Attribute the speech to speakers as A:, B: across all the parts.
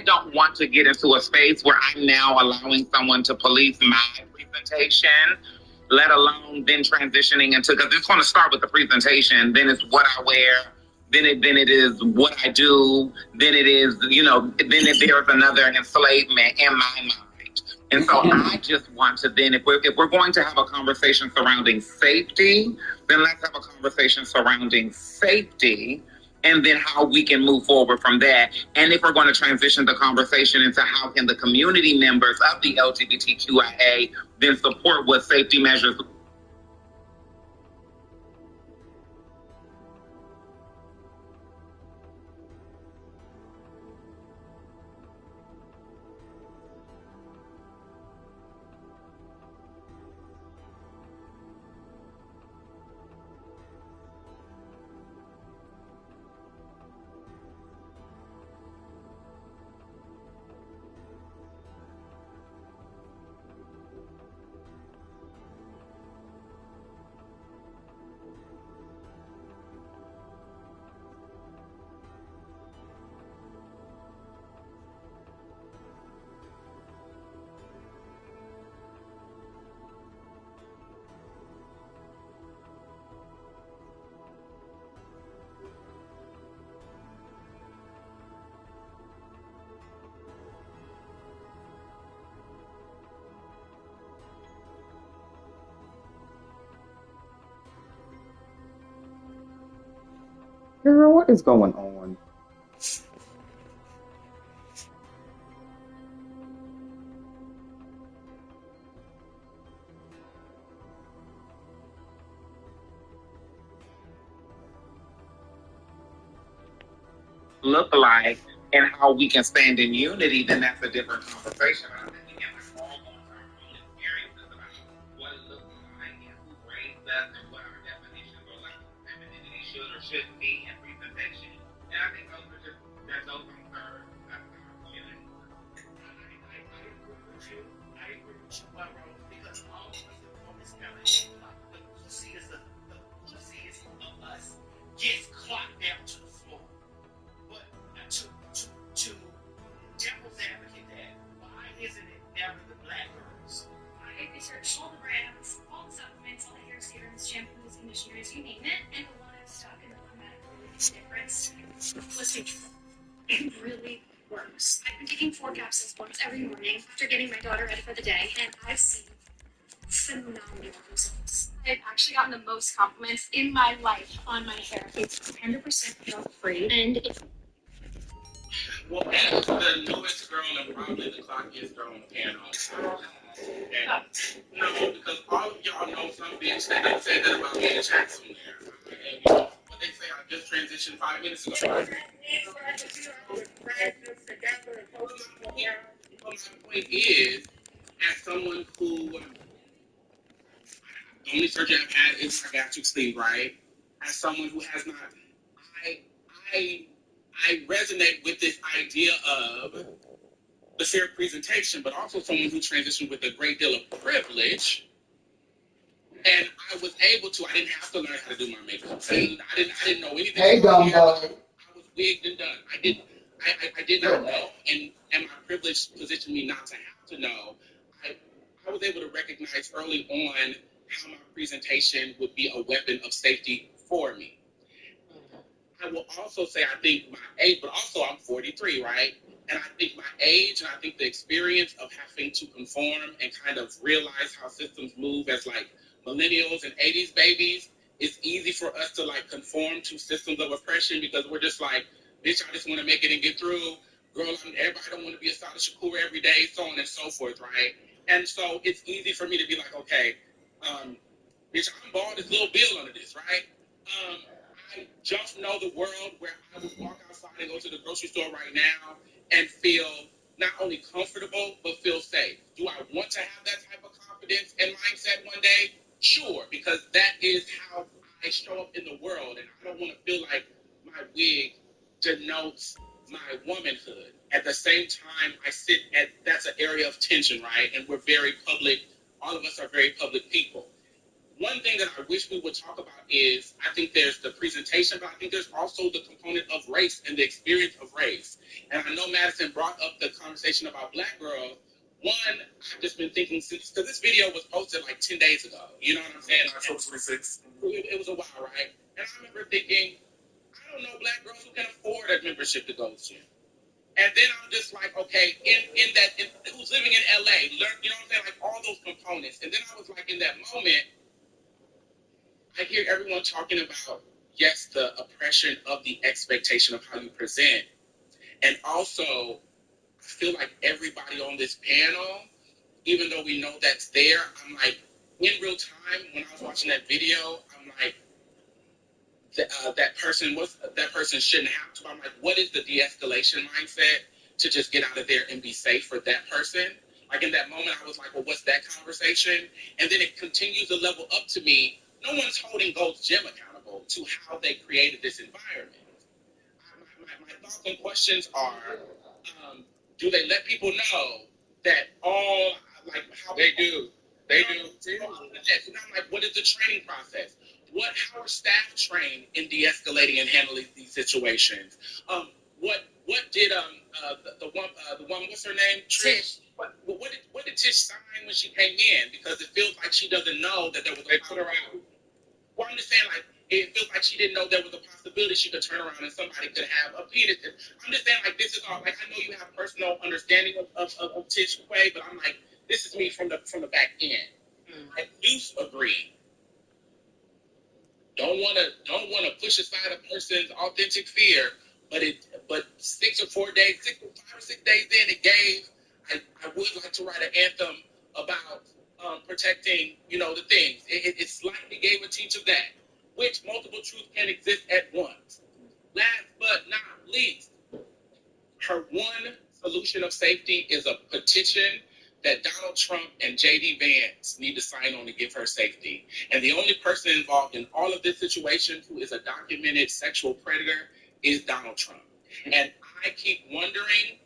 A: don't want to get into a space where I'm now allowing someone to police my presentation, let alone then transitioning into, because it's going to start with the presentation, then it's what I wear, then it is what I do, then it is, then there's another enslavement in my mind. And so I just want to then, if we're going to have a conversation surrounding safety, then let's have a conversation surrounding safety, and then how we can move forward from that. And if we're going to transition the conversation into how can the community members of the LGBTQIA then support what safety measures.
B: Girl, what is going on?
A: Look like and how we can stand in unity, then that's a different conversation. I think we have all going through our own experiences about what it looks like and who raised us and what our definitions or lack of femininity should or shouldn't be in presentation. And I think those are just those concerns that our community. I agree with you. I agree with you, because all of us on this panel, the pussiest of us gets clocked down to the floor. But to devil's advocate that, why isn't it never the black girls?
C: I researched all the brands, all the supplements, all the hair serums, shampoos, conditioners, you name it, and the one I've stuck and the one that really makes a difference. Listen, it really works. I've been taking 4 capsules once every morning after getting my daughter ready for the day, and I've seen phenomenal results. I've actually gotten the most compliments in my life on my hair. It's 100% drug-free, and it's
D: well, it's the newest girl and probably the clockiest girl on the panel. And, no, because all of y'all know some bitch that say that about me in the chat somewhere. And you know what they say, I just transitioned 5 minutes ago. My point is, as someone who, the only surgery I've had is my gastric sleeve, right? As someone who has not, I resonate with this idea of the fair presentation, but also someone who transitioned with a great deal of privilege. And I was able to, I didn't have to learn how to do my makeup. I didn't know anything.
B: Hey, Gumbo.
D: I was wigged and done. I did not know. And my privilege positioned me not to have to know. I was able to recognize early on how my presentation would be a weapon of safety for me. I will also say, I think my age, but also I'm 43, right? And I think my age and I think the experience of having to conform and kind of realize how systems move as like millennials and 80s babies, it's easy for us to like conform to systems of oppression because we're just like, bitch, I just want to make it and get through. Girl, everybody don't want to be a Sada Shakur every day, so on and so forth, right? And so it's easy for me to be like, okay, bitch, I'm bald as Little Bill under this, right? I just know the world where I would walk outside and go to the grocery store right now and feel not only comfortable, but feel safe. Do I want to have that type of confidence and mindset one day? Sure, because that is how I show up in the world, and I don't want to feel like my wig denotes my womanhood. At the same time, that's an area of tension, right? And we're very public. All of us are very public people. one thing that I wish we would talk about is, I think there's the presentation, but I think there's also the component of race and the experience of race. And I know Madison brought up the conversation about Black girls. One, I've just been thinking since, because this video was posted like 10 days ago. You know what I'm saying? October 26th. It was a while, right? And I remember thinking, I don't know Black girls who can afford a membership to go to. And then I'm just like, okay, who's living in LA, learn, you know what I'm saying? Like all those components. And then I was like, in that moment, I hear everyone talking about, yes, the oppression of the expectation of how you present. And also, I feel like everybody on this panel, even though we know that's there, I'm like, in real time, when I was watching that video, I'm like, that person shouldn't have to. I'm like, what is the de-escalation mindset to just get out of there and be safe for that person? Like in that moment, I was like, well, what's that conversation? And then it continues to level up to me. No one's holding Gold's Gym accountable to how they created this environment. My thoughts and questions are, do they let people know that all, like how they do? They do. And I'm like, what is the training process? How are staff trained in de-escalating and handling these situations? What did the one what's her name? Trish. What did Tish sign when she came in? Because it feels like she doesn't know that there was a put her out. Well, I'm just saying, like, it feels like she didn't know there was a possibility she could turn around and somebody could have a penis. I'm just saying, like, this is all, like, I know you have personal understanding of Tish Quay, but I'm like, this is me from the back end. I do agree. Don't wanna push aside a person's authentic fear, but 5 or 6 days in, it gave. I would like to write an anthem about protecting, the things. It slightly gave a teach of that, which multiple truths can exist at once. Last but not least, her one solution of safety is a petition that Donald Trump and J.D. Vance need to sign on to give her safety. And the only person involved in all of this situation who is a documented sexual predator is Donald Trump. And I keep wondering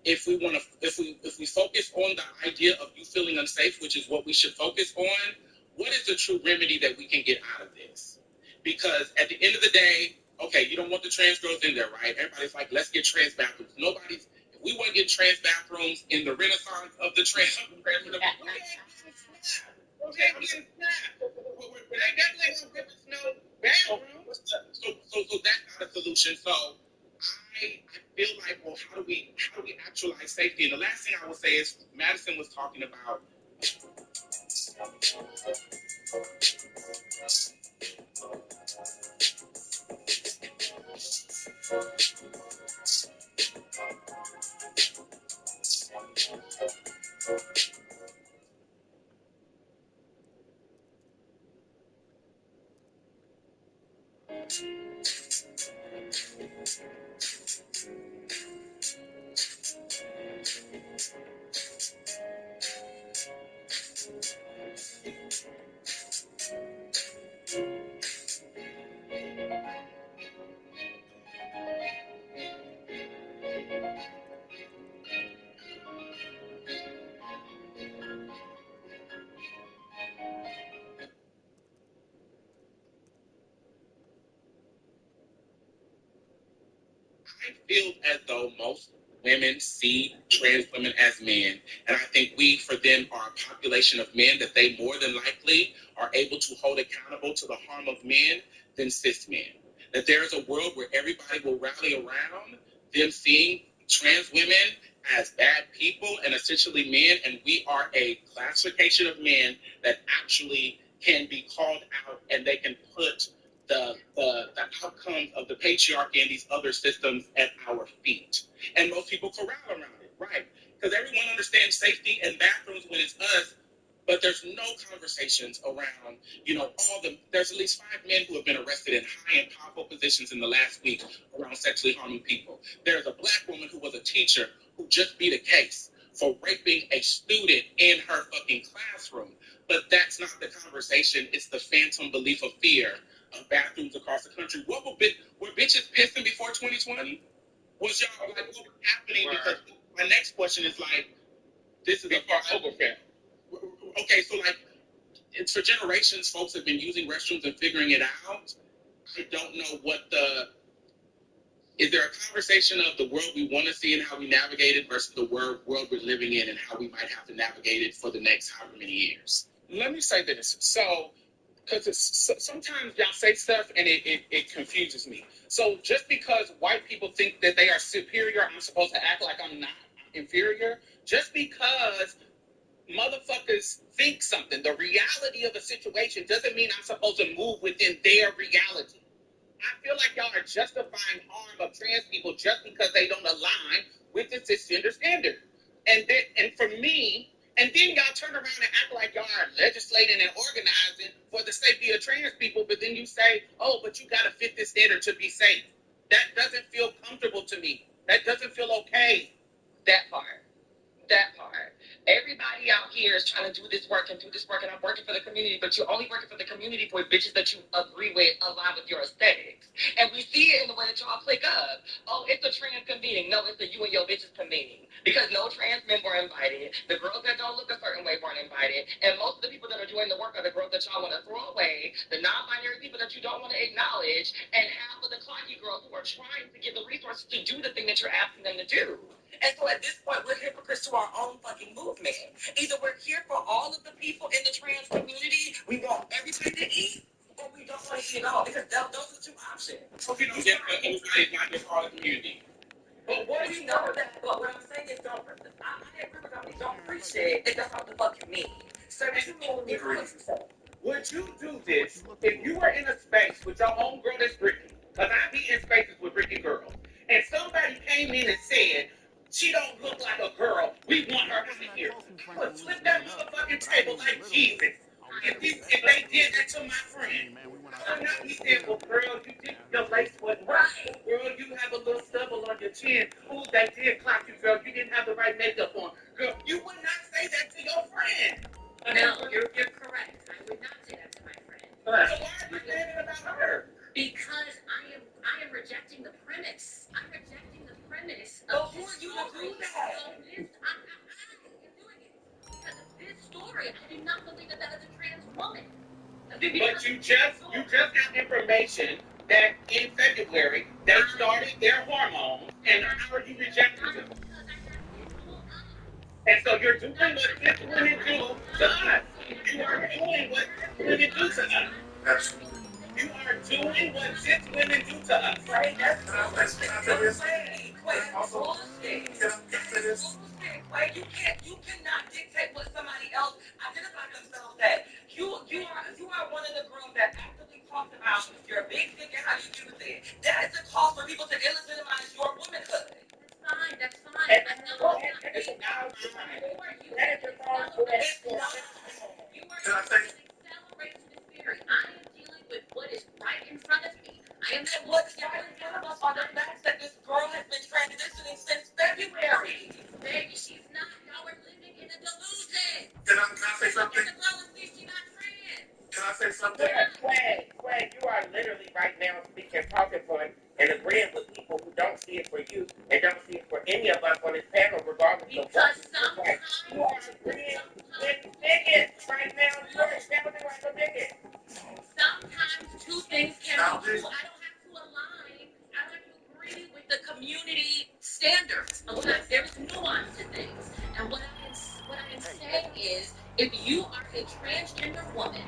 D: if we focus on the idea of you feeling unsafe, which is what we should focus on, what is the true remedy that we can get out of this? Because at the end of the day, okay, you don't want the trans girls in there, right? Everybody's like, let's get trans bathrooms. If we want to get trans bathrooms in the renaissance of the trans, okay, I'm getting snapped. They definitely gonna give us no bathrooms. So that's not a solution. So I feel like, well, how do we actualize safety? And the last thing I will say is, Madison was talking about. I feel as though most women see trans women as men, and I think we, for them, are a population of men that they more than likely are able to hold accountable to the harm of men than cis men. That there is a world where everybody will rally around them seeing trans women as bad people and essentially men, and we are a classification of men that actually can be called out, and they can put the outcomes of the patriarchy and these other systems at our feet. And most people corral around it, right? Because everyone understands safety and bathrooms when it's us, but there's no conversations around, there's at least 5 men who have been arrested in high and powerful positions in the last week around sexually harming people. There's a Black woman who was a teacher who just beat a case for raping a student in her fucking classroom. But that's not the conversation. It's the phantom belief of fear of bathrooms across the country. Were bitches pissing before 2020? Was y'all like, what was happening? Because my next question is like, this is before Oktoberfest. Okay, so like, for generations, folks have been using restrooms and figuring it out. I don't know is there a conversation of the world we want to see and how we navigate it versus the world we're living in and how we might have to navigate it for the next however many years? Let me say this. So, because sometimes y'all say stuff and it confuses me. So just because white people think that they are superior, I'm supposed to act like I'm not inferior? Just because motherfuckers think something, the reality of a situation doesn't mean I'm supposed to move within their reality. I feel like y'all are justifying harm of trans people just because they don't align with the cisgender standard. And for me, and then y'all turn around and act like y'all are legislating and organizing for the safety of trans people, but then you say, oh, but you gotta fit this standard to be safe. That doesn't feel comfortable to me. That doesn't feel okay.
E: That part. That part. Everybody out here is trying to do this work, and I'm working for the community, but you're only working for the community for bitches that you agree with, align with your aesthetics. And we see it in the way that y'all click up. Oh, it's a trans convening. No, it's a you and your bitches convening. Because no trans men were invited. The girls that don't look a certain way weren't invited. And most of the people that are doing the work are the girls that y'all want to throw away, the non-binary people that you don't want to acknowledge, and half of the clocky girls who are trying to get the resources to do the thing that you're asking them to do. And so at this point, we're hypocrites to our own fucking movement. Either we're here for all of the people in the trans community, we want everybody to eat, or we don't want to eat at all, because those are the two options.
D: So you don't get everybody not just part of the community.
E: But what do you know that? But what I'm saying is, I agree with y'all. Don't preach it if that's what the fuck you mean. So what you mean when you what you say?
D: Would you do this if you were in a space with your homegirl that's Brittany? Because I be in spaces with Brittany girls. And somebody came in and said, she don't look like a girl. We want her out of here. I would flip that motherfucking table like Jesus. If they did that to my friend, I would not be saying, well, girl, you did your lace wasn't right. Girl, you have a little stubble on your chin. Ooh, they did clock you, girl. You didn't have the right makeup on. Girl, you would not say that to your friend.
E: No, you're correct. I would not say that to my friend.
D: So why are you saying it about her?
E: Because I am rejecting the premise. I'm rejecting the premise of this story. So this, I am doing it. Because of this story, I do not believe that is a trans woman.
D: But you just got information that in February they started their hormones, and how are you rejecting them? And so you're doing what cis women do to us. You are doing what cis women do to us. You are doing what cis women do to us.
E: Right? That's bullshit. That's bullshit. Wait, you cannot dictate what somebody else identify themselves as. You are one of the girls that actively talked about your big dick and how you use it. That is a call for people to illegitimize your womanhood. That's fine. I know it's not. That is your call for you are accelerating this theory. I am dealing with what is right in front of me. I am not what's right in front of us are the facts that this girl has been transitioning since February. Baby, she's not. Y'all are living in a delusion.
D: Can I say something?
E: The girl is she's not trans.
D: Can I say something?
F: Quay, you are literally right now speaking, talking point, and agreeing with people who don't see it for you and don't see it for any of us on this panel, regardless of what.
E: Sometimes
F: you are agreeing with niggas right now. You are sounding like a nigga.
E: sometimes two things can be true. I don't have to align. I don't have to agree with the community standards. There's nuance to things. And what I am saying is, if you are a transgender woman,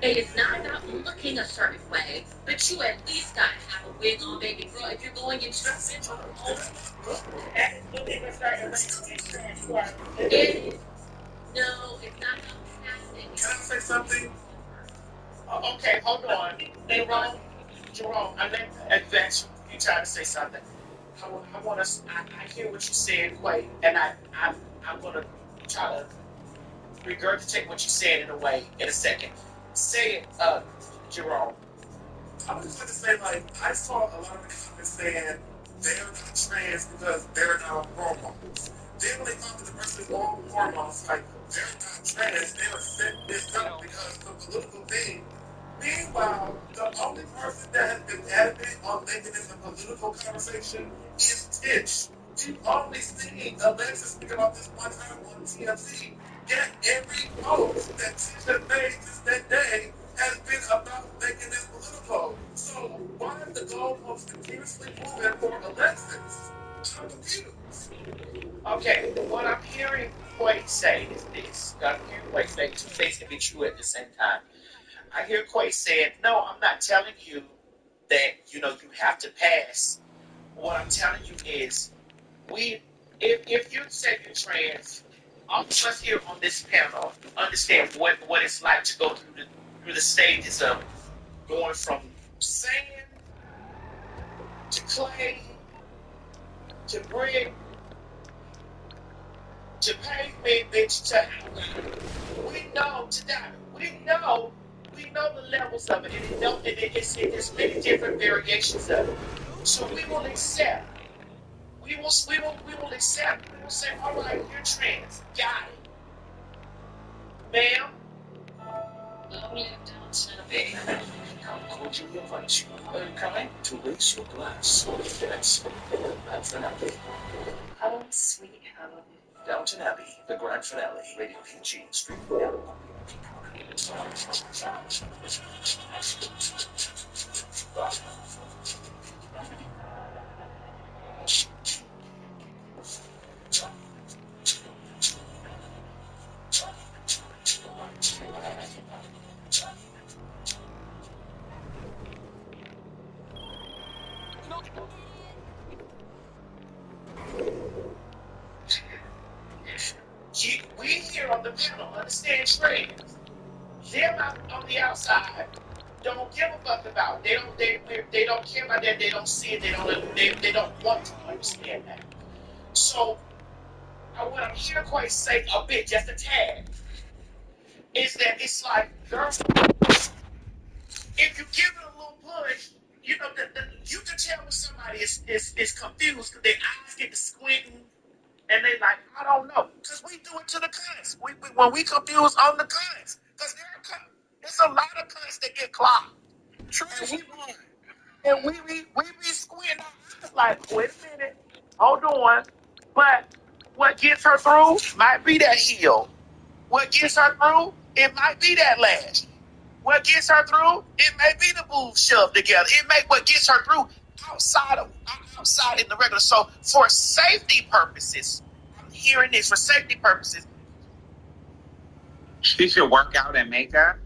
E: it is not about looking a certain way, but you at least gotta have a wig on, baby girl. If you're going into a mental home,
F: That is looking a certain way. You are.
E: no, it's not about passing.
D: Can I say something?
F: Okay, hold on. Jerome, I think that's you trying to say something. I want to. I hear what you said, Quay, and I'm gonna try to regurgitate what you said in a way in a second. Say it, Jerome.
G: I was just going to say, like, I saw a lot of the comments saying they're not trans because they're not hormones. Then when they come to the person's own hormones, like, they're not trans, they're setting this up because of the political thing. Meanwhile, the only person that has been adamant on making this a political conversation is Tish. We've only seen Alexis speak about this one time on TMZ. Yet every post that Tisha made since that day has been about making this political. So why is the goalpost continuously moving for Alexis? I'm confused.
F: Okay, what I'm hearing Quay say is this. I'm hearing Quay say two things can be true at the same time. I hear Quay saying, no, I'm not telling you that, you have to pass. What I'm telling you is, we, if you say you're trans, all of us here on this panel understand what it's like to go through the stages of going from sand to clay to brick to pavement, bitch, to we know to die. We know the levels of it, and there's many different variations of it. So we will accept. We will accept. We will say, all right, you're trans. Got it, ma'am.
E: Long live Downton Abbey.
F: How cordially invite you. Are you coming to raise your glass? Yes, the grand finale.
E: Oh, sweet home.
F: Downton Abbey, the grand finale. Radio PG, streaming now. We here on the panel understand trans. Them out on the outside don't give a fuck about. They don't care about that. They don't see it. They don't want to understand that. So what I'm hearing quite say a bit, just a tad, is that it's like, girl, if you give it a little push, you can tell when somebody is confused because their eyes get to squinting and they like, I don't know, because we do it to the cunts. When we confuse on the cunts, because there's a lot of cunts that get clocked. True. And we be squinting our eyes like, wait a minute, hold on. But what gets her through might be that heel. What gets her through, it might be that lash. What gets her through, it may be the boobs shoved together. It may what gets her through outside in the regular. So for safety purposes, I'm hearing this for safety purposes.
A: She should work out and makeup.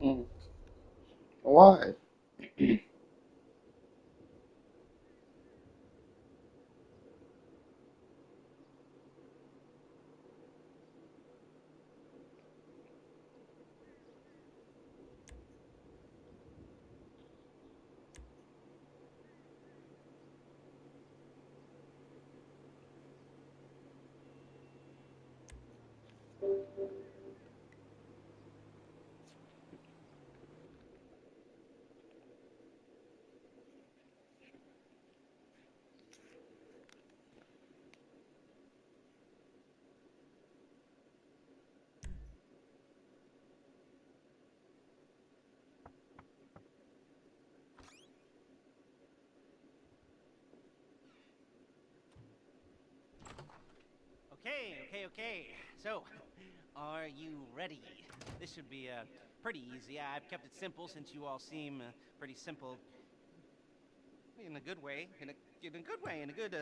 B: Mm. Why?
H: Okay. So, are you ready? This should be pretty easy. I've kept it simple since you all seem pretty simple In a good way. In a good way. In a good,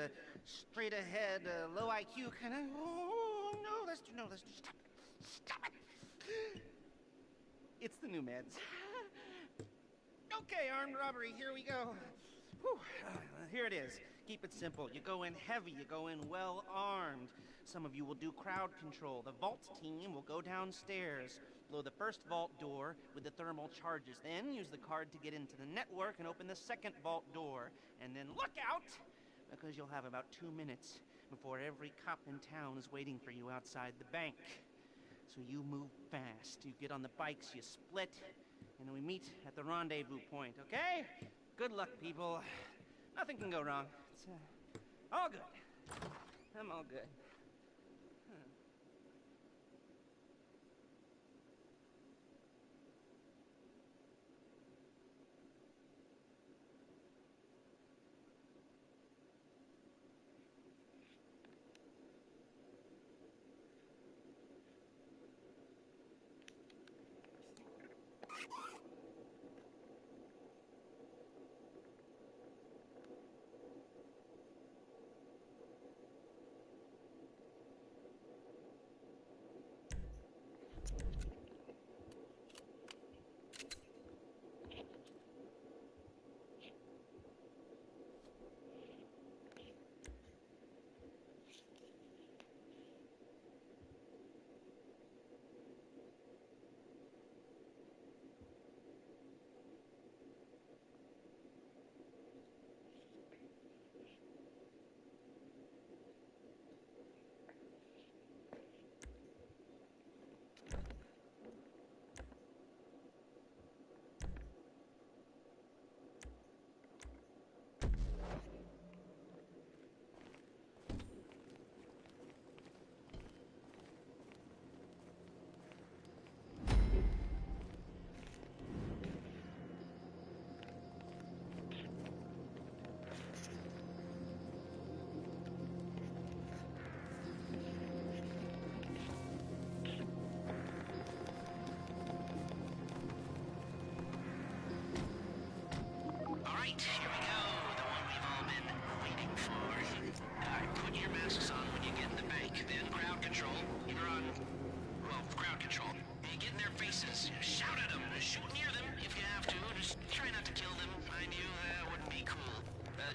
H: straight ahead, low IQ kind of. Oh, no, let's do. Stop it. Stop it. It's the new meds. Okay, armed robbery, here we go. Whew. Here it is. Keep it simple. You go in heavy, you go in well armed. Some of you will do crowd control. The vault team will go downstairs, blow the first vault door with the thermal charges, then use the card to get into the network and open the second vault door. And then look out, because you'll have about 2 minutes before every cop in town is waiting for you outside the bank. So you move fast. You get on the bikes, you split, and then we meet at the rendezvous point, okay? Good luck, people. Nothing can go wrong. It's all good. I'm all good. All right, here we go. The one we've all been waiting for. All right, put your masks on when you get in the bank. Then crowd control. You're on, well, crowd control. You get in their faces. Shout at them. Shoot near them if you have to. Just try not to kill them. Mind you, that wouldn't be cool.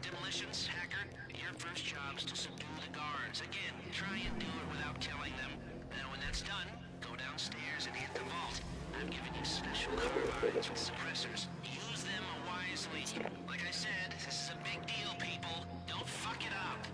H: Demolitions, hacker, your first job's to subdue the guards. Again, try and do it without killing them. And when that's done, go downstairs and hit the vault. I've given you special carbines with suppressors. Use them wisely. Like I said, this is a big deal, people. Don't fuck it up.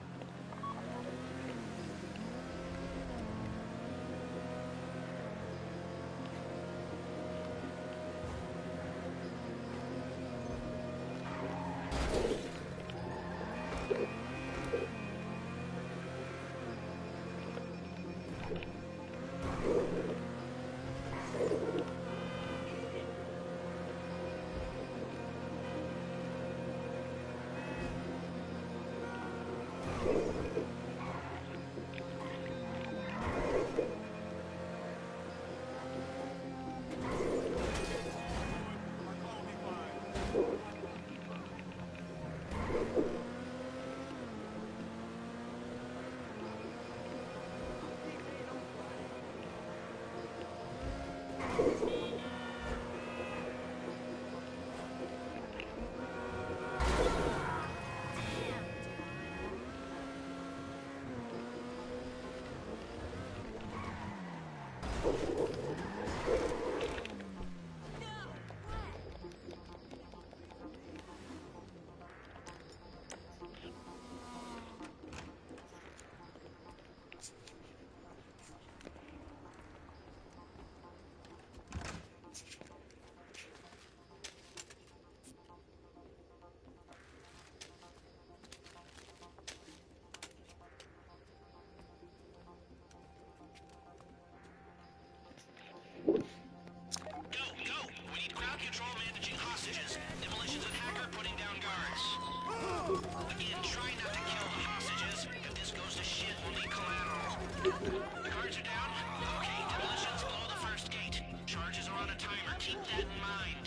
H: Keep that in mind.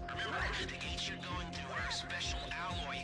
H: Remember, the gates you're going through are special alloy.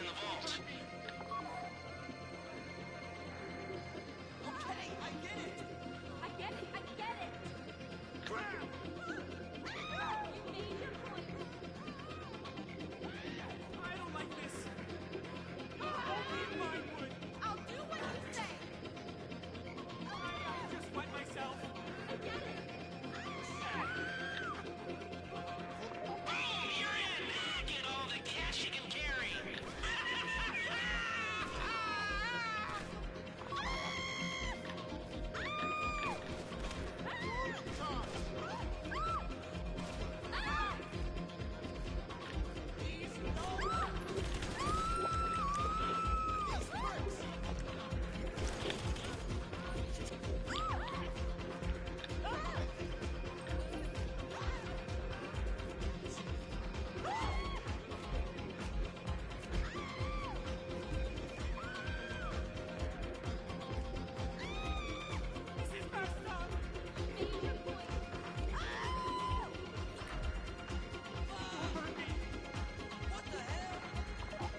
H: in the vault. Okay, I get it!
C: I get it! I get it! You made your point.
H: I don't like this. Only mine would.
C: I'll do what you say.
H: I'll just wet myself.
C: I get it.
H: Boom! You're in! Get all the cash you can carry!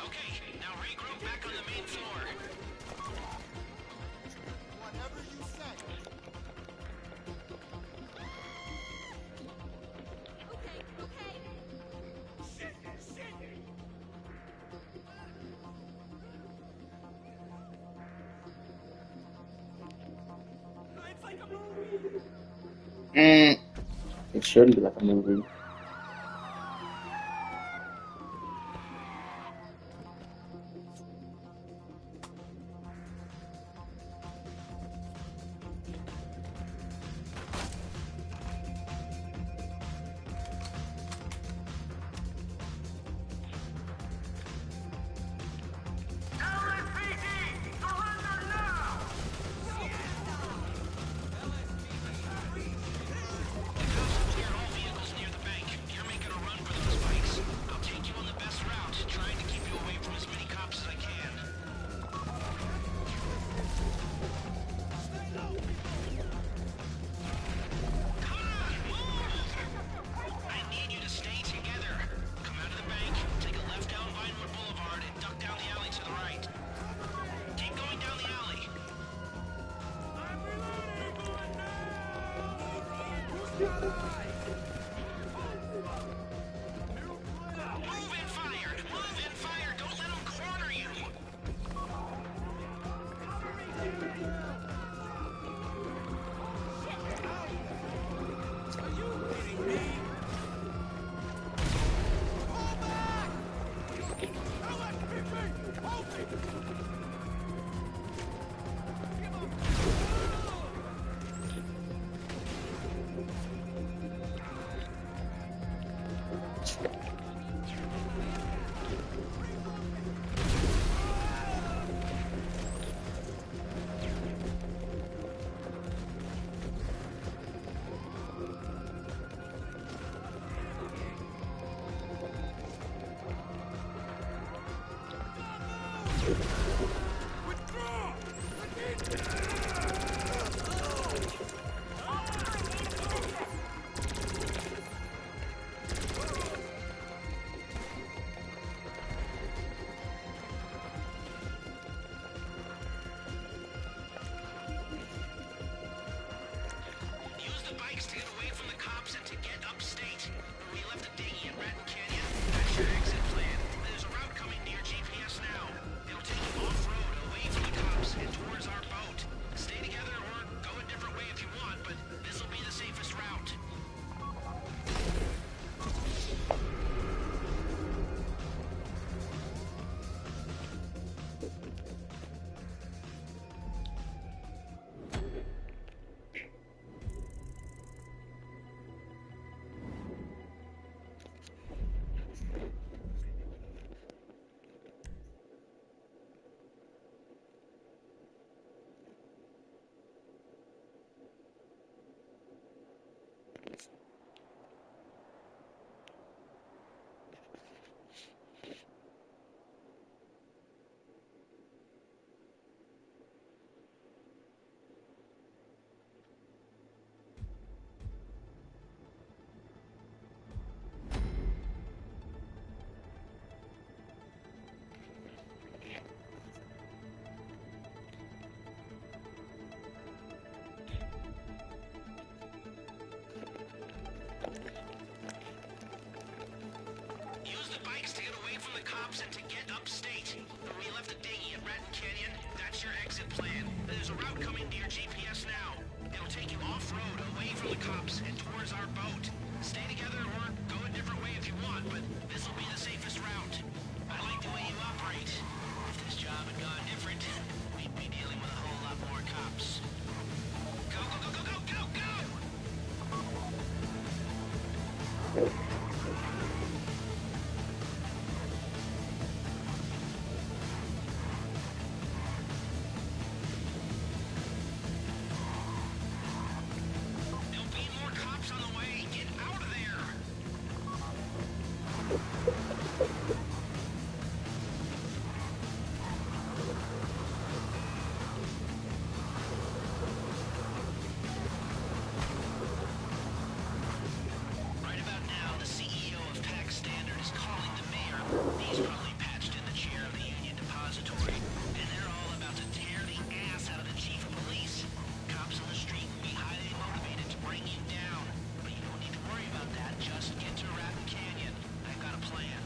H: Okay, now regroup back on the main floor.
G: Whatever you say.
C: Okay, okay.
H: It's like a movie.
B: It shouldn't be like a movie.
H: Clear all vehicles near the bank. You're making a run for those bikes. I'll take you on the best route, trying to keep you away from as many cops as I can. Come on, move! I need you to stay together. Come out of the bank, take a left down Vinewood Boulevard, and duck down the alley to the right. Keep going down the alley. Move and fire! Move and fire! Don't let them corner you! Are you kidding me? Pull back! There'll be more cops on the way. Get out of there. Right about now, the CEO of Pack Standard is calling the mayor. He's probably patched in the chair of the Union Depository, and they're all about to tear the ass out of the chief of police. Cops on the street will be highly motivated to bring you down, but you don't need to worry about that. Just get to Raton Canyon. I've got a plan.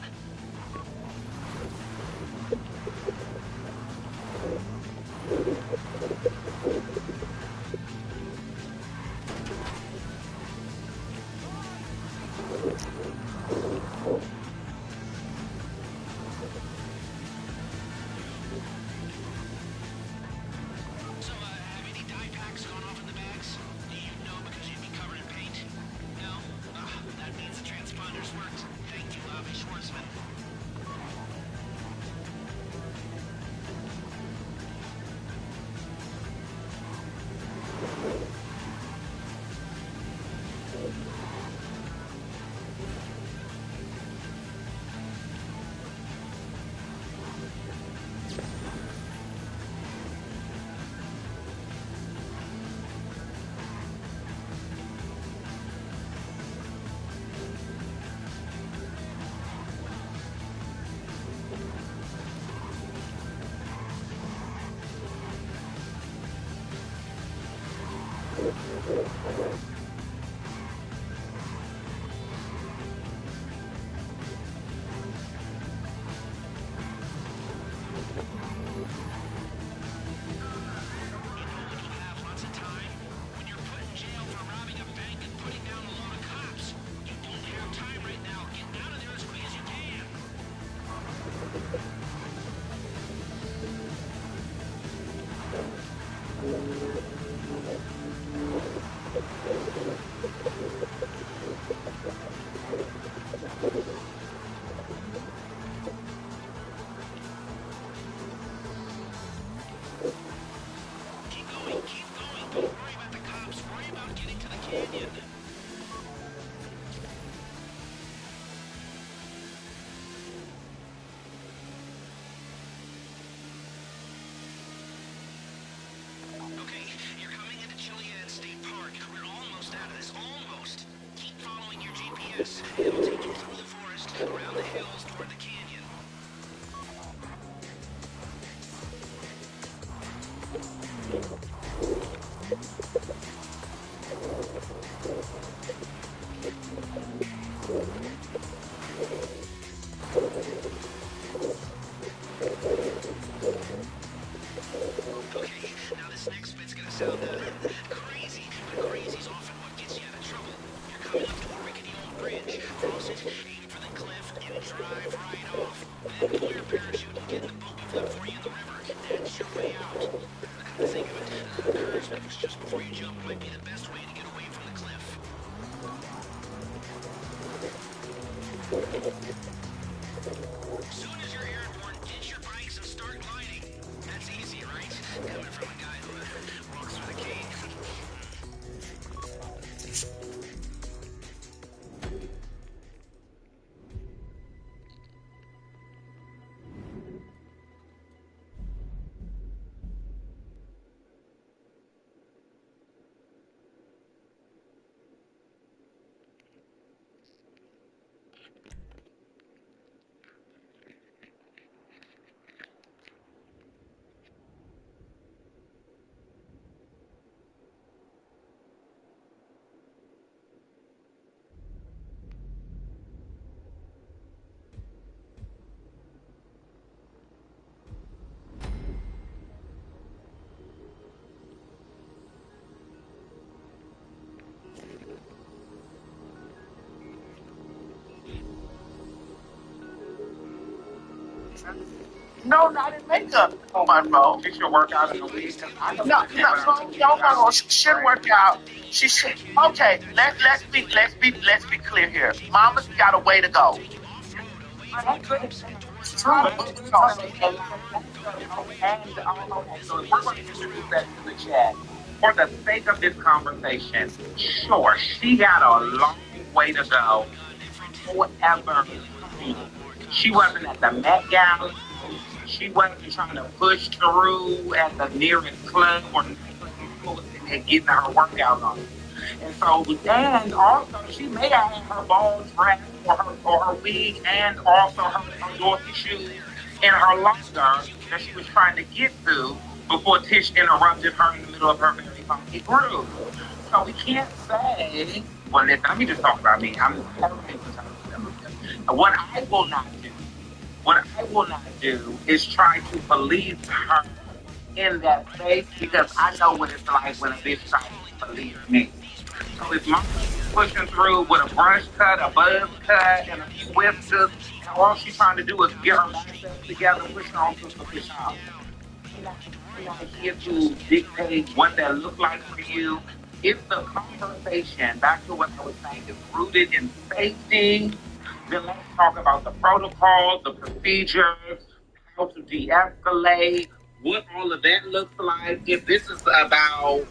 H: So, have any dye packs gone off in the bags? Do you know because you'd be covered in paint? No? That means the transponders worked. Thank you, Avi Schwartzman. Yes, it'll take you through the forest, around the hills, toward the canyon. Okay, now this next bit's gonna sound crazy, but crazy's often what gets you out of trouble. You're coming up to a rickety old bridge. Cross it, aim for the cliff, and drive right off. Then pull your parachute and get in the boat we've left for you in the river. That's your way out. Come to think of it, curves just before you jump might be the best way to get away from the cliff. Soon as you're airborne, ditch your bikes and start gliding. That's easy, right? Coming from a guy who walks through the cave.
F: No, not in makeup, Monroe.
A: She should work out in a week. I
F: No, no. She should work out. She should. Okay, let's be clear here. Mama's got a way to go.
A: It's true, but we have a lot and okay, so if we're going to introduce that to the chat, for the sake of this conversation, sure, she got a long way to go. However, she wasn't at the Met Gala. She wasn't trying to push through at the nearest club or and getting her workout on. And so, and also, she may have had her ball dress or her wig and also her Dorothy shoes in her locker that she was trying to get to before Tish interrupted her in the middle of her very funky groove. So we can't say, well, listen, let me just talk about me. I'm what I will not do, what I will not do is try to believe her in that space because I know what it's like when a bitch tries to believe me. So if mama is pushing through with a brush cut, a buzz cut, and a few whiskers, and all she's trying to do is get her assets together, push on to push off. I'm not here to dictate what that looks like for you. If the conversation, back to what I was saying, is rooted in safety, then let's talk about the protocols, the procedures, how to de-escalate, what all of that looks like. If this is about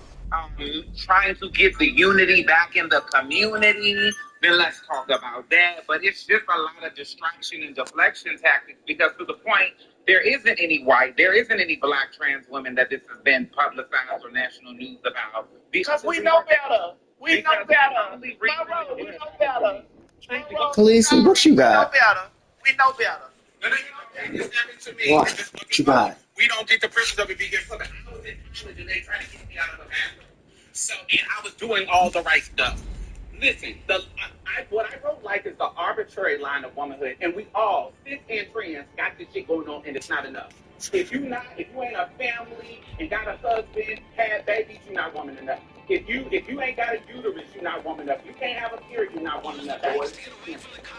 A: trying to get the unity back in the community, then let's talk about that. But it's just a lot of distraction and deflection tactics because to the point, there isn't any white, there isn't any black trans women that this has been publicized or national news about.
F: Because we know better. We know better. Monroe, we know better.
B: Khaleesi, what you got?
F: We know better.
D: No, it's happened to me.
B: What you got?
D: We don't get the privilege of it being public. I was in college and they tried to get me out of the bathroom. So, and I was doing all the right stuff. Listen, what I don't like is the arbitrary line of womanhood, and we all, cis and trans, got this shit going on, and it's not enough. If you ain't a family and got a husband, had babies, you're not woman enough. If you ain't got a uterus, you're not woman enough. You can't have a period, you're not woman enough.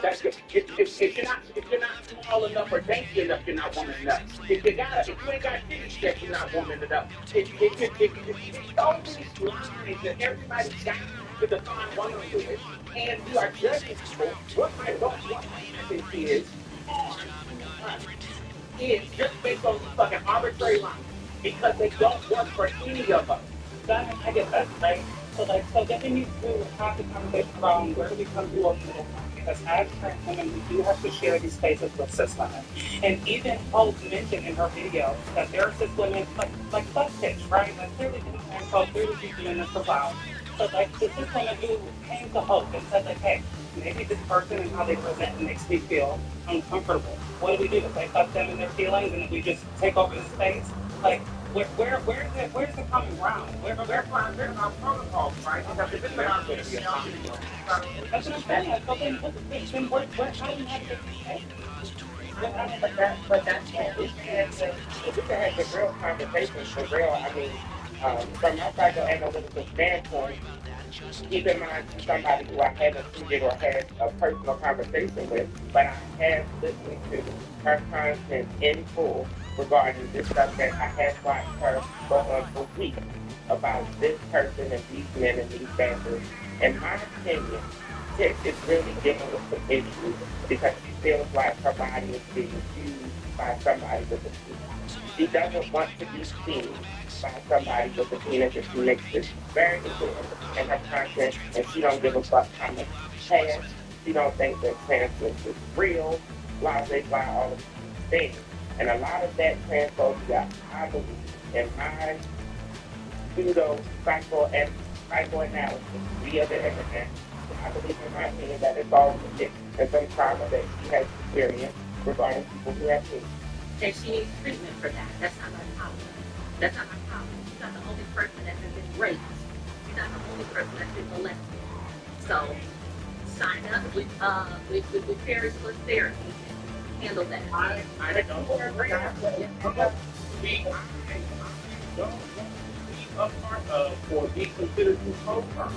D: That's good. If you're not small enough or dainty enough, you're not woman enough. If you ain't got titties yet, you're not woman enough. If so many lines that everybody got to define womanhood, and you are judging people, what I don't want to happen is just based on these fucking arbitrary lines because they don't work for any of us.
E: I get that, right? So then we have the conversation about where do we come to a middle ground? Because as trans women, we do have to share these spaces with cis women. And even Hope mentioned in her video that there are cis women like Tish, right? Like clearly didn't trans Hope, clearly she's doing this for clout. So like the cis women who came to Hope and said like, hey, maybe this person and how they present makes me feel uncomfortable. What do we do? Like fuck them and their feelings and we just take over the space? Like where's the common ground? Where's our protocols, right? Because if it's about that's what I'm saying. So then how do you have to
I: But that's what we can have the real conversation for real. I mean, from my psychoanalytical standpoint, keep in mind somebody who I haven't treated or had a personal conversation with, but I have listened to her content in full regarding this subject. I have watched her go on for weeks about this person and these men and these factors. In my opinion, Tish is really dealing with some issues because she feels like her body is being used by somebody with a penis. She doesn't want to be seen by somebody with a penis, and she makes this very clear in her content, and she don't give a fuck how much cash. She don't think that transness is real, blah, blah, blah, all of these things. And a lot of that transphobia, I believe, in my psychoanalysis via the internet, I believe in my opinion that it's all legit and some trauma that she has experienced regarding people who have penis.
E: and she needs treatment for that. That's not my problem. That's not my problem. She's not the only person that has been raped. She's not the only person that's been molested. So sign up with Paris for therapy. Handle that.
I: I don't agree.
D: Don't be a part of or be considered to co-part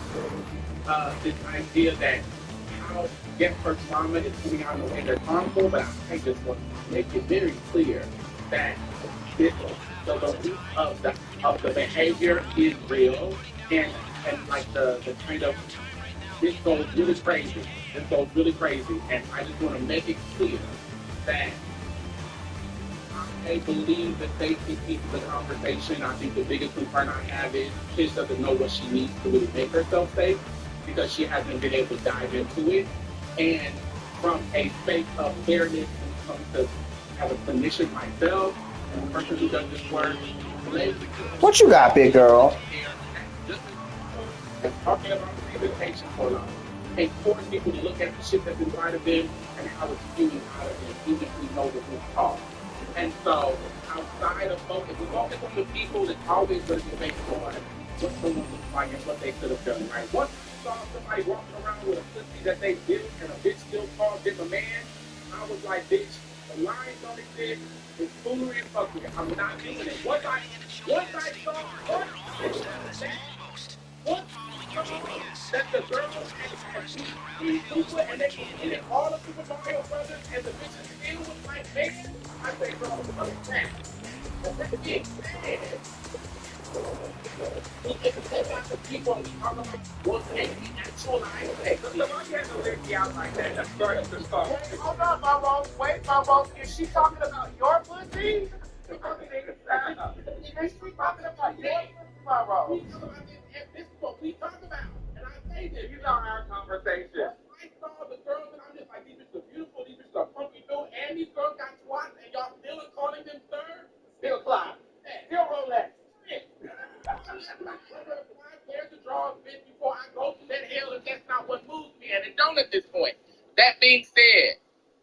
D: this idea that how yes, her trauma is coming out in the way that's harmful, but I just want to make it very clear that this, the root of the behavior is real, and like the kind of this goes really crazy. This goes really crazy, and I just want to make it clear that I believe that they can keep the conversation. I think the biggest concern I have is Tish doesn't know what she needs to really make herself safe because she hasn't been able to dive into it. And from a space of fairness when it comes to as a clinician myself and a person who does this work,
B: What you got, big girl?
D: talking about presentation for them and forcing people to look at the shit that's inside of them and how it's spewing out of them, even if we know the root cause. And so, outside of focus, we focus on the people. It's always going to be based on what someone looks like and what they could have done, right? Once you saw somebody walking around with a pussy that they built and a bitch still called them a man, I was like, bitch, the lines don't exist. It's foolery and fuckery. I'm not doing it. Once I saw that the girls had beat Super and they competed all the Super Mario Brothers and the bitches still was like, man, I say, bro, fuck that. But that being said, people talk about what can be actualized. Hey, look, you have to live me out like that. That's very good stuff. Wait, hold on, Mama. Wait, Mama. Is she talking about your pussy? Is she talking about your pussy, Mama? This is what we talk about. And I say this. You know our conversation. I saw the girls and I'm just like, these bitches are beautiful, these bitches are funky too, and these girls got twats and y'all still are calling them sir? Still Clyde. Still Rolex. There's the draw bitch before I go to that hell if that's not what moves me, and it don't at this point. That being said,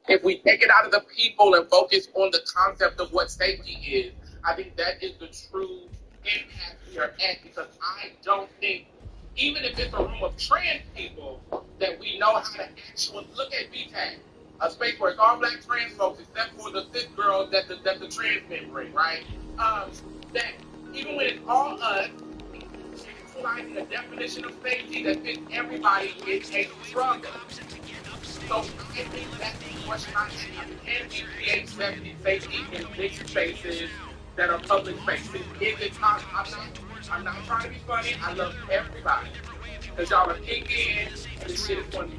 D: if we take it out of the people and focus on the concept of what safety is, I think that is the true impact we are at, because I don't think, even if it's a room of trans people, that we know how to actually look at BTAG, a space where it's all black trans folks, except for the cis girls that the trans men bring, right? That even when it's all us, actualizing a definition of safety that fits everybody is a struggle. So I think that's the question I have. Can we create safety in big spaces that are public spaces? Is it possible? I'm not trying to be funny. I love everybody. Because y'all are kicking in, and this shit's going to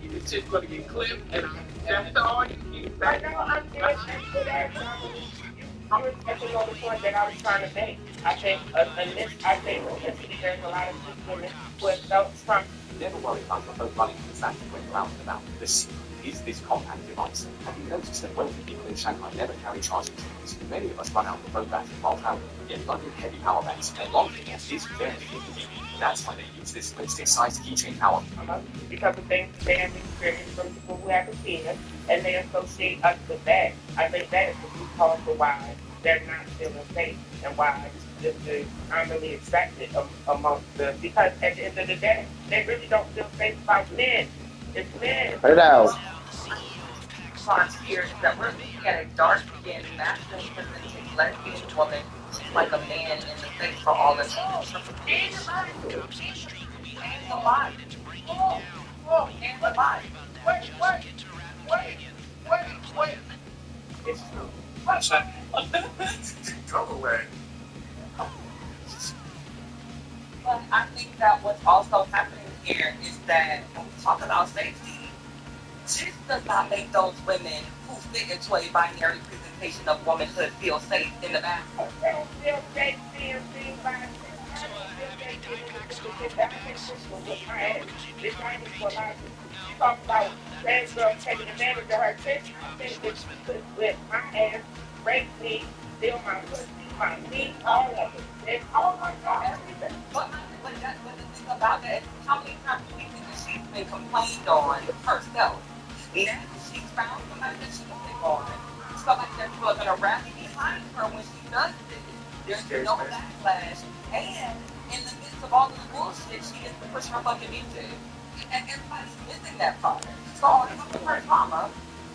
D: get clipped, and that's all you need.
I: I know I'm dead for that. You were touching on the point that I was trying to make. I think initially there's a lot of good women who have felt from.
J: Never worry about your phone running from static when you're out and about. This is this compact device. Have you noticed that wealthy people in Shanghai never carry charging cables? Many of us run out of phone battery while traveling, yet London heavy power banks and long cables is very inconvenient. That's why they use this stick-sized keychain power.
I: Because of things they have experienced from people who haven't seen it, and they associate us with that. I think that is the root cause for why they're not feeling safe and why this is commonly accepted amongst the, because at the end of the day, they really don't feel safe about men. It's men.
B: Put it out.
E: Here is that we're looking at a dark-skinned, masculine presenting lesbian woman. She's like a man in the face for all this. And the body. And the body. Wait. It's true.
J: What's that? Go away.
E: But I think that what's also happening here is that when we talk about safety, this does not make those women who fit into a binary presentation of womanhood feel safe in the bathroom.
I: They don't feel safe being seen by a talk about trans girls taking advantage of her attention. I think that she could whip my ass, rape me, steal my pussy, my meat, all of it. And oh my God, everything.
E: But the thing about that is how many times do we think that she's been complained on herself? Now she's found somebody that she can pick on, somebody that's going to rally behind her when she does this. There's no backlash. And in the midst of all of the bullshit, she gets to push her fucking music. And everybody's missing that part. So on top of her trauma,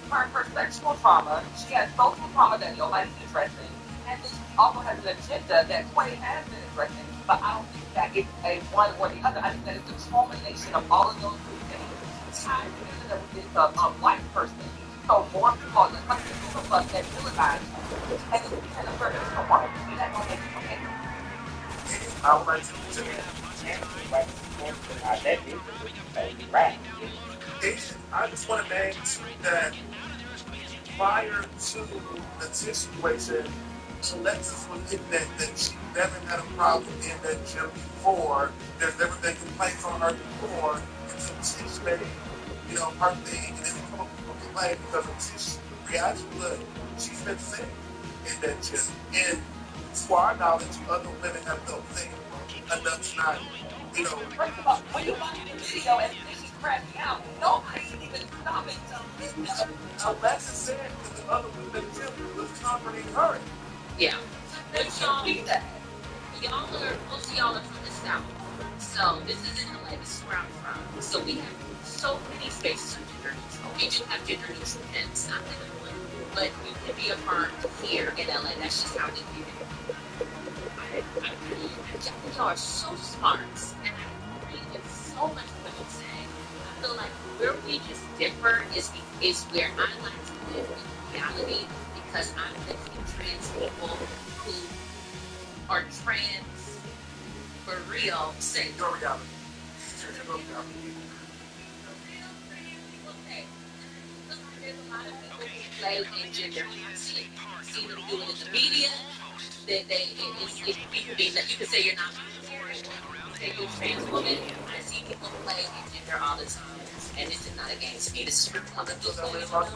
E: her sexual trauma, she has social trauma that nobody's addressing. And then she also has an agenda that Quay has been addressing. But I don't think that it's a one or the other. I think that it's a culmination of all of those two things tied together with a white person. so more people, like a group of us that realize, and it's being a person, so one of you that don't make it okay.
F: I would like to too. And I just want to name too that prior to the situation, Alexis was hitting that she never had a problem in that gym before. There's never been complaints on her before until Tish made, her thing, and then come up with a complaint because of Tish's reaction. Look, she's been sick in that gym. And to our knowledge, other women have felt safe enough to not,
E: First of all, when you watch the video and this is crashing out, nobody's even stopping to listen.
F: Alexis said that the other women in the gym was comforting her.
E: Yeah. But y'all, most of y'all are from the South. So this is in LA, this is where I'm from. So we have so many spaces for gender neutral. We do have gender neutral pins, not everyone. But you can be affirmed here in LA. That's just how we do it. Y'all are so smart, and I agree with so much of what you say. I feel like where we just differ is where I like to live in reality, because I'm mixing trans people who are trans for real. Say
F: Your reality.
E: There's a lot of people who play in gender fluidity. See them do it in the media. You can say you're not vegetarian, you say you're a trans woman. I see people play in gender all the time, and this is not a game to me. This is public disclosure.
A: This is not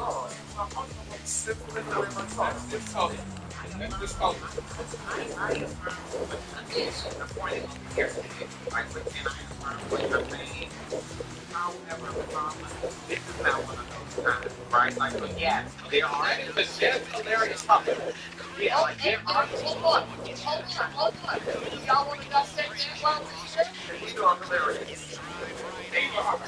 A: one of those times, right? Like, but yeah, there are.
F: That is a just hilarious topic.
A: Yeah, like there are.
F: Hold on. Do y'all want to dissect that while we're here?
A: These are hilarious. They are.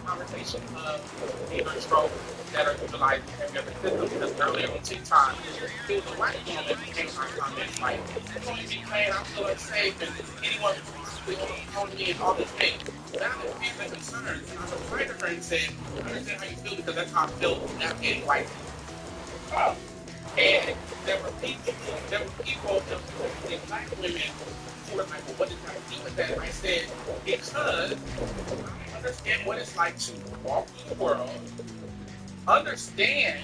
A: Conversation of being control that are utilizing every other system, because earlier on TikTok, there was a white woman that became my comments like, "Oh, you be playing, I feel unsafe, and anyone who's on me and all these things." That was fears and concerns. And I replied to her and said, "I understand how you feel, because that's how I feel navigating white people." And there were people, including black women, who were like, "Well, what does that do with that?" And I said, "Because I understand what it's like to walk through the world, understand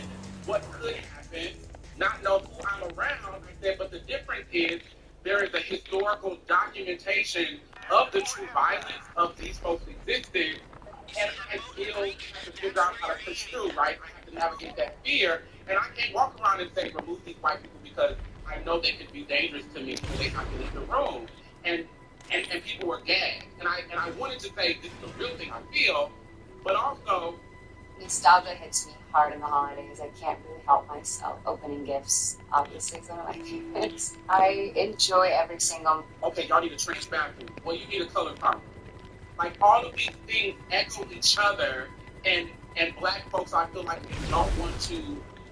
A: what could happen, not know who I'm around." I said, "But the difference is there is a historical documentation of the true violence of these folks existed, and I still have to figure out how to push through, right? I have to navigate that fear, and I can't walk around and say, remove these white people, because I know they could be dangerous to me, so they have to leave the room." And people were gagged. And I wanted to say, this is the real thing I feel, but also,
K: nostalgia hits me hard in the holidays. I can't really help myself. Opening gifts, obviously, is one of my favorites. I enjoy every single.
A: okay, y'all need a trans bathroom. Well, you need a color purple. Like, all of these things echo each other, and black folks, I feel like, we don't want to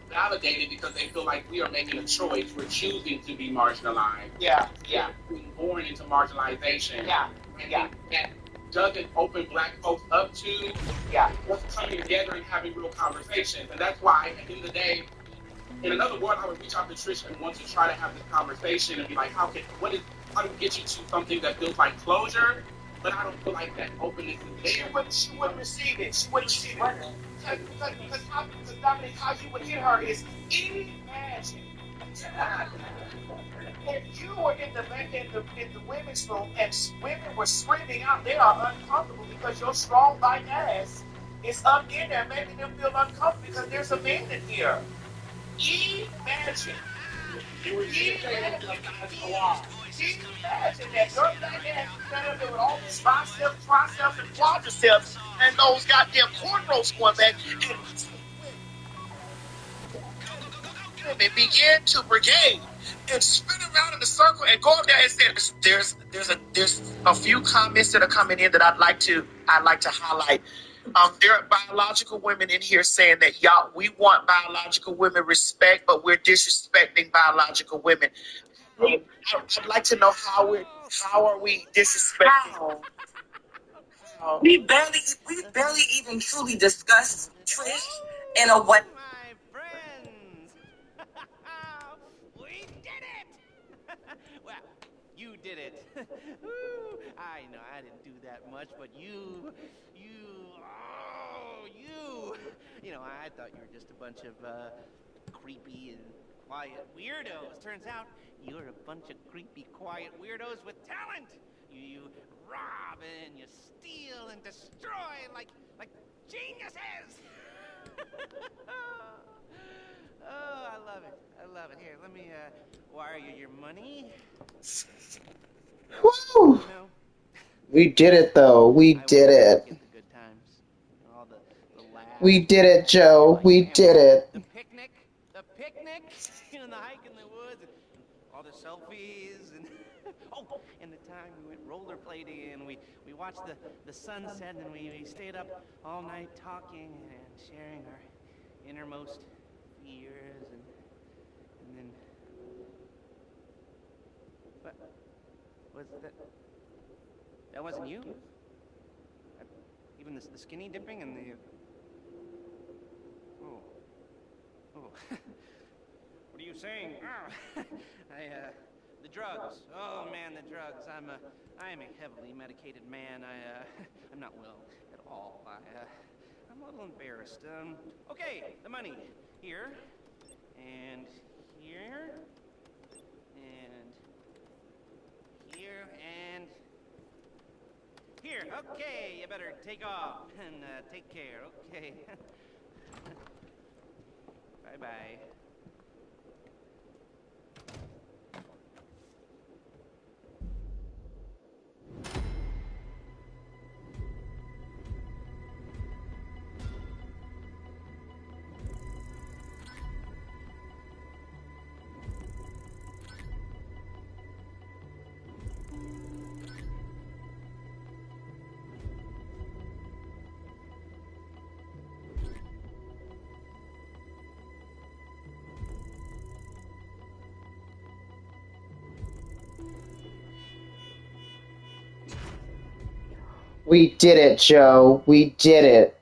A: validate it because they feel like we are making a choice. We're choosing to be marginalized.
F: Yeah.
A: We're being born into marginalization.
F: Yeah.
A: And that doesn't open black folks up to what's coming together and having real conversations. And that's why, at the end of the day, in another world, I would reach out to Trish and want to try to have this conversation and be like, how do we get you to something that feels like closure? But I don't feel like that openness is there.
F: She wouldn't receive it. She wouldn't receive it. Because Dominic, how you would hear her is, imagine if you were in the women's room and women were screaming out, they are uncomfortable because your strong white ass is up in there, making them feel uncomfortable because there's a man in here. Imagine that your black ass is standing up there with all these triceps, and quadriceps, and those goddamn cornrows going back, and begin to brigade and spin around in a circle and go up there and say, there's a few comments that are coming in that I'd like to highlight. There are biological women in here saying that we want biological women respect, but we're disrespecting biological women. I'd like to know how are we disrespecting? How?
E: We barely even truly discussed Trish in a way.
H: My friends, we did it! Well, you did it. Woo. I know I didn't do that much, but you, you know, I thought you were just a bunch of creepy and quiet weirdos. Turns out you're a bunch of creepy, quiet weirdos with talent. You rob and you steal and destroy like geniuses. Oh, I love it. I love it. Here, let me wire you your money.
B: Woo!
H: You know,
B: We did it, though. We
H: I
B: did
H: wish I
B: it.
H: could get the good times. You know, all the
B: We
H: laughs,
B: did
H: the
B: it,
H: hanging with
B: Joe.
H: my
B: We did
H: family,
B: it.
H: the picnic, you know, the hike in the woods, and all the selfies, and oh, and the time we went rollerblading, and we watched the sunset, and we stayed up all night talking and sharing our innermost fears, and then what was that? That wasn't you. Even the skinny dipping and the oh. What are you saying? Oh. The drugs. Oh man, the drugs. I am a heavily medicated man. I'm not well at all. I'm a little embarrassed. Okay, the money here, and here, and here, and here. Okay, you better take off and take care. Okay. Bye bye.
B: We did it, Joe. We did it.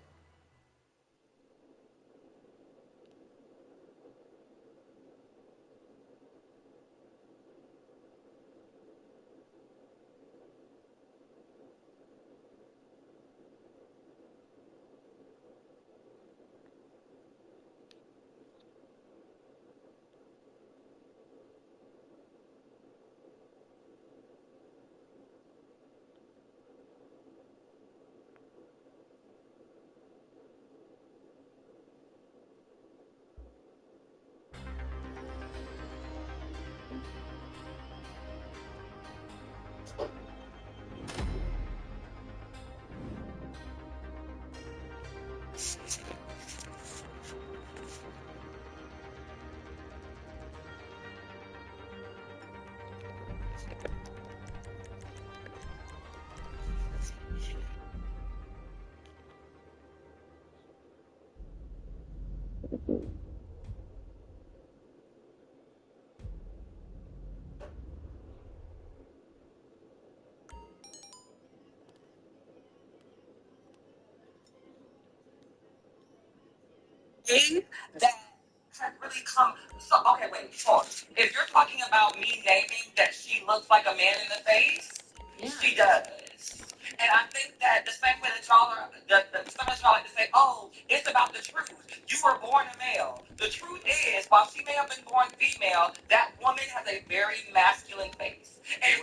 E: That had really come. So, okay, wait, pause. If you're talking about me naming that she looks like a man in the face, yeah, she does. And I think that the same way that y'all are, some of y'all like to say, oh, it's about the truth. You were born a male. The truth is, while she may have been born female, that woman has a very masculine face. And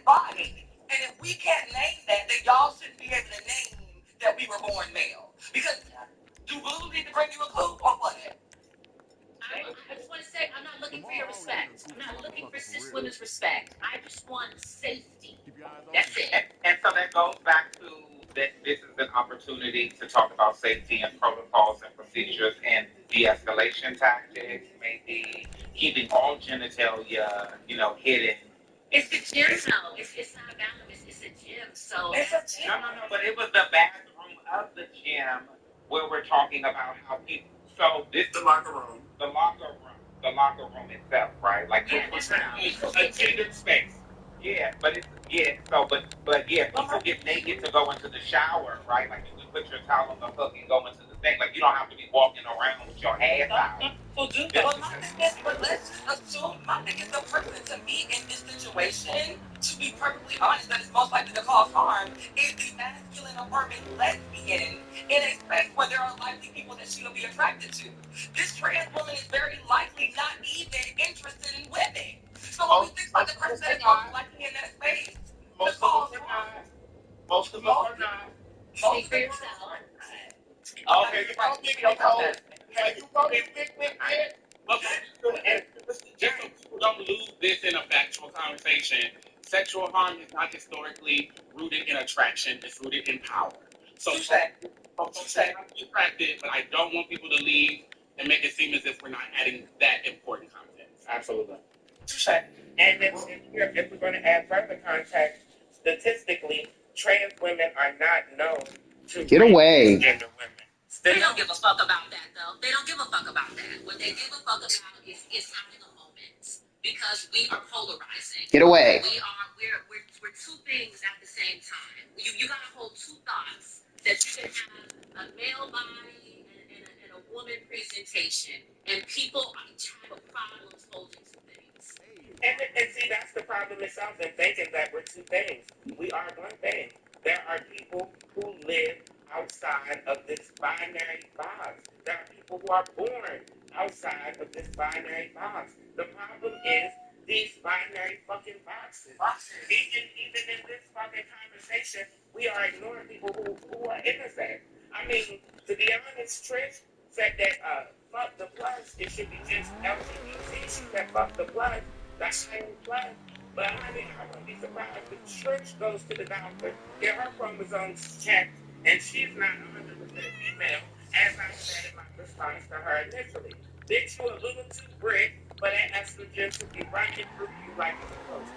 E: body. And if we can't name that, then y'all shouldn't be able to name that we were born male. Because do Blue need to bring you a clue or what?
C: I just want to say, I'm not looking for your respect. I'm not looking for cis women's respect. I just want safety. That's it.
A: And so that goes back to that this is an opportunity to talk about safety and protocols and procedures and de-escalation tactics, maybe keeping all genitalia, hidden.
C: It's the gym, though. It's not a bathroom. It's a gym. So
E: It's a gym.
A: No, but it was the bathroom of the gym where we're talking about how people. So this
G: The locker room.
A: the locker room. the locker room itself, right? Like you push down
F: a gendered space.
A: yeah, but it's yeah. So, but yeah, people get naked to go into the shower, right? Like you can put your towel on the hook and go into the thing. Like you don't have to be walking around with your ass out.
E: So do that. But my thing is, but let's just assume my thing is the person to be in this situation, to be perfectly honest, that is most likely to cause harm, is the masculine affirming lesbian in a space where there are likely people that she'll be attracted to. This trans woman is very likely not even interested in women. So when we think about the person that is most likely in that space,
F: Most of them are not. Most of them are not.
C: Speak for yourself.
F: Okay, you don't think you told. Have you told you big yet?
D: And just so people don't lose this in a factual conversation, sexual harm is not historically rooted in attraction, it's rooted in power. So folks have to be attracted, but I don't want people to leave and make it seem as if we're not adding that important content.
F: Absolutely.
I: And if we're going to add further context, statistically, trans women are not known to
B: Get away.
I: gender women.
E: they don't give a fuck about that, though. They don't give a fuck about that. What they give a fuck about is having a moment, because we are polarizing.
B: Get away.
E: We're two things at the same time. You gotta hold two thoughts, that you can have a male body and a woman presentation, and people have a problem holding two things.
I: And see, that's the problem itself in thinking that we're two things. We are one thing. There are people who live outside of this binary box. There are people who are born outside of this binary box. The problem is these binary fucking boxes. Even in this fucking conversation, we are ignoring people who are innocent. I mean, to be honest, Trish said that fuck the plus, it should be just LGBT. She said fuck the plus, that's how you plus. But I mean, I wouldn't be surprised if Trish goes to the doctor, get her chromosomes checked, and she's not 100% female, as I said in my response to her initially. Bitch, you a little too brick, but that estrogen should be running through you like it's supposed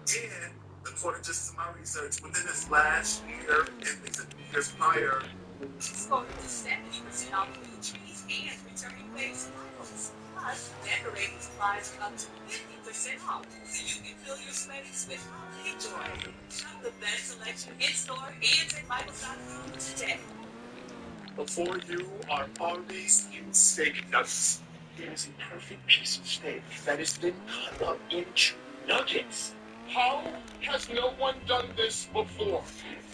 I: to.
G: And according to some of my research, within this last year and the years prior,
E: Exposure to 70% off new trees and returning waste bottles. Plus, decorating supplies up to 50% off, so you can fill your space with holiday joy. Shop the best selection in store and at Michaels.com today.
G: before you are always in steak nuggets.
F: There is a perfect piece of steak that has been cut up into nuggets. How has no one done this before?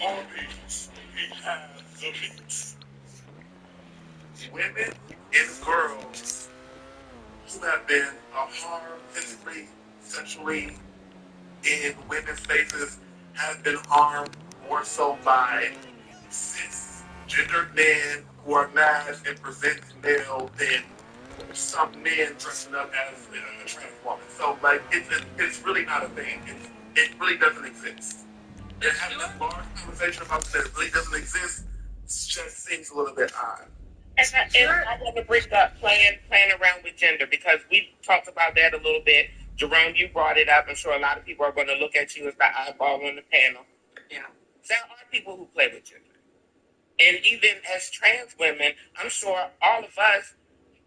G: Arby's, we have the meat. Women and girls who have been harmed physically, sexually in women's faces have been harmed more so by cisgendered men who are masked and present male than some men dressing up as a trans woman. So, like, it's really not a thing. It really doesn't exist. And having a large conversation about that really doesn't exist just seems a little bit odd.
I: And I want to bring up playing around with gender, because we talked about that a little bit. Jerome, you brought it up. I'm sure a lot of people are going to look at you as the eyeball on the panel.
E: Yeah.
I: There are people who play with gender. And even as trans women, I'm sure all of us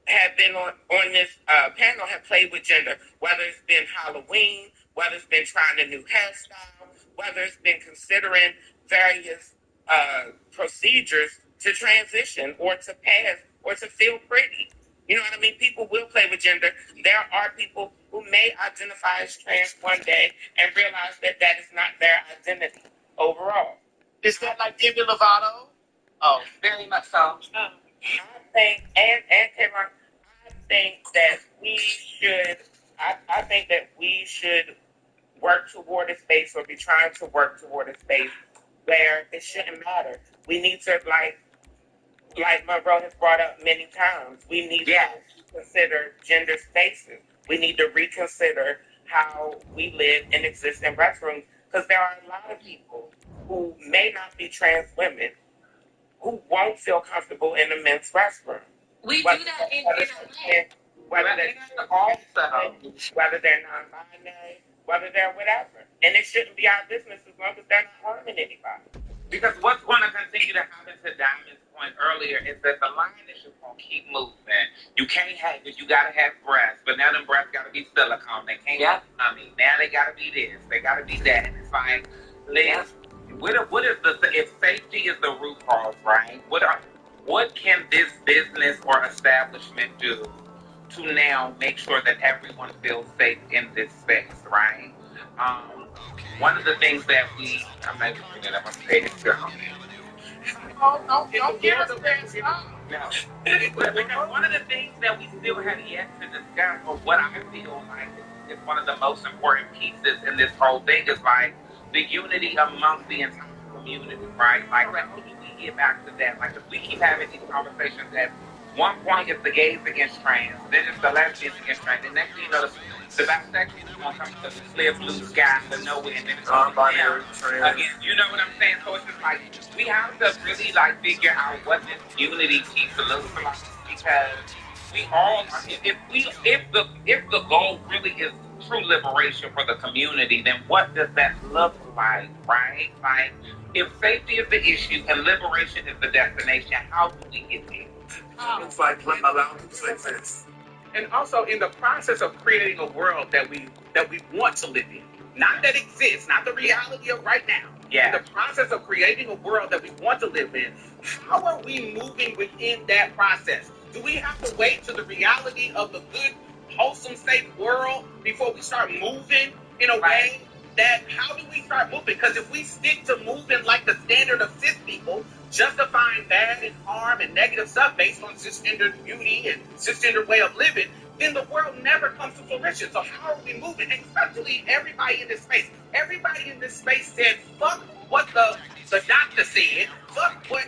I: have been on this panel, have played with gender, whether it's been Halloween, whether it's been trying a new hairstyle, whether it's been considering various procedures to transition or to pass or to feel pretty. You know what I mean? People will play with gender. There are people who may identify as trans one day and realize that that is not their identity overall.
F: Is that like Demi Lovato? Oh,
E: Very much so.
I: I think, and Cameron, I think that we should work toward a space, or be trying to work toward a space where it shouldn't matter. We need to, like Monroe has brought up many times, we need to consider gender spaces. We need to reconsider how we live and exist in restrooms, because there are a lot of people who may not be trans women who won't feel comfortable in a men's restroom.
E: We do that in LA.
I: Whether they're non-binary, whether they're whatever. And it shouldn't be our business as long as they're not harming anybody.
A: Because what's going to continue to happen, to Diamond's point earlier, is that the line is just going to keep moving. You can't have it. You gotta have breasts, but now them breasts gotta be silicone. They can't be tummy. Now they gotta be this. They gotta be that. It's like, Liz, what is the if safety is the root cause, right? What can this business or establishment do to now make sure that everyone feels safe in this space, right? One of the things that I'm not even bringing it up. I'm saying it.
F: Don't give us that stuff.
A: No. Because one of the things that we still have yet to discuss, or what I feel like is one of the most important pieces in this whole thing, is like the unity amongst the entire community, right? Like, how do we get back to that? Like, if we keep having these conversations at one point it's the gays against trans, then it's the lesbians against trans, and next thing you know, the bisexuals is going to come to the clear blue sky out of nowhere, and then it's going to be again. You know what I'm saying? So it's just like, we have to really like figure out what this unity piece looks like, because we all if the goal really is true liberation for the community, then what does that look like, right? Like, if safety is the issue and liberation is the destination, how do we get there?
G: It's like allowing people to exist.
F: And also in the process of creating a world that we want to live in, not that exists, not the reality of right now.
A: Yeah.
F: In the process of creating a world that we want to live in, how are we moving within that process? Do we have to wait to the reality of the good, wholesome, safe world before we start moving in a way that, how do we start moving? Because if we stick to moving like the standard of cis people, justifying bad and harm and negative stuff based on cisgender beauty and cisgender way of living, then the world never comes to fruition. So how are we moving? And especially everybody in this space. Everybody in this space said, fuck what the doctor said, fuck what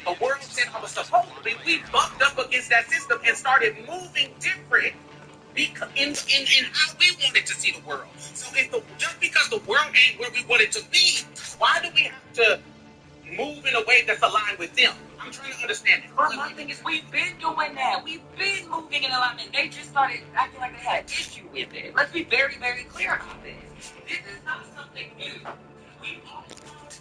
F: the world said I was supposed to be. We bucked up against that system and started moving different in how we wanted to see the world. So just because the world ain't where we want it to be, why do we have to move in a way that's aligned with them? I'm trying to understand it.
E: Well, my thing is, we've been doing that. We've been moving in alignment. They just started acting like they had an issue with it. Let's be very, very clear about this. This is not something new. We all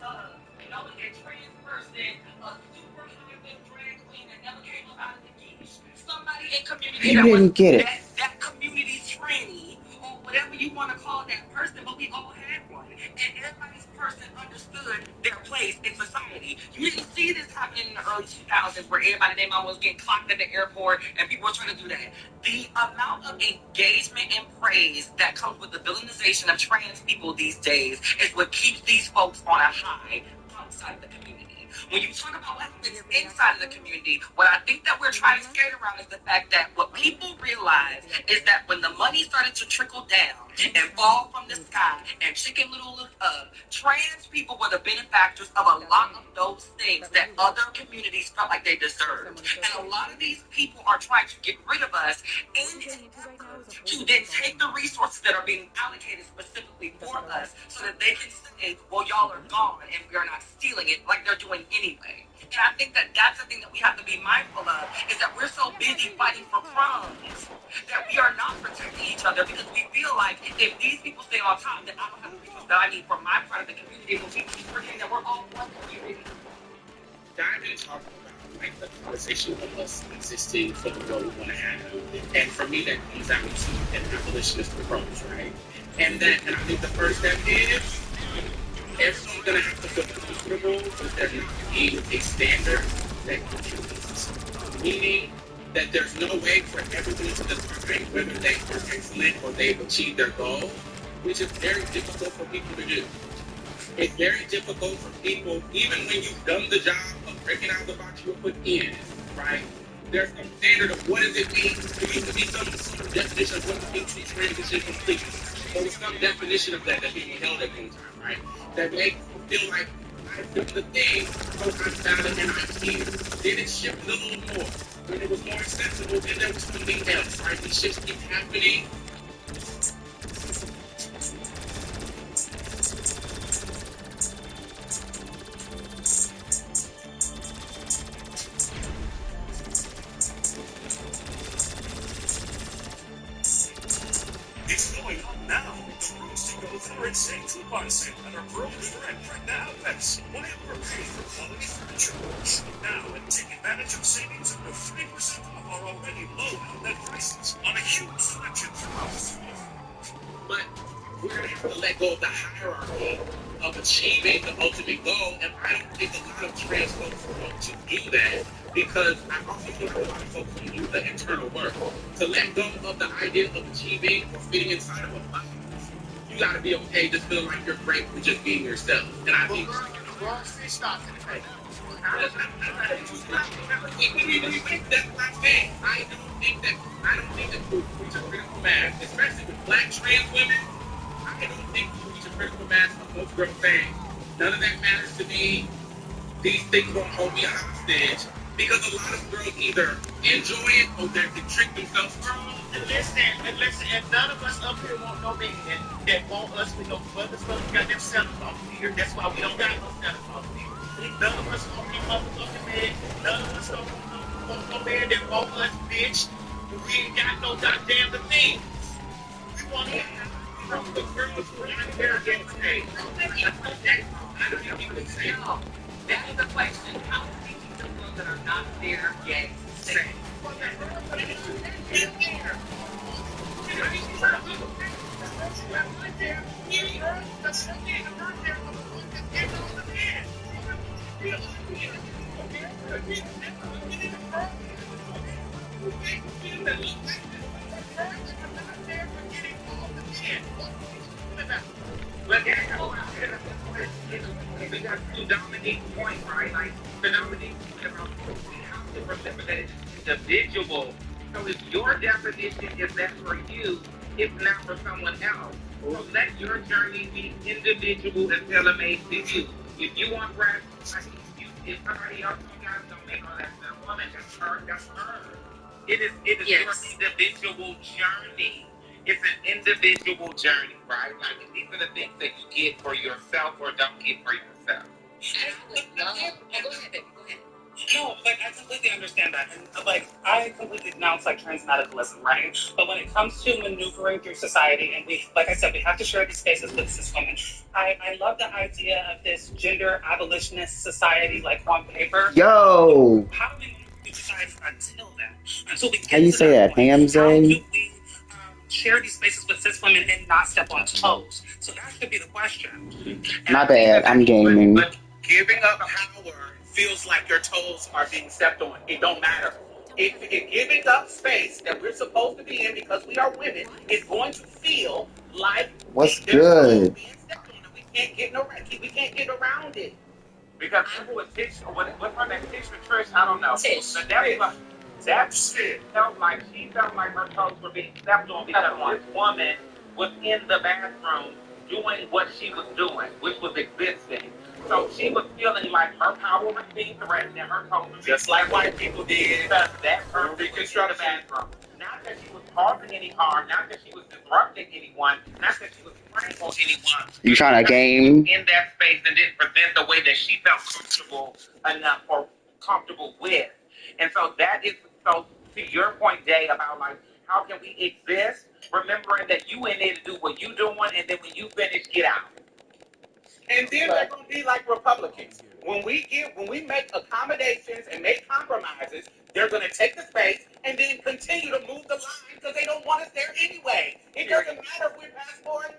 E: know a trans person, a super high drag queen that never came up out of the geese. Somebody in community
B: You didn't get it.
E: That community tranny, or whatever you want to call that person, but we all had one. And everybody's person understood their place in society. You didn't see this happening in the early 2000s where everybody and their mama was getting clocked at the airport and people were trying to do that. The amount of engagement and praise that comes with the villainization of trans people these days is what keeps these folks on a high outside of the community. When you talk about what happens inside of the community, what I think that we're trying to skate around is the fact that what people realize is that when the money started to trickle down and fall from the sky and Chicken Little looked up, trans people were the benefactors of a lot of those things that other communities felt like they deserved. And a lot of these people are trying to get rid of us in to then take the resources that are being allocated specifically for us so that they can say, well, y'all are gone and we're not stealing it like they're doing anyway. And I think that that's the thing that we have to be mindful of, is that we're so busy fighting for crumbs that we are not protecting each other, because we feel like if these people stay on top, then I don't have the resources that I need for my part of the community, but we keep forgetting that we're all one community.
D: Diamond is talking about like the conversation of us existing for the world we want to have. And for me, that comes down to an abolitionist approach, right? And I think the first step is everyone's going to have to feel comfortable with there not being a standard that contributes. Meaning that there's no way for everyone to define whether they are excellent or they've achieved their goal, which is very difficult for people to do. It's very difficult for people, even when you've done the job of breaking out the box you were put in, right? There's some standard of what does it mean. There needs to be some definition of what it means to transition completely. So there's some definition of that being held at one time, right? That makes you feel like I've done the thing, so I'm valid and I'm here. Then it shifted a little more. When it was more accessible, then there was something else, right? These shifts keep happening.
G: It's going on now. The roasting goes are insane coupons and are growing direct right now. That's why we're paying for quality furniture. Now and take advantage of savings up to 3% off our already already low outlet prices on a huge selection throughout the store.
D: But we're going to have to let go of the hierarchy of achieving the ultimate goal, and I don't think a lot of trans folks want to do that because I also feel like a lot of folks don't do the internal work. To let go of the idea of achieving or fitting inside of a box, you got to be okay just feeling like you're great for just being yourself. And I think
F: Wrong fish stocks in the face.
D: that's what I'm saying. I don't think that we reach a critical mass, especially with black trans women. I don't think we reach a critical mass of most girls saying, none of that matters to me. These things won't hold me hostage. Because a lot of girls either enjoy it or they can trick themselves.
F: And listen, and none of us up here want no man that want us with no motherfucking goddamn Santa Claus here. That's why we don't got no Santa Claus here. None of us want no motherfucking man. None of us don't want no man that want us, bitch. We ain't got no goddamn the things. We want to from the girls who are not there getting paid.
E: No, that is the question. How do we teach the girls that are not there yet say?
A: But that's to Dominique's point, right? Like, the Dominique's point about we have to remember that it's individual. So if your definition is that for you, it's not for someone else. So let your journey be individual and tailor-made to you. If you want breast, if somebody else don't make all that stuff, woman, that's her. It is
E: Yes.
A: your individual journey. It's an individual journey, right? Like, these are the things that you get for yourself or don't get for yourself.
E: And I would love. Oh, go ahead, baby. Go ahead.
L: No, like I completely understand that, and like I completely denounce like trans medicalism, right? But when it comes to maneuvering through society, and we, like I said, we have to share these spaces with cis women. I love the idea of this gender abolitionist society, like on paper.
B: Yo.
L: How do we maneuver through society until then? Until we get
B: How you
L: to
B: say that?
L: point? How
B: Hamza?
L: do we share these spaces with cis women and not step on toes? So that should be the question.
B: My bad. I'm gaming.
D: But giving up power feels like your toes are being stepped on. It don't matter. If giving up space that we're supposed to be in because we are women is going to feel like
B: What's
D: there's toes
B: good?
D: being stepped on, and we can't get around it.
A: Because who was Tish, what's her name? Tish or Trish? I don't know.
E: Tish.
A: But that shit felt like her toes were being stepped on because this woman was in the bathroom doing what she was doing, which was existing. So she was feeling like her power was being threatened and her toes were
D: Just like white people did.
A: because that person was in the bathroom. Not that she was causing any harm, not that she was disrupting anyone, not that she was preying on anyone.
B: You trying to game?
A: In that space and didn't present the way that she felt comfortable enough or comfortable with. And so that is, so to your point, Jay, about like, how can we exist? Remembering that you in there to do what you doing, and then when you finish, get out.
D: And then they're going to be like Republicans. When we make accommodations and make compromises, they're going to take the space and then continue to move the line because they don't want us there anyway. It doesn't matter if we're past 4 or not.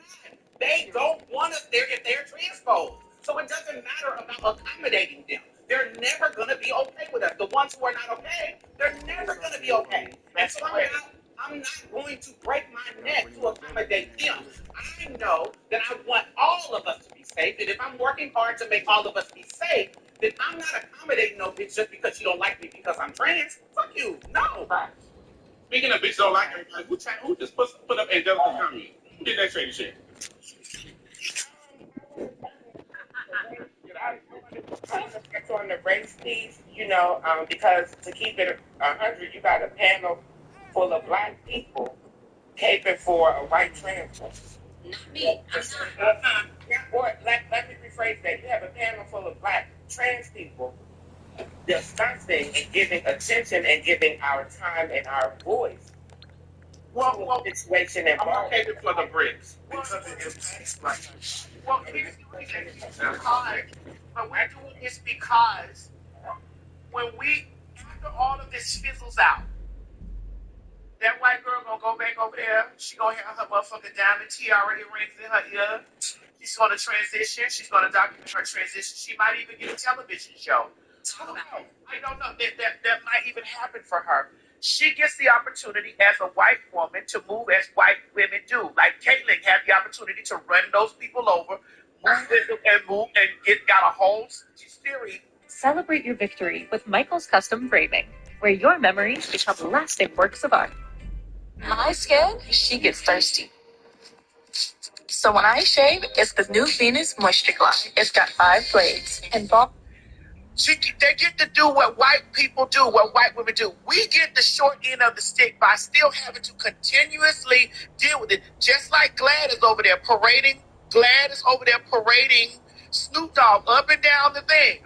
D: They don't want us there if they're transposed. So it doesn't matter about accommodating them. They're never going to be okay with us. The ones who are not okay, they're never going to be okay. And so I'm not going to break my neck to accommodate them. I know that I want all of us to be safe, and if I'm working hard to make all of us be safe, then I'm not accommodating no bitch just because you don't like me because I'm trans. Fuck you. No.
A: Speaking of bitch don't like her, like, who just put up Angelica comment? Who did that shady shit?
I: On the race piece, because to keep it 100, you got a panel full of black people caping for a white trans woman.
E: Not me. I'm not.
I: Let me rephrase that. You have a panel full of black trans people discussing and giving attention and giving our time and our voice.
A: Well,
I: Situation and
A: I'm okay for the bricks.
G: Because it impacts black people.
F: Well, here's the reason. But we're doing this because when after all of this fizzles out, That white girl gonna go back over there. She gonna have her motherfucking diamond tiara rings in her ear. She's gonna transition. She's gonna document her transition. She might even get a television show. I don't know. I don't know. That might even happen for her. She gets the opportunity as a white woman to move as white women do. Like Caitlyn had the opportunity to run those people over, move and got a whole series.
C: Celebrate your victory with Michael's Custom Framing, where your memories become lasting works of art. My skin, she gets thirsty. So when I shave, it's the new Venus Moisture Glide. It's got 5 blades and bulk.
F: They get to do what white people do, what white women do. We get the short end of the stick by still having to continuously deal with it. Just like Glad is over there parading. Glad is over there parading Snoop Dogg up and down the thing.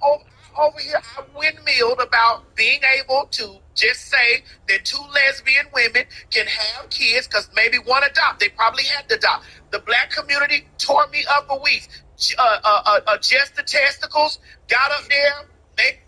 F: I'm over here, I windmilled about being able to just say that 2 lesbian women can have kids because maybe one adopt. They probably had to adopt. The black community tore me up a week. Just the testicles got up there. They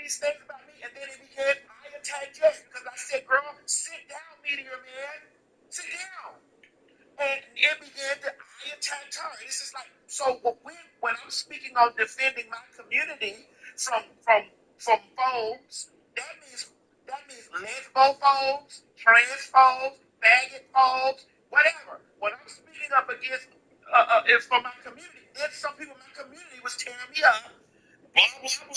F: these things about me, and then it began. I attacked Jess because I said, "Girl, sit down, meteor man, sit down." And it began to I attacked her. This is like so when I'm speaking on defending my community from phobes, that means lesbophobes, transphobes, faggot phobes, whatever. When I'm speaking up against it's for my community, then some people in my community was tearing me up, blah blah blah,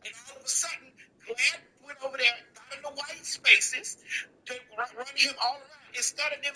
F: and all of a sudden, Glad went over there, got in the white spaces, to run him all around instead of them.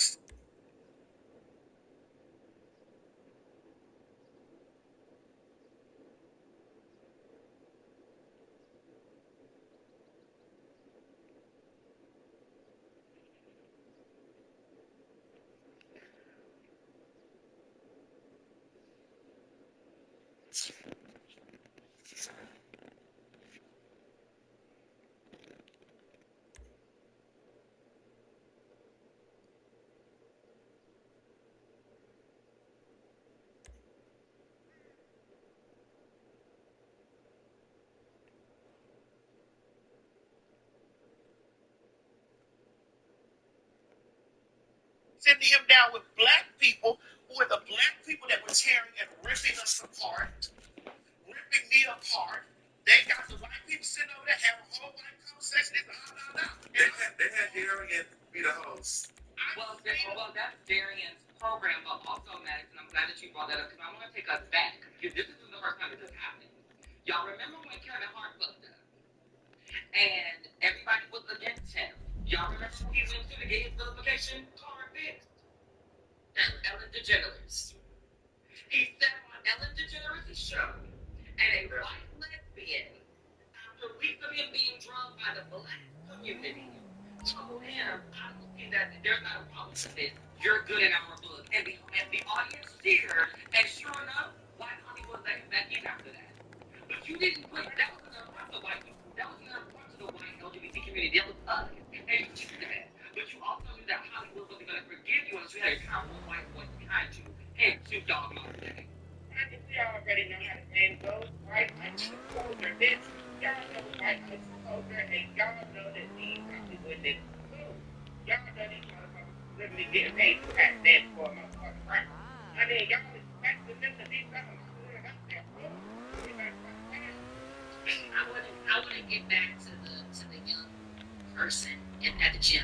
F: Sending him down with black people who were the black people that were tearing and ripping us apart, ripping me apart. They got the white people sitting over there having a whole white conversation. They had Gary and be the host.
E: Well, that's Darian's program, but also, Maddox, and I'm glad that you brought that up because I want to take us back because this is the first time this has happened. Y'all remember when Kevin Hart fucked up and everybody was against him? Y'all remember when he went to get his vilification card fixed? Ellen DeGeneres. He sat on Ellen DeGeneres' show, and a white lesbian results of it. You're good in our book. And the audience cheered. And sure enough, White Hollywood let him back in after that. But you didn't put that was an affront to white people. That was an affront to the white LGBT community. That was us. And you cheered that. But you also knew that Hollywood wasn't going to forgive you unless you had a powerful white voice behind you. And Snoop Dogg loved that.
I: I think we already know how the game goes. White exposure, bitch. Y'all know white exposure, and y'all know that these Hollywood niggas too. Y'all know these motherfuckers literally getting paid to act that for a motherfucker, right? I mean, y'all expecting them to be something good out there.
K: I want to get back to the young person at the gym.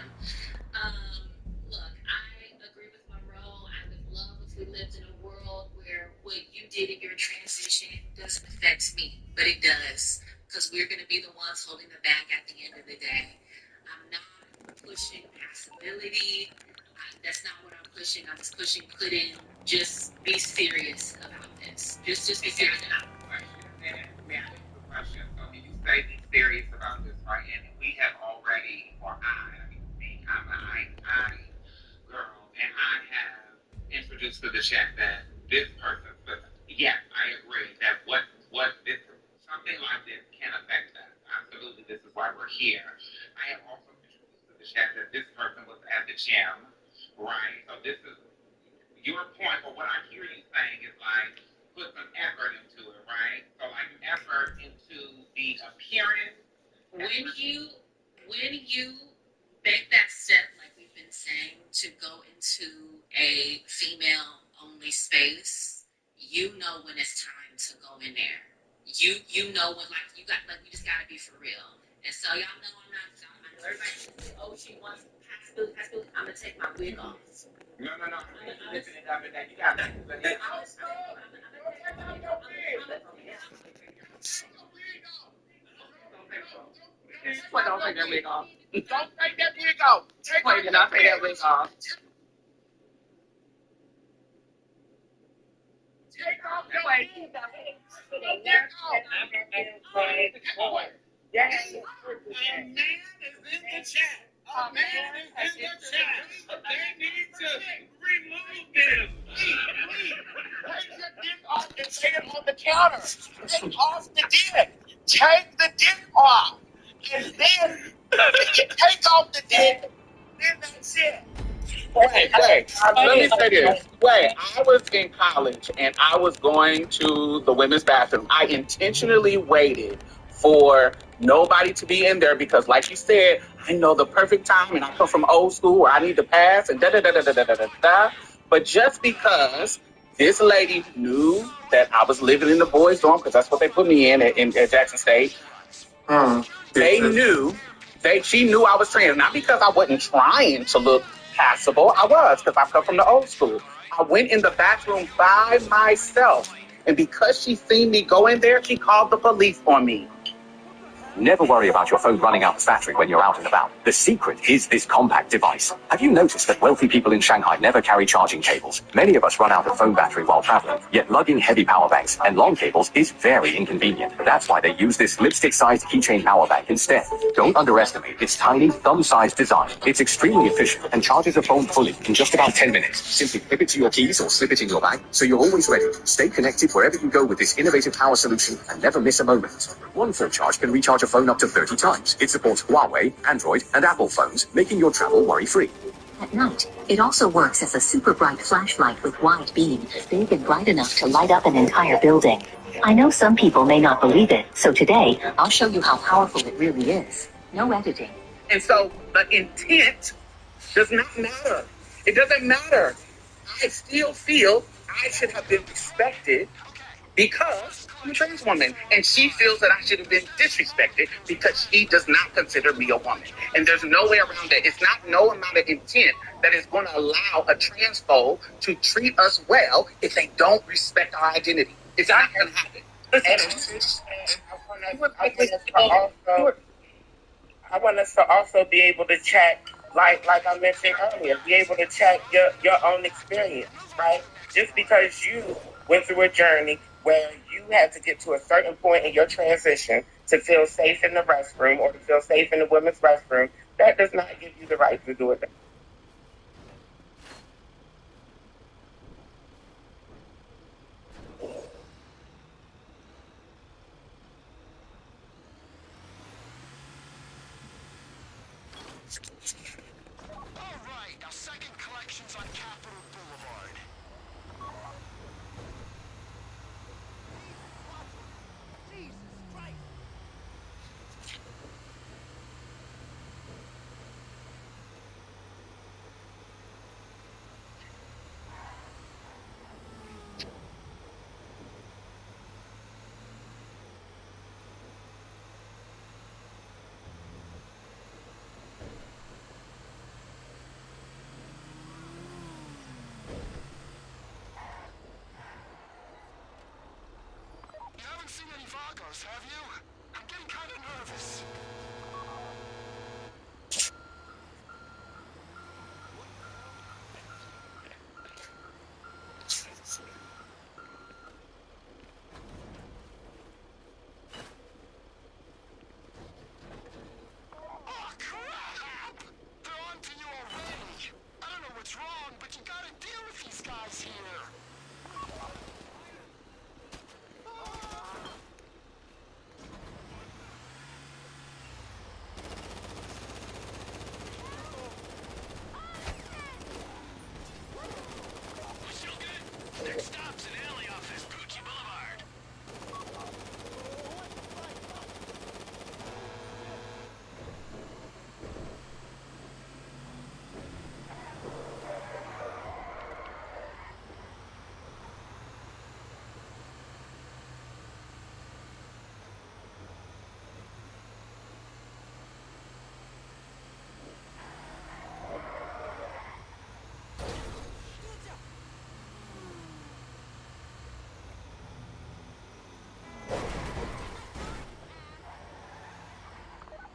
K: Look, I agree with Monroe. I would love if we lived in a world where what you did in your transition doesn't affect me, but it does, because we're going to be the ones holding the bag at the end of the day. I'm not pushing passability. That's not what I'm pushing. I'm just pushing just be serious about this. Just be serious about it.
A: Question. So when you say be serious about this, right? And we have already, or I mean, me, I'm I girl, and I have introduced to the chat that this person, but yes, I agree that what this something like this can affect us. Absolutely, this is why we're here. I have also introduced to the chat that this person was at the gym, right? So this is your point, but what I hear you saying is like put some effort into it, right? So like effort into the appearance.
K: When you make that step, like we've been saying, to go into a female only space, you know when it's time to go in there. You know when you just gotta be for real. And so y'all know I know everybody says, oh, she wants possibility. I'm gonna take my wig off.
A: No. You listen it up and then you got to do it.
E: Don't take that wig off.
I: Don't take that wig off.
E: Wait, did not take that wig off.
I: Take off your wig. Yeah.
F: A man is in the chat. A man is in the chat. They need to remove this. Please.
I: Take your dick off and lay it on the counter. Take off the dick. Take the dick off. And then you take off the dick, then that's it.
D: Wait. Let me say this. I was in college and I was going to the women's bathroom. I intentionally waited for nobody to be in there because, like you said, I know the perfect time and I come from old school where I need to pass and da. But just because this lady knew that I was living in the boys' dorm, because that's what they put me in at Jackson State, she knew I was trans. Not because I wasn't trying to look passable. I was, because I come from the old school. I went in the bathroom by myself. And because she seen me go in there, she called the police on me.
J: Never worry about your phone running out of battery when you're out and about. The secret is this compact device. Have you noticed that wealthy people in Shanghai never carry charging cables? Many of us run out of phone battery while traveling, yet lugging heavy power banks and long cables is very inconvenient. That's why they use this lipstick-sized keychain power bank instead. Don't underestimate its tiny, thumb-sized design. It's extremely efficient and charges a phone fully in just about 10 minutes. Simply clip it to your keys or slip it in your bag, so you're always ready. Stay connected wherever you go with this innovative power solution and never miss a moment. One full charge can recharge a phone up to 30 times. It supports Huawei, Android, and Apple phones, making your travel worry-free.
M: At night, it also works as a super bright flashlight with wide beam, big and bright enough to light up an entire building. I know some people may not believe it, so today, I'll show you how powerful it really is. No editing.
D: And so the intent does not matter. It doesn't matter. I still feel I should have been respected because I'm a trans woman, and she feels that I should have been disrespected because she does not consider me a woman. And there's no way around that. It's not no amount of intent that is going to allow a transphobe to treat us well if they don't respect our identity. It's not going to happen.
I: I want us to also be able to check, like I mentioned earlier, be able to check your own experience, right? Just because you went through a journey where you had to get to a certain point in your transition to feel safe in the restroom or to feel safe in the women's restroom, that does not give you the right to do it.
N: All right, now second collection's on Capitol Boulevard.
H: Jesus Christ!
N: You haven't seen any Vagos, have you? I'm getting kind of nervous. Oh, crap! They're on to you already. I don't know what's wrong, but you gotta deal with these guys here.
O: We're still good. Next stop's an alley off this Gucci Boulevard.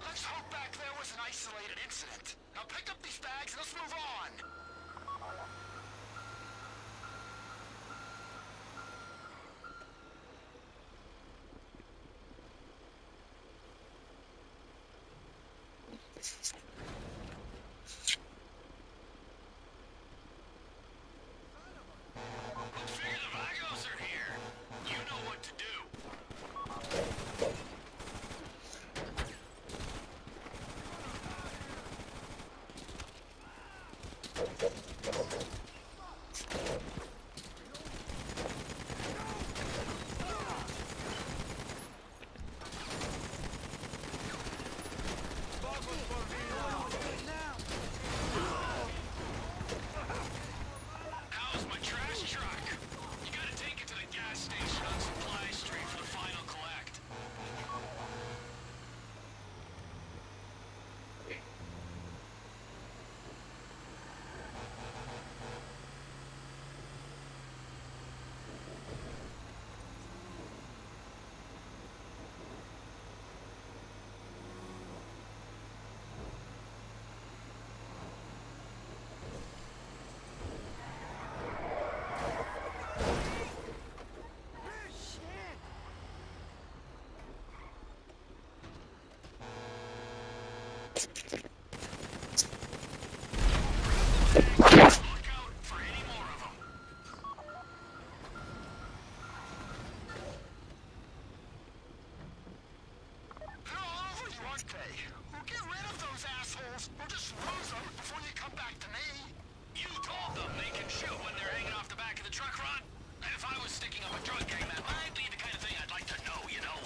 N: Let's hope back there was an isolated incident. Now pick up these bags and let's move on.
O: Figure the Vagos are here. You know what to do. How's my trash truck? You gotta take it to the gas station on Supply Street for the final collect. Look out for any more of them.
N: They're all over you, aren't they? Well, get rid of those assholes, or just lose them before you come back to me.
O: You told them they can shoot when they're hanging off the back of the truck, Ron? If I was sticking up a drug gang, that might be the kind of thing I'd like to know, you know?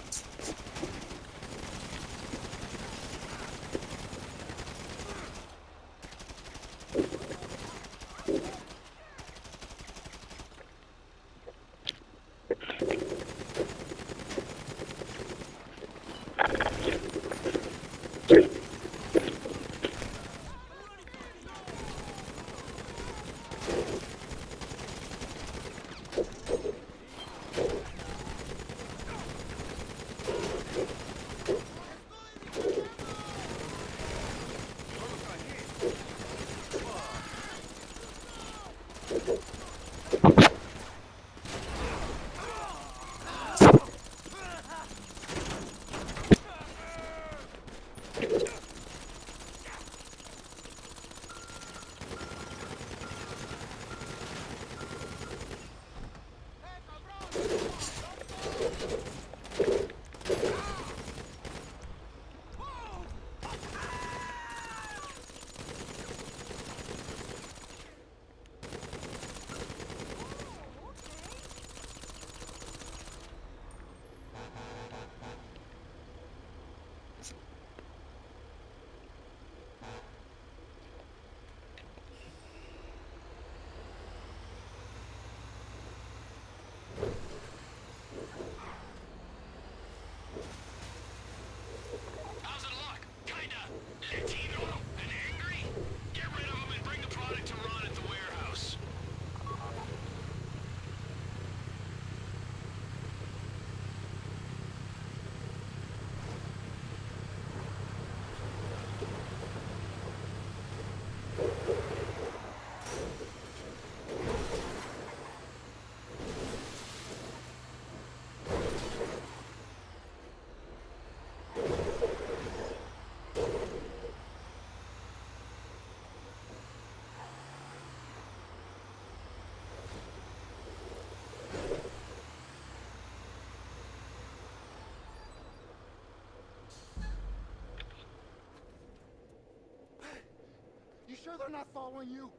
N: sure they're not following you?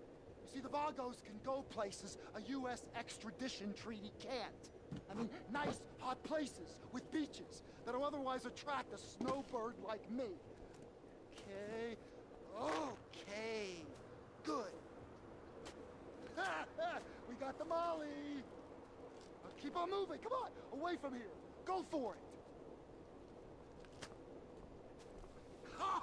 N: You see, the Vagos can go places a U.S. extradition treaty can't. I mean, nice, hot places with beaches that'll otherwise attract a snowbird like me. Okay. Okay. Good. We got the Molly. Keep on moving. Come on. Away from here. Go for it. Ha!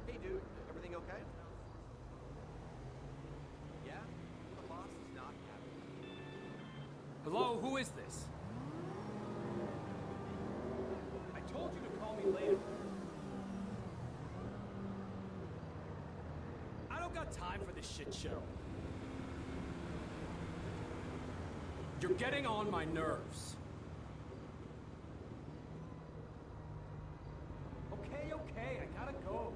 P: Hey dude, everything okay? Yeah? The boss is not happy.
Q: Hello, who is this? I told you to call me later. I don't got time for this shit show. You're getting on my nerves. Okay, I gotta go.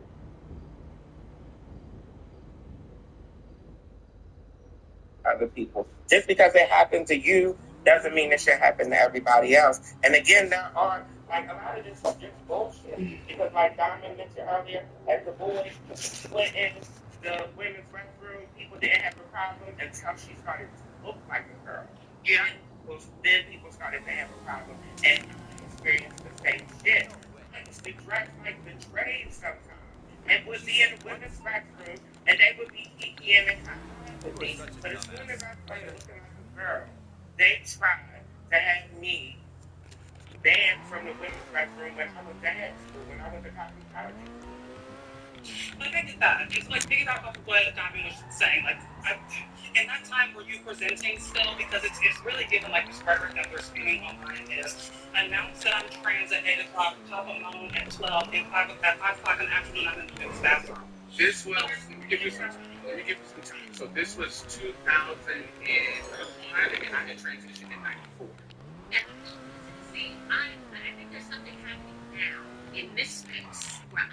I: Other people. Just because it happened to you doesn't mean it should happen to everybody else. And again, there are like a lot of this is just bullshit. Because like Diamond mentioned earlier, as the boys went in the women's restroom, people didn't have a problem until she started to look like a girl. Yeah. Then people started to have a problem. And I experienced the same shit. I used to dress like the trade sometimes. And would be in the women's restroom and they would be kikiing and kind of me. But as soon as I started looking like a girl, they tried to have me banned from the women's restroom when I was dance school, when I went to Cotton College.
L: Like, I get that. It's like piggyback off of what Diamond was saying. Like, in that time, were you presenting still? Because it's really given like this rhetoric that we're spewing online is announce that I'm trans at 8 o'clock, pop a moan at 12, and at 5 o'clock in the afternoon, I'm in the women's bathroom.
D: This was, let me give you some time. So this was 2001, and I had transitioned in 94.
K: See, I think there's something happening now in this space where I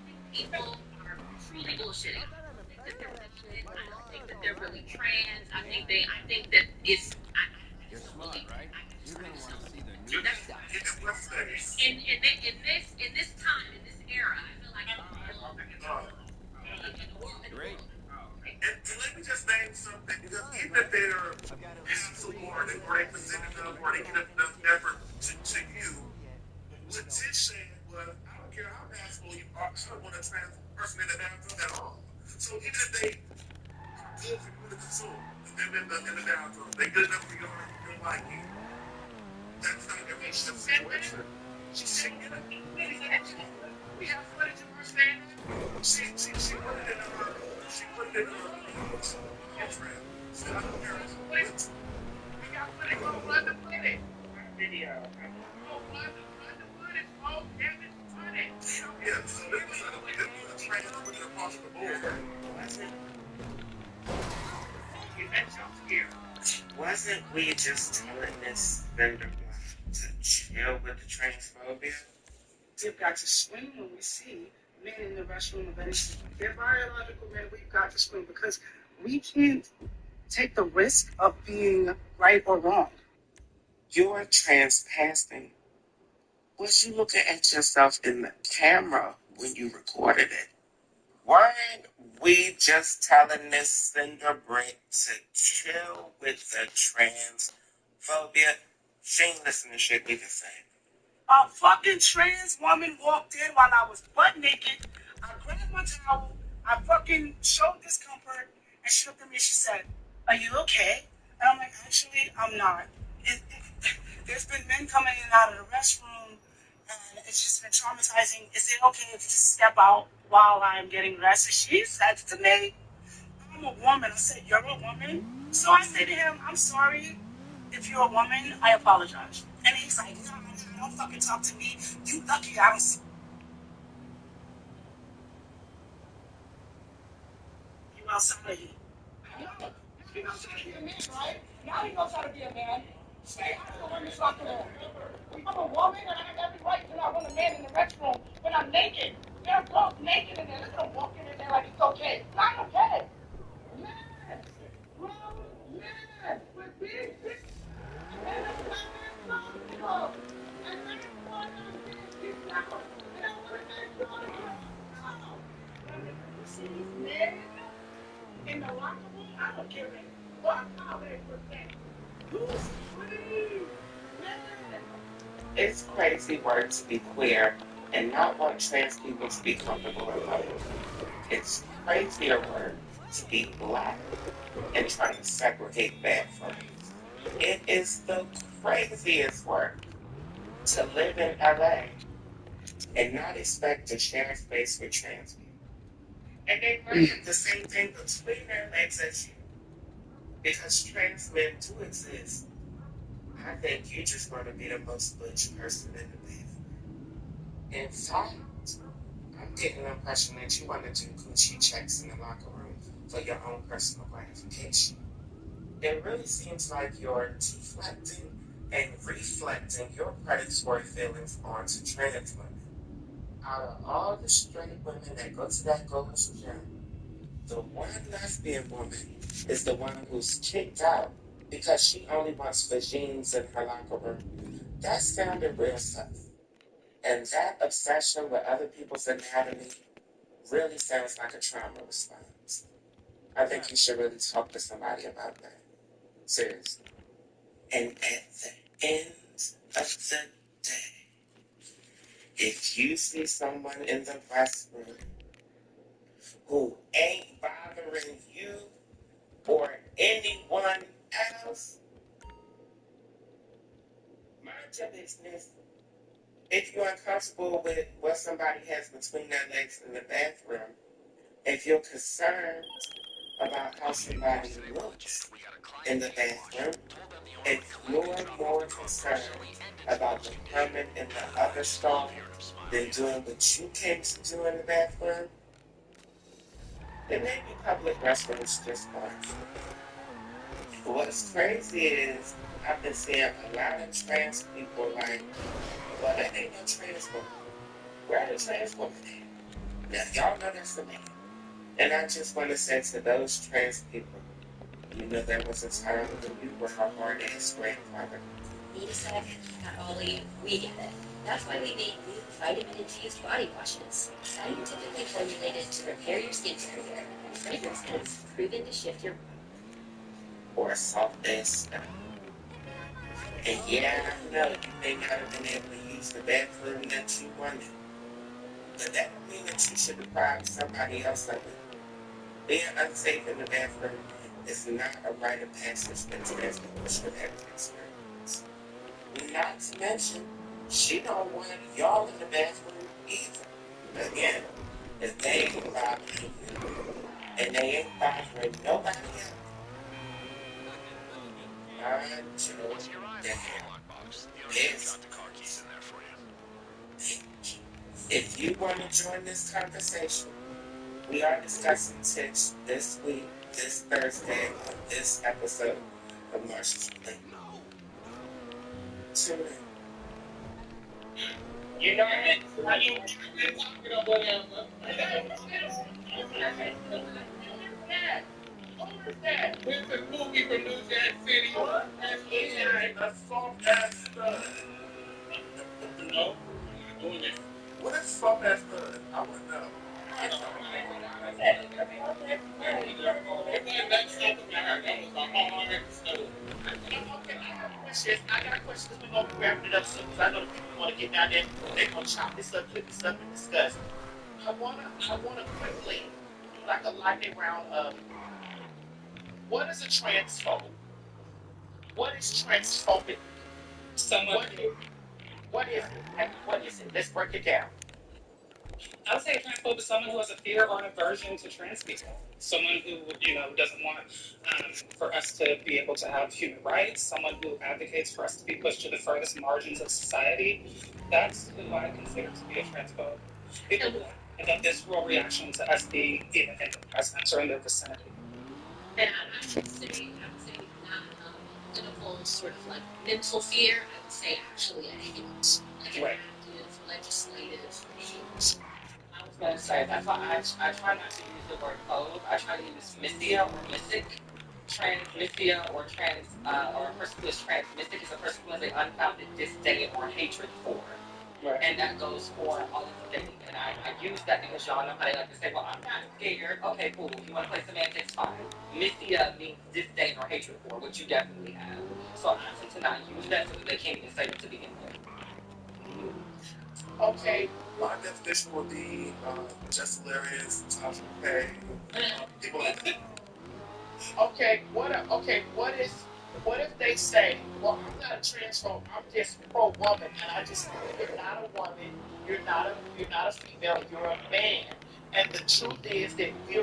K: think people are truly bullshitting. I don't think that they're bullshitting. I don't think that they're really trans. I think that it's.
P: You're smart, right? You're gonna want to see the new
K: In this time, in this era, I feel like
P: Great.
G: And let me just name something, because even if they're absolute or they presented them or they give enough effort to you, what Tish said was, I don't care how asshole you are, I don't want a trans person in the bathroom at all. So even if they are good for you to consume, them in the bathroom, they good enough for your liking. That's not every situation.
I: She said, we have footage of her saying that.
G: She put it in her, she put it in her Instagram. Said, I don't care what.
I: We got footage on Blood the Footage. Video. Oh, Blood the Footage.
F: Oh, damn it, funny.
G: Yeah, so this was a trans women across the board.
F: Get that jump scare.
I: Wasn't we just telling this vendor to chill with the transphobia?
L: We've got to scream when we see men in the restroom of any sort. They're biological men. We've got to scream because we can't take the risk of being right or wrong.
I: You're trans passing. Was you looking at yourself in the camera when you recorded it? Weren't we just telling this cinder brick to chill with the transphobia? She ain't listening to shit we can say.
L: A fucking trans woman walked in while I was butt naked. I grabbed my towel. I fucking showed discomfort. And she looked at me and she said, "Are you okay?" And I'm like, "Actually, I'm not. There's been men coming in and out of the restroom. And it's just been traumatizing. Is it okay if you just step out while I'm getting dressed?" And she said to me, "I'm a woman." I said, "You're a woman?" So I said to him, "I'm sorry. If you're a woman, I apologize." And he's like, "No, don't fucking talk to me. You lucky I don't see you outside of here." No, he knows how to be a man, right? Now he knows how to be a man. Stay out of the women's locker room. I'm a woman and I have every right to not want a man in the restroom when I'm naked. There are girls naked in there. Look at them walking in there like it's okay. It's not okay. Men, grown men with big dicks and a fat ass. And that's why I'm being kicked out. And I want to make sure that you know. Women, you see these men in the locker room, I don't give a fuck how they present. You scream, man.
I: It's crazy work to be queer and not want trans people to be comfortable in public. It's crazier work to be black and trying to segregate bathrooms. It is the craziest work to live in LA and not expect to share space with trans people. And they learn the same thing between their legs as you. Because trans men do exist. I think you just want to be the most butch person in the bathroom. In fact, I'm getting the impression that you want to do coochie checks in the locker room for your own personal gratification. It really seems like you're deflecting and reflecting your predatory feelings onto trans women. Out of all the straight women that go to that Gold's gym, the one lesbian woman is the one who's kicked out because she only wants vagines in her locker room. That sounded real tough. And that obsession with other people's anatomy really sounds like a trauma response. I think you should really talk to somebody about that. Seriously. And at the end of the day, if you see someone in the restroom who ain't bothering you or anyone else, mind your business. If you're uncomfortable with what somebody has between their legs in the bathroom, if you're concerned about how somebody looks in the bathroom, if you're more concerned about the permit in the other stall than doing what you came to do in the bathroom, then maybe public restrooms just aren't for you. What's crazy is I've been seeing a lot of trans people like, well, that ain't no trans woman. Where are the trans women at? Now, y'all know that's the man. And I just want to say to those trans people, you know there was a time when you were a hard-ass grandfather.
M: Need a second, not Ollie, we get it. That's why we make new vitamin-infused body washes. Scientifically formulated to repair your skin barrier, and fragrances proven to shift your
I: Or soft-ass stuff. And yeah, I know you may not have been able to use the bathroom that you wanted, but that don't mean that you should deprive somebody else of it. Being unsafe in the bathroom is not a rite of passage that trans people should have to experience. Not to mention, she don't want y'all in the bathroom either. Again, if they ain't bothering you, and they ain't bothering nobody else, mind your damn business. If you want to join this conversation, we are discussing tips this week, this Thursday, on this episode of Marshall's Plate. Tune in. You know how you talking or whatever. Who is that? It's a cookie from New Jack City. That's a soft ass stud. No, I'm not doing it. What is soft ass stud? I want to know. I got a question because we're going to be wrapping it up soon because I know the people want to get down there. They're going to chop this up, flip this up, and discuss. I wanna quickly do like a lightning round of what is a transphobe? What is transphobic? Someone. What is it? What is it? Let's break it down.
L: I would say a transphobe is someone who has a fear or an aversion to trans people. Someone who, doesn't want for us to be able to have human rights. Someone who advocates for us to be pushed to the furthest margins of society. That's who I consider to be a transphobe. People who have a visceral reaction to us being in their presence or in their vicinity.
K: And I would say not a political sort of like mental fear. I would say actually a hate, like an active legislative hate.
E: I was going to say, that's why I try not to use the word phobe. I try to use mystia or mystic. Transmystia or or a person who is transmystic is a person who has an unfounded disdain or hatred for. Right. And that goes for all of the things. And I use that because y'all know how they like to say, well, I'm not scared. Okay, cool. If you want to play semantics, fine. Mystia means disdain or hatred for, which you definitely have. So I tend to not use that so that they can't even say it to begin with.
G: Okay, my definition would be just hilarious, tough pay, people like that.
I: Okay, what if they say, well, I'm not a transphobe, I'm just pro woman, and I just you're not a woman, you're not a female, you're a man, and the truth is that we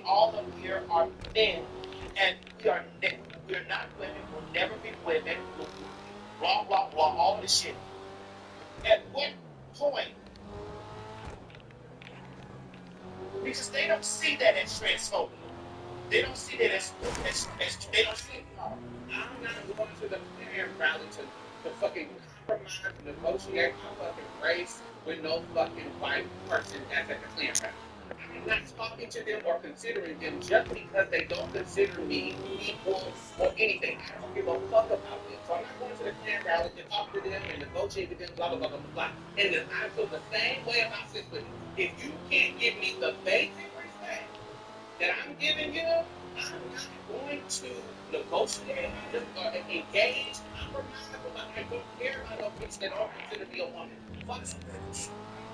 I: all of here are men, and we're not women, we'll never be women, blah blah blah, all this shit. At what point? Because they don't see that as transphobia. They don't see that as they don't see it.
D: I'm not going to the clearing rally to fucking compromise and negotiate my fucking race with no fucking white person that's at the clearing rally. I'm not talking to them or considering them just because they don't consider me equal or anything. I don't give a fuck about them. So I'm not going to the clearing rally to talk to them and negotiate with them, blah, blah, blah, blah, blah. And then I feel the same way about this with you. If you can't give me the basic respect that I'm giving you, I'm not going to negotiate, engage, compromise, but I don't care about no bitch that don't consider me a woman. Fuck them.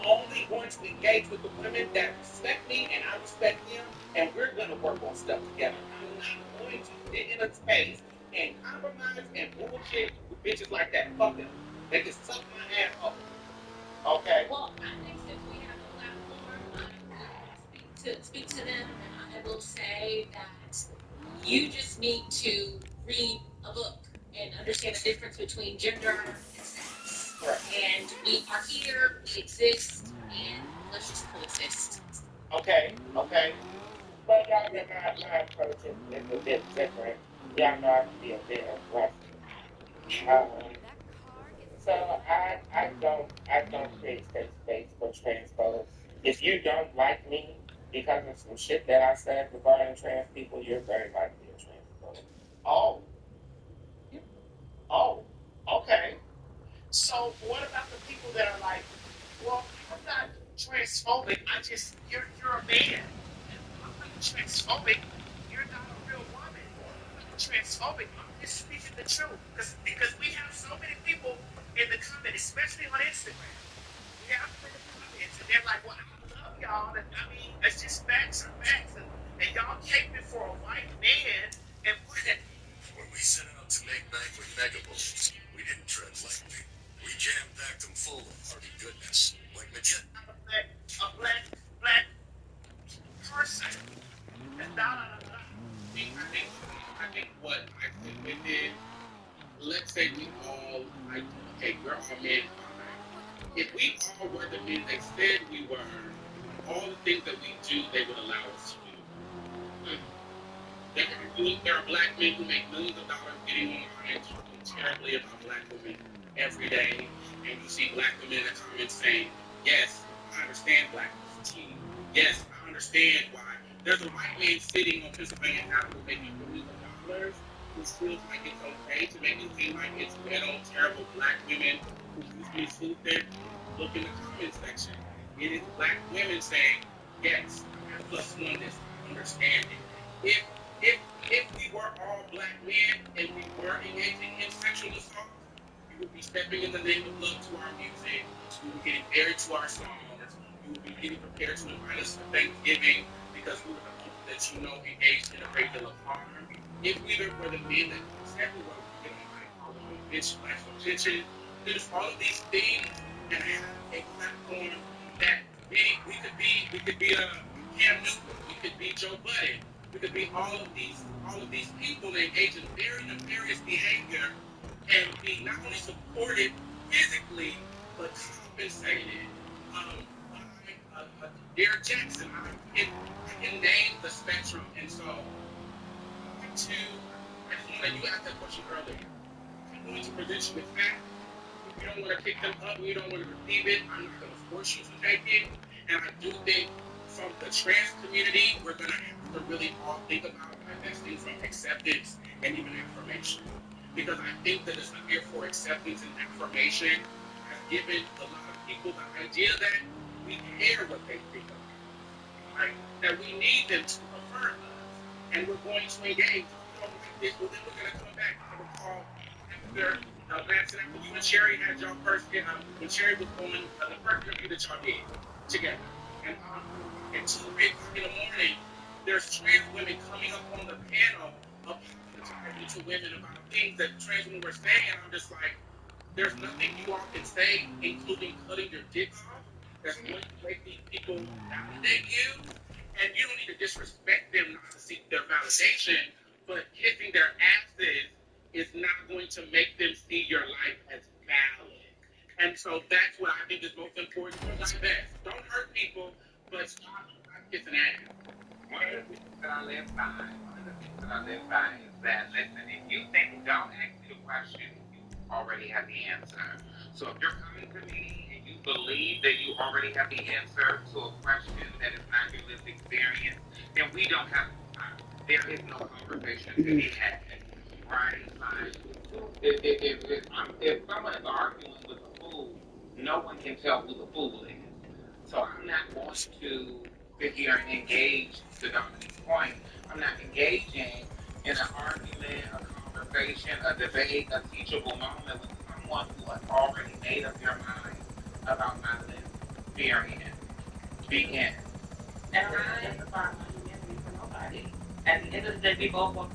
D: Only going to engage with the women that respect me and I respect them, and we're going to work on stuff together. I'm not going to sit in a space and compromise and bullshit with bitches like that. Fuck them. They can suck my ass off.
I: Okay.
K: Well, I think since we have a platform, I will speak to them, and I will say that you just need to read a book and understand the difference between gender and sex.
I: Right.
K: And we are here, we exist, and let's just coexist.
I: Okay. But y'all know my approach is a bit different. Y'all know I can be a bit aggressive. So I don't create safe space for transphobes. If you don't like me because of some shit that I said regarding trans people, you're very likely a transphobe. Oh, okay. So what about the people that are like, well, I'm not transphobic. You're a man. I'm not transphobic. You're not a real woman. I'm not transphobic. I'm just speaking the truth. Because we have so many people in the comments, especially on Instagram. We have them in the comments, and they're like, well, I love y'all. And I mean, it's just facts are facts. And y'all caping for a white man and put it.
G: When we set out to make bank with megaballs, we didn't tread lightly. We jam-packed them full of hearty goodness, like magenta.
I: A black person. And
D: I think what I think we did, let's say we all, like, okay, we're all men, fine. if we all were the men they said we were, all the things that we do, they would allow us to do. There are black men who make millions of dollars getting online talking terribly about black women every day, and you see black women in the comments saying, yes, I understand black fatigue. Yes, I understand why. There's a white man sitting on Pennsylvania Avenue making millions of dollars who feels like it's okay to make it seem like it's ghetto, terrible black women who use misusage. Look in the comment section. It is black women saying, yes, I plus one this. I understand it. If we were all black men and we were engaging in sexual assault, we would be stepping in the name of love to our music. We would be getting married to our songs. We would be getting prepared to invite us for Thanksgiving because we were the people that you know engaged in a great deal of harm. If we were the men that said we were, we get on like call them bitch, flash for bitches. There's all of these things and have a platform that we could be a Cam Newton, we could be Joe Budden. We could be all of these people that engage in very nefarious behavior and be not only supported physically but compensated by Derek Jackson. I can name the spectrum, and so I just want to. You asked that question earlier. I'm going to present you with facts. If you don't want to pick them up, you don't want to receive it, I'm not going to force you to take it. And I do think from the trans community, we're going to have to really all think about divesting from acceptance and even affirmation. Because I think that this fear for acceptance and affirmation has given a lot of people the idea that we care what they think of us, right? That we need them to affirm us. And we're going to engage. Like this, well, then we're going to come back. I recall after Madison, after you and Sherry had y'all first, when Sherry was on the first interview that y'all did together. And at 2 or 3 o'clock in the morning, there's trans women coming up on the panel apologizing to women about things that trans women were saying. And I'm just like, there's nothing you all can say, including cutting your dick off, that's going to make these people validate you. And you don't need to disrespect them not to seek their validation, but kissing their asses is not going to make them see your life as valid. And so that's what I think is most important. Don't divest. Don't hurt people, but stop kissing ass.
A: One of the things that I live by is that, listen, if you think, don't ask me the question, you already have the answer. So if you're coming to me and you believe that you already have the answer to a question that is not your lived experience, then we don't have, there is no conversation to be had, right? Like, if someone is arguing with a fool, no one can tell who the fool is. So I'm not going to sit here and engage, to Dominique's point, I'm not engaging in an argument, a conversation, a debate, a teachable moment with someone who has already made up their mind about my lived experience. Begin.
E: And I'm not justifying my humanity for nobody. At the end of the day, we both walk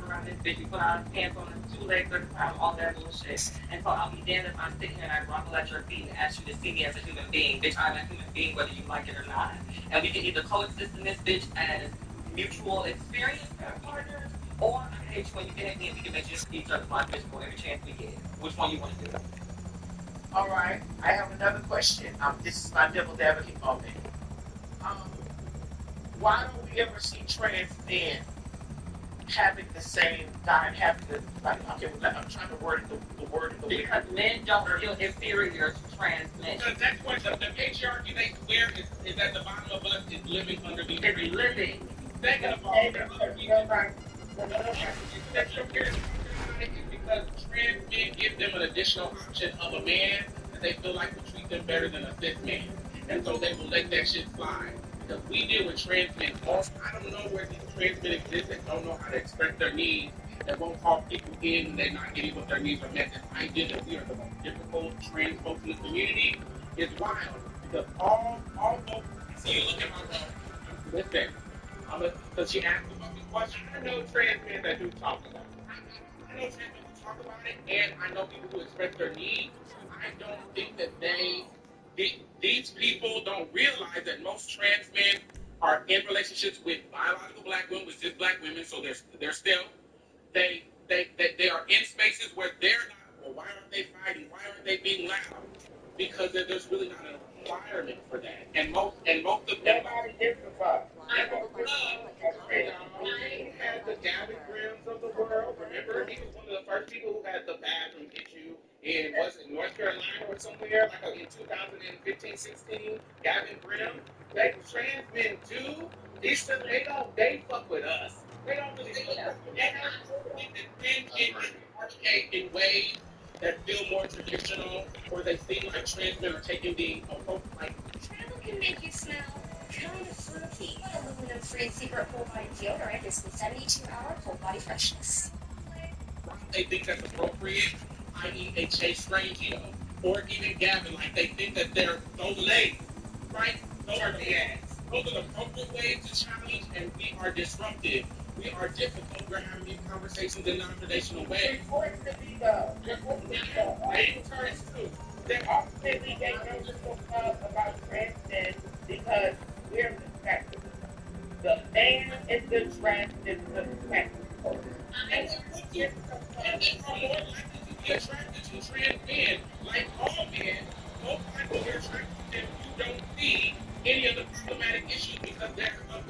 E: around this bitch, we put our hands on the 2 legs at a time, all that bullshit. And so I'll be damned if I'm sitting here and I grovel at your feet and ask you to see me as a human being. Bitch, I'm a human being whether you like it or not. And we can either coexist in this bitch as mutual experience partners, or I can hate you when you get at me and we can make each other my bitch for every chance we get. Which one you want to do?
F: All right, I have another question. This is my devil's advocate moment. Why don't we ever see trans men having the same time, having the, like, okay, I'm trying to word the word of the way.
E: Because men don't feel inferior to trans men.
D: Because that's what the patriarchy they swear is at the bottom of us is living under these.
E: It's living.
D: Second of all, that's your parents is because trans men give them an additional option of a man that they feel like will treat them better than a cis man. And so they will let that shit slide. Because we deal with trans men. I don't know where these trans men exist that don't know how to express their needs, that won't call people in when they're not getting what their needs are met. The idea that we are the most difficult trans folks in the community is wild. Because all folks, see you look at my role, listen, because she asked about the question. I know trans men that do talk about it. I know trans men who talk about it, and I know people who express their needs. I don't think that these people don't realize that most trans men are in relationships with biological black women, with cis black women, so they're still, they are in spaces where they're not, well, why aren't they fighting? Why aren't they being loud? because there's really not a requirement for that. And most of them,
I: Nobody gives a fuck.
D: I had the Gavin Grims of the world. Remember, he was one of the first people who had the bathroom issue in, was it North Carolina or somewhere, like in 2015, 16. Gavin Grimm. They trans men do. It's just they fuck with us. They don't really fuck with us. And I think that men in ways that feel more traditional, or they seem like trans men are taking the approach like
C: Travel can make you smell kind of fruity. Aluminum-free secret whole body deodorant gives me 72-hour whole body freshness.
D: they think that's appropriate, i.e. a Chase Rangio, or even Gavin, like they think that they're those legs, right? Those are the ass. Those are the appropriate ways to challenge, and we are disruptive. We are difficult. We're having these conversations in non-traditional ways.
I: Unfortunately, though,
D: They encourage too.
I: ultimately they don't give a fuck about trans men because we're the spectrum. The man is the trans is the spectrum.
D: And they are more likely to be attracted to trans men. Like all men, most likely you're attracted to them. You don't see any of the problematic issues because there's no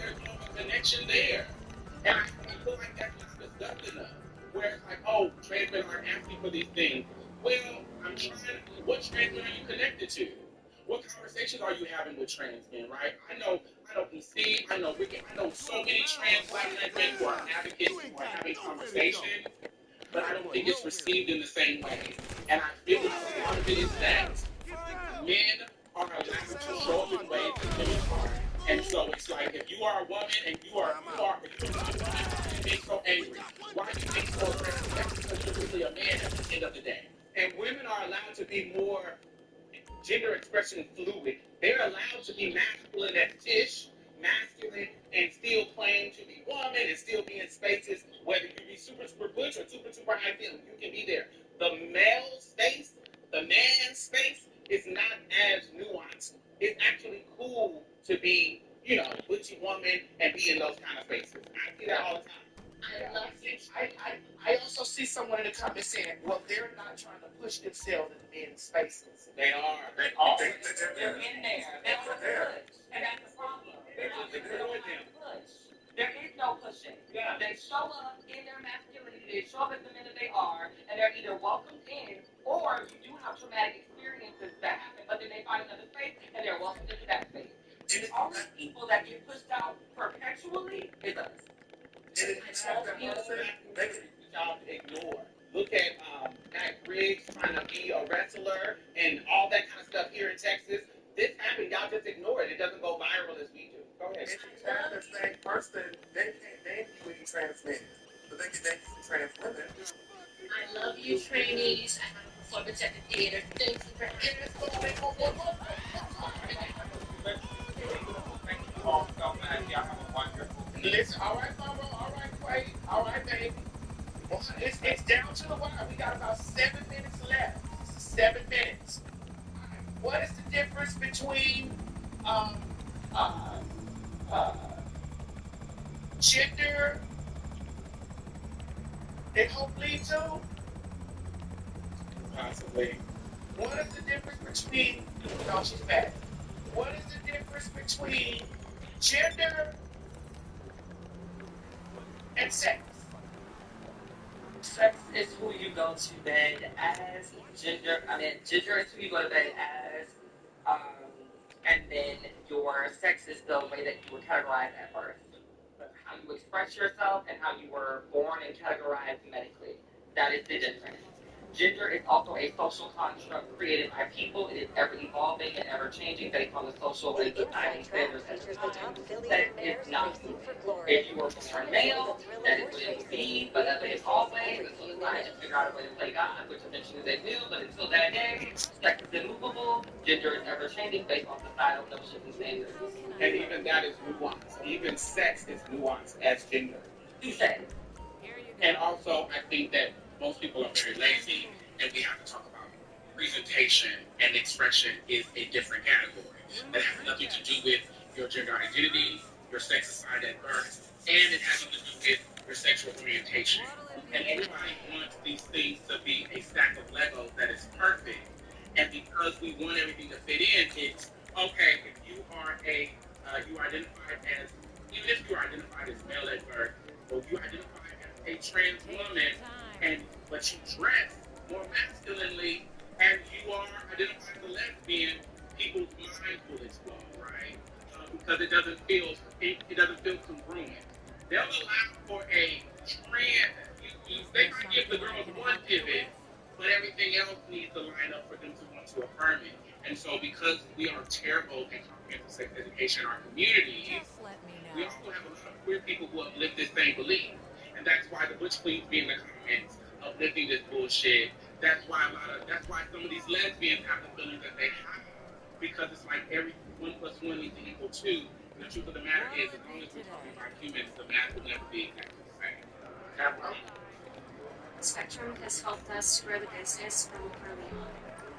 D: connection there. And I feel like that's not discussed enough. Where it's like, oh, trans men aren't asking for these things. Well, what trans men are you connected to? What conversations are you having with trans men, right? I know PC, I know Ricky, I know so many trans black men who are advocates, who are having conversations, but I don't think it's received in the same way. And I feel like a lot of it is that men are allowed to show up in ways that women are. And so it's like, if you are a woman and you are being so angry, why are you being so aggressive? That's because you're really a man at the end of the day. And women are allowed to be more gender expression fluid. They're allowed to be masculine as Tish, masculine, and still claim to be woman and still be in spaces, whether you be super, super butch or super, super high feeling, you can be there. The male space, the man space, is not as nuanced. It's actually cool to be, butchy woman and be in those kind of spaces. I see that all the time.
F: I also see someone in the comments saying, well, they're not trying to push themselves into men's spaces.
D: They are.
F: They are.
E: They're in there. They're on the push. And that's the problem. They're not push. There is no pushing.
D: Yeah.
E: They show up in their masculinity. They show up as the men that they are, and they're either welcomed in, or you do have traumatic experiences that happen, but then they find another space, and they're welcomed into that space. And the only people that get pushed out perpetually is us.
D: Y'all ignore. Look at Matt Briggs trying to be a wrestler and all that kind of stuff here in Texas. This happened, y'all just ignore it. It doesn't go viral as we do. Go ahead.
G: If you have the same person, they can't name you any trans men, but they can name you some trans women.
C: I love you, trainees. I have a performance at the theater. Thank you for
F: Listen, all right, Mama, all right, Quay, all right, baby. Well, it's down to the wire. We got about 7 minutes left. 7 minutes. What is the difference between gender and hopefully too?
D: Possibly.
F: What is the difference between, no, she's back. What is the difference between gender and sex?
E: Sex is who you go to bed as. Gender is who you go to bed as. And then your sex is the way that you were categorized at birth. How you express yourself and how you were born and categorized medically. That is the difference. Gender is also a social construct created by people. It is ever evolving and ever changing based on the social and society standards at the time. Sex is not human. If you were born male, that is what it would be. But as is always, the society just figure out a way to play God, which eventually they will. But until that day, sex is immovable. Gender is ever changing based on societal notions and standards.
D: And even that is nuanced. Even sex is nuanced as gender.
E: Touche.
D: And also, I think that most people are very lazy, and we have to talk about presentation and expression is a different category. That has nothing to do with your gender identity, your sex assigned at birth, and it has nothing to do with your sexual orientation. And everybody wants these things to be a stack of Legos that is perfect. And because because we want everything to fit in. It's okay if you are you identified as, even if you are identified as male at birth, or you identify as a trans woman, but you dress more masculinely, and you are identified as a lesbian, people's minds will explode, right? Because it doesn't feel congruent. They'll allow for a trend. They might give the girls one pivot, but everything else needs to line up for them to want to affirm it. And so, because we are terrible at comprehensive sex education in our communities, we also have a lot of queer people who uplift this same belief. And that's why the Butch Queens be in the comments uplifting this bullshit. That's why some of these lesbians have the feelings that they have. Because it's like every 1 + 1 needs to equal 2. And the truth of the matter is, as long as we're talking about humans, the math will never be exactly the same.
C: Spectrum has helped us to grow the business from early on.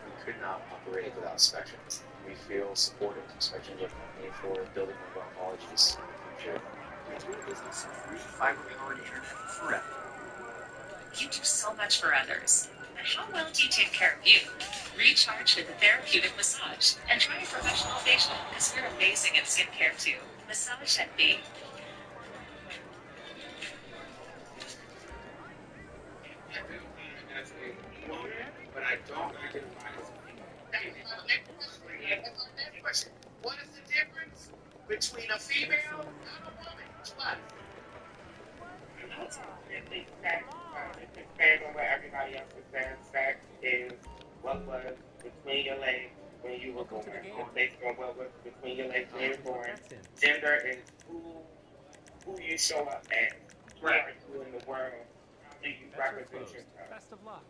J: We could not operate without Spectrum. We feel supported. Spectrum is a company for building our apologies in the future. We do business free fiber powered internet forever.
M: You do so much for others. But how well do you take care of you? Recharge with a therapeutic massage and try a professional facial because we're amazing at skincare too. Massage at B.
D: As a woman, but I don't identify as a female.
F: That's our next question. What is the difference between a female and a woman? What?
I: Ultimately, sex, to expand on what everybody else is saying, sex is what was between your legs when you were born, based on what was between your legs when you were born. Gender is who you show up as. Who are you in the world? How do you represent yourself?
Q: Best of luck.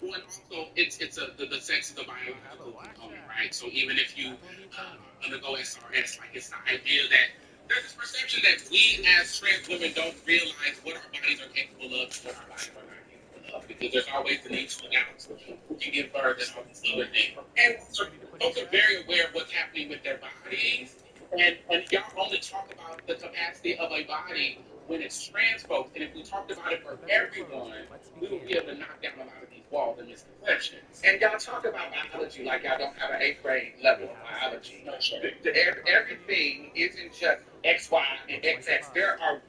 D: Well, and also, the sex is a biological component, right? So even if you undergo SRS, like, it's the idea that there's this perception that we as trans women don't realize what our bodies are capable of and what our bodies are not capable of, because there's always the need to announce who can give birth and all these other things. And folks are very aware of what's happening with their bodies, and y'all only talk about the capacity of a body when it's trans folks, and if we talked about it for everyone, we would be able to knock down a lot of these walls and misconceptions.
F: And y'all talk about biology like y'all don't have an 8th grade level of biology. Everything isn't just X, Y, and XX. There are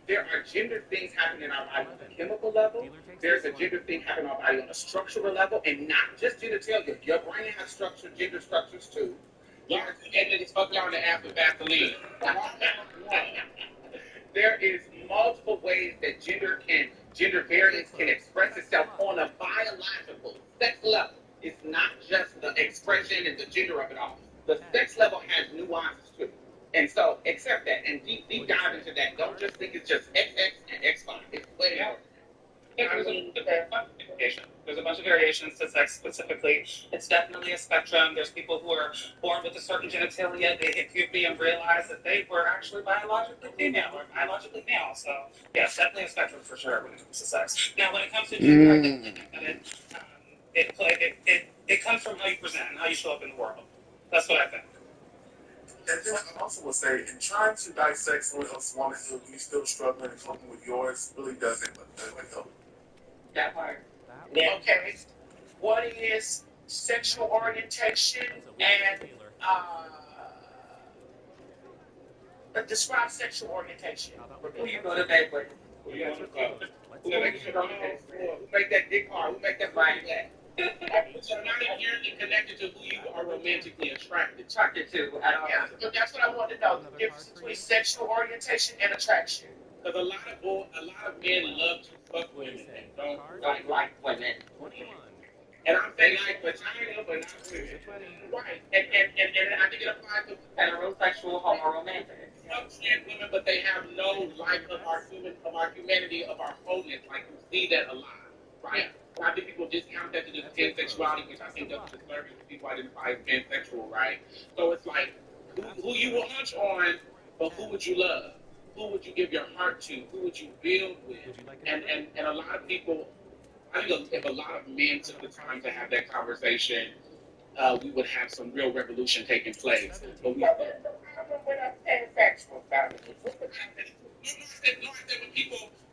F: gender things happening in our body on a chemical level. There's a gender thing happening in our body on a structural level, and not just genitalia. Your brain has gender structures too.
D: Y'all and niggas fuck y'all in the ass with Vaseline.
F: There is multiple ways that gender variance can express itself on a biological sex level. It's not just the expression and the gender of it all. The sex level has nuances too. And so accept that and deep dive into that. Don't just think it's just XX and X5. It's way more.
L: There's a bunch of variations to sex specifically. It's definitely a spectrum. There's people who are born with a certain genitalia. They hit puberty and realize that they were actually biologically female or biologically male. So, yeah, it's definitely a spectrum for sure when it comes to sex. Now, when it comes to gender, it comes from how you present and how you show up in the world. That's what I think.
G: And then I also would say, in trying to dissect someone else's womanhood, when you're still struggling and coping with yours, really doesn't help.
F: That part. Okay. What is sexual orientation and describe sexual orientation?
I: Who you go to bed with?
F: Who you want to go? Who make that dick hard? Who make that body black?
D: But you're not inherently connected to who you are romantically attracted to.
F: Yeah, that's what I want to know. The difference between sexual orientation and attraction.
D: Because a lot of men love to fuck women and don't
F: like women.
D: And I'm saying like vagina, but not women. Right. And I think it applies to
I: Heterosexual, homo-romantic.
D: some trans women, but they have no life of our humanity, of our wholeness. Like, you see that a lot, right? And I think people discount that to just pansexuality, which I think does a disservice to people identify as pansexual, right? So it's like, who you will hunch on, but who would you love? Who would you give your heart to? Who would you build with? And a lot of people, I think if a lot of men took the time to have that conversation, we would have some real revolution taking place. But we. I said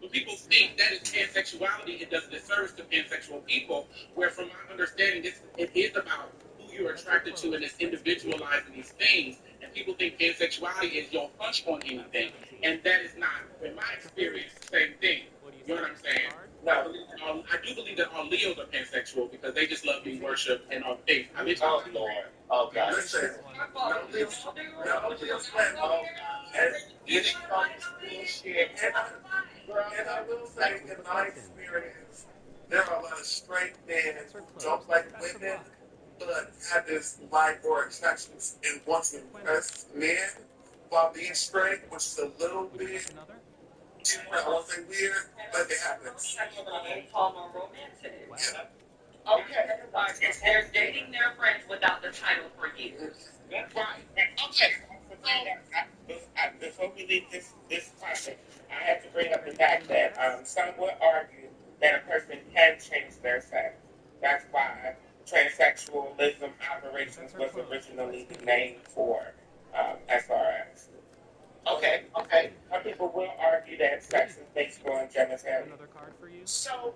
D: when people think that it's pansexuality, it does a disservice to pansexual people. Where, from my understanding, it is about you're attracted to, and it's individualizing these things. And people think pansexuality is your hunch on anything, and that is not, in my experience, the same thing. You know what I'm saying? No. I do believe that all Leos are pansexual because they just love being worshipped and on faith. I mean,
F: Oh, Lord. Oh, God.
G: Listen, no Leo's playing. Oh, and you
F: Shit.
G: and I will say, in my experience, there are a lot of straight men who don't like women, but have this like or attractions and want to impress men while being straight, which is a little bit, I won't say weird, but it happens.
E: Call more romantic.
G: Yeah.
E: Okay. If they're dating their friends without the title for years.
F: Right. Okay. Before we leave this topic, I have to bring up the fact that some would argue that a person can change their sex. That's why transsexualism operations was originally the name for SRS. Okay. Okay. Some people will argue that sex is based on genitalia. So,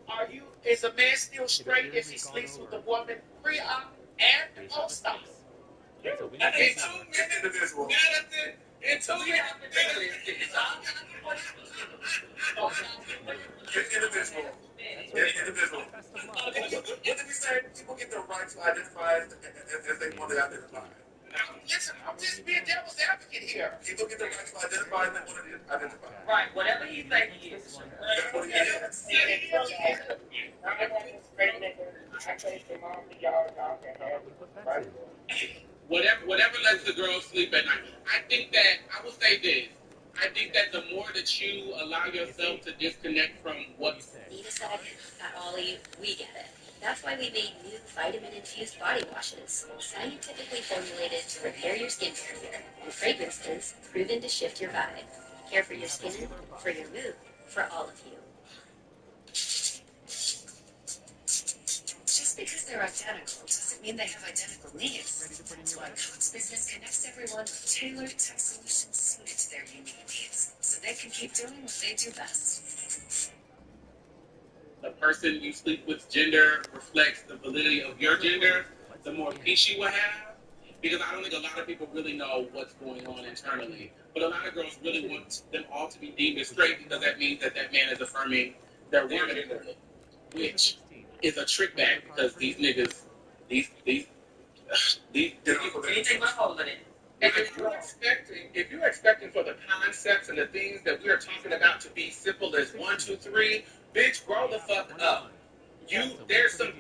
F: is a man still straight if he sleeps with a woman pre-op and post-op?
G: Individual. It's individual. It's individual. What did we say? People get the right to identify as they want to identify.
F: Listen, I'm just being devil's advocate here.
G: People get the right to identify as they want to identify.
E: Right, whatever he say he is.
G: That's what it is.
F: I want to straight nigga. I take them off for y'all can have it. Right?
D: Whatever lets the girl sleep at night. I will say this. I think that the more that you allow yourself to disconnect from what's...
M: Need a second? Not all of you, we get it. That's why we made new vitamin-infused body washes, scientifically formulated to repair your skin barrier, and fragrances proven to shift your vibe. Care for your skin, for your mood, for all of you. Just because they're identical doesn't mean they have identical needs. That's why Cox Business connects everyone with tailored tech solutions suited to their unique needs, so they can keep doing what they do best.
D: The person you sleep with gender reflects the validity of your gender, the more peace you will have. Because I don't think a lot of people really know what's going on internally. But a lot of girls really want them all to be deemed as straight because that means that man is affirming their womanhood, which is a trick bag because these niggas, these
E: Anything but holding it.
D: if you're expecting for the concepts and the things that we're talking about to be simple as 1, 2, 3, bitch, grow the fuck up. There's some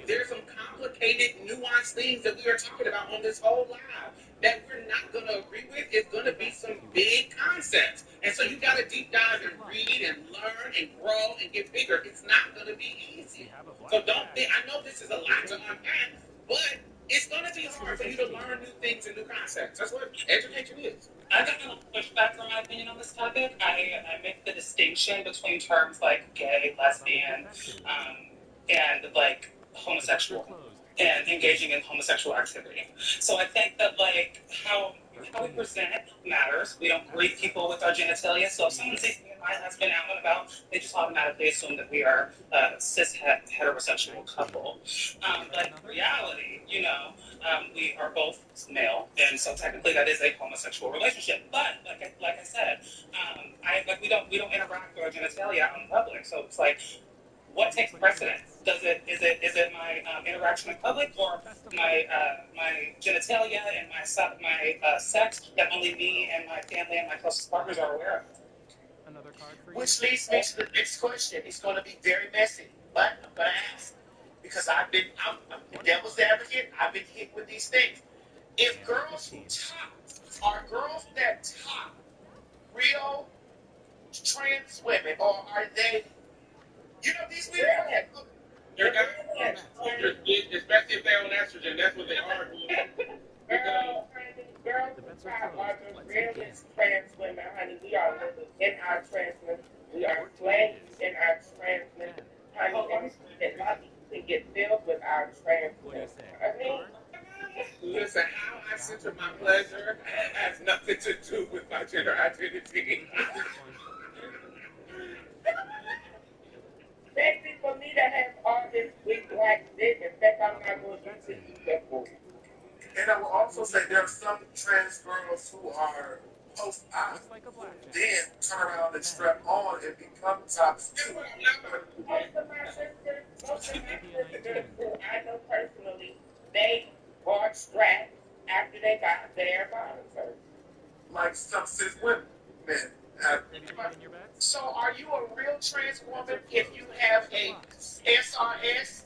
D: complicated, nuanced things that we are talking about on this whole live that we're not gonna agree with. It's gonna be some big concepts, and so you gotta deep dive and read and learn and grow and get bigger. It's not gonna be easy. So don't think. I know this is a lot to unpack, but it's going to be hard for you to learn new things and new concepts. That's what education is.
L: I'm going to push back from my opinion on this topic. I make the distinction between terms like gay, lesbian, and like homosexual, and engaging in homosexual activity. So I think that like how we present matters. We don't greet people with our genitalia. So if someone sees me and my husband out and about, they just automatically assume that we are a cis heterosexual couple. But in reality, we are both male, and so technically that is a homosexual relationship. But like I said, we don't interact with our genitalia out in public. So it's like, what takes precedence? Is it my interaction in public, or my genitalia and my sex that only me and my family and my closest partners are aware of?
F: Which leads me to the next question. It's going to be very messy, but I'm going to ask because I'm the devil's advocate. I've been hit with these things. If girls who top are girls that top real trans women, or are they? These women have.
D: They're not. Especially if they're on estrogen, that's what they are.
F: Girls who top are the realest trans women, honey. We are living in our transness. We are slaves in our transness, honey. And that lucky to get filled with our transness.
D: Listen, how I center my pleasure has nothing to do with my gender identity.
F: Sexy for me to have all this big black dick. In fact, I'm not going to use that for you.
G: And I will also say there are some trans girls who are post-op, then turn around and strap on and become top skin.
I: Most of my sisters who I know personally, they bought straps after they got their bottom surgery.
G: Like some cis women, men.
F: So are you a real trans woman if you have a SRS?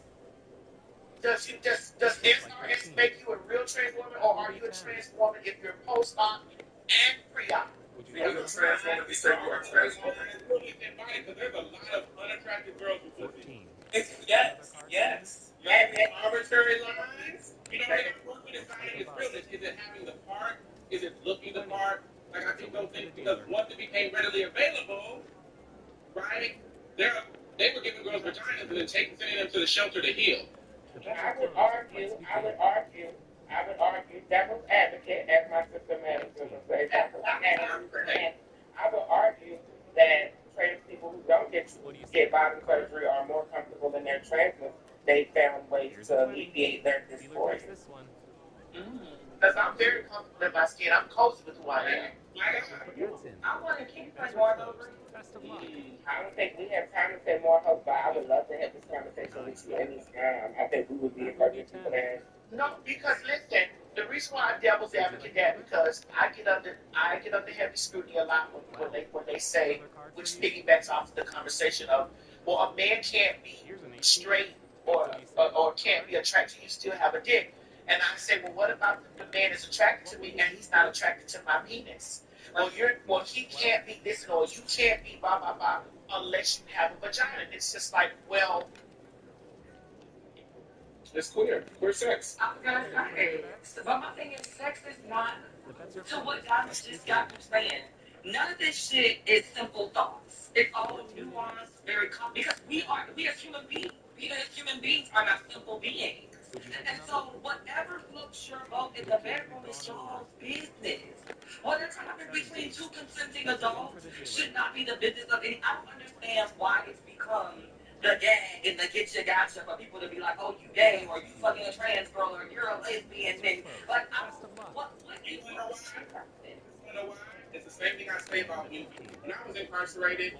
F: Does SRS make you a real trans woman, or are you a trans woman if you're post-op and pre-op?
G: Are you a trans woman if you say you're a trans woman?
D: Because there's a lot of unattractive girls with pussy.
I: Yes.
D: And the arbitrary lines, you know, what we decide is realness. Is it having the part? Is it looking the part? Like, I think those things, because once it became readily available, right, they were giving girls vaginas and then sending them to the shelter to heal.
I: I would argue, devil's advocate, as my sister Madison would say, devil's advocate. I would argue that trans people who don't get bottom surgery are more comfortable in their transness. They found ways to alleviate their dysphoria.
F: Because I'm very comfortable in my skin. I'm cozy with who I am.
E: I want to keep playing more of those.
I: I don't think we have time to say more hope, but I would love to have this conversation with you anytime. I think we would be a perfect people to have.
F: No, because listen, the reason why I'm devil's advocate that because I get under heavy scrutiny a lot when they say, which piggybacks off the conversation of, well, a man can't be straight or can't be attracted, he still have a dick. And I say, well, what about the man is attracted to me and he's not attracted to my penis? Well, he can't be this or you can't be blah blah blah unless you have a vagina. And it's just like, well,
D: it's queer sex.
E: But my thing is, sex is not to what Thomas just got from saying. None of this shit is simple thoughts. It's all nuanced, very complex. Because we as human beings are not simple beings. And so whatever floats your boat in the bedroom is y'all's business. Whatever happens between two consenting adults should not be the business of any. I don't understand why it's become the gag and the get you gotcha for people to be like, oh, you gay, or you fucking a trans girl, or you're a lesbian, and like, what is
D: you know why? It's the same thing I say about you. When I was incarcerated,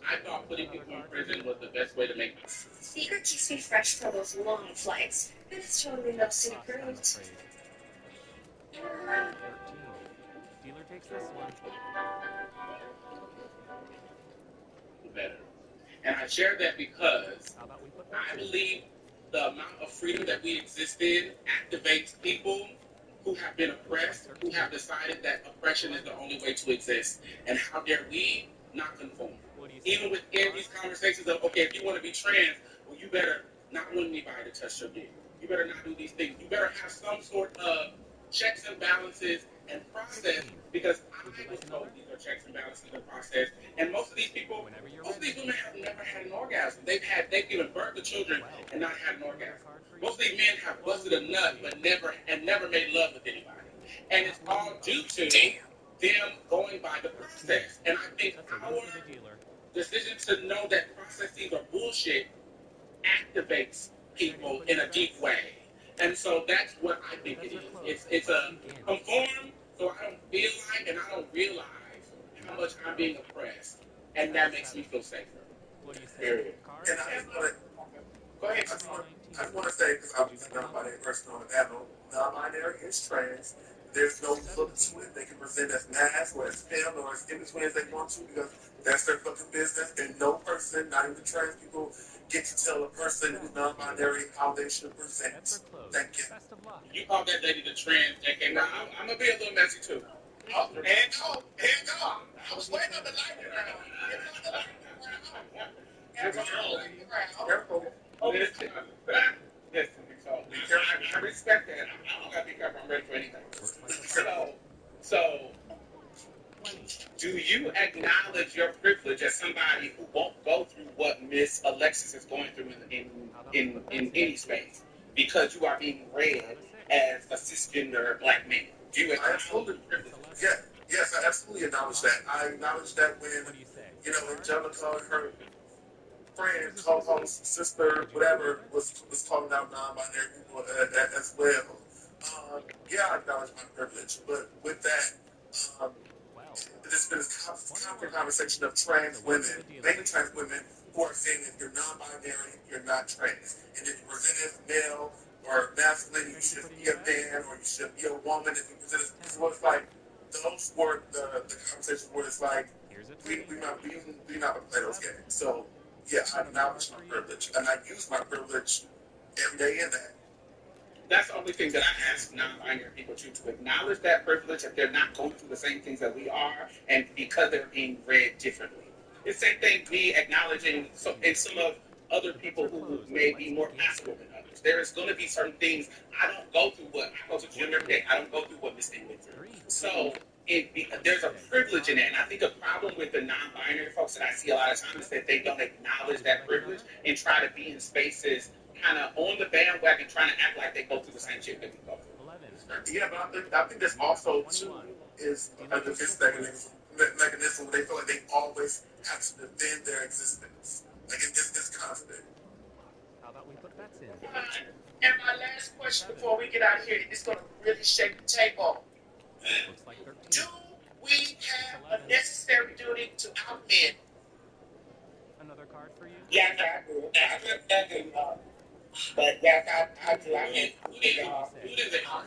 D: I thought putting people in prison was the best way to make money.
C: Eager keeps me fresh for those long flights, and it's totally no secret.
P: Dealer takes this one.
D: Better. And I share that because I believe the amount of freedom that we exist in activates people who have been oppressed, who have decided that oppression is the only way to exist. And how dare we not conform? Even within these conversations of, okay, if you want to be trans, well, you better not want anybody to touch your dick. You better not do these things. You better have some sort of checks and balances and process, because I was told these are checks and balances and process. And most of these women have never had an orgasm. They've given birth to children and not had an orgasm. Most of these men have busted a nut but never made love with anybody. And it's all due to them going by the process. And I think our decision to know that processes are bullshit activates people in a deep way. And so that's what I think it is. It's a conform, so I don't feel like and I don't realize how much I'm being oppressed. And that makes me feel safer. Period.
G: And I just want to go ahead. I just want to say, because I'm a non-binary person on the panel, non-binary is trans. There's no look to it. They can present as mass or as femme or as in between as they want to, because that's their fucking business. And no person, not even trans people, get to tell a person who's non-binary how they should present. Thank you.
D: You called that lady the trans JK. Now, I'm going to be a little messy too.
F: Oh, hands off. I was waiting on the lightning round.
G: Careful.
D: Listen, I respect that. I gotta be careful. I'm ready for anything. So, do you acknowledge your privilege as somebody who won't go through what Miss Alexis is going through in any space, because you are being read as a cisgender black man? Do you acknowledge privilege?
G: Yes, I absolutely acknowledge that. I acknowledge that when, Angelica and her friend, co-host, sister, whatever, was calling out non-binary people as well. privilege, but with that, there's been this constant conversation of trans women, mainly trans women, who are saying if you're non-binary, you're not trans. And if you present as male or masculine, you should be a man or you should be a woman. If you present as, so it's like, those were the conversations where it's like, we not play those games. So, yeah, I acknowledge my privilege, and I use my privilege every day in that.
D: That's the only thing that I ask non-binary people to acknowledge that privilege if they're not going through the same things that we are, and because they're being read differently. It's the same thing me acknowledging and some of other people who may be more affluent than others. There is going to be certain things I don't go through. What I go to gym every day. I don't go through what Miss Thing went through. So there's a privilege in that, and I think a problem with the non-binary folks that I see a lot of times is that they don't acknowledge that privilege and try to be in spaces kind of on the bandwagon, trying to act like they go through the same shit that we go through.
G: Yeah, but I think there's also too is a defense mechanism where they feel like they always have to defend their existence. Like it's constant.
P: How about we put bets in?
F: And my last question before we get out of here, it's going to really shake the table.
P: Looks like 13.
F: Do we have a necessary duty to out men?
P: Another card for you?
I: Yes, I do. I do. But yes, I do. I mean,
E: I was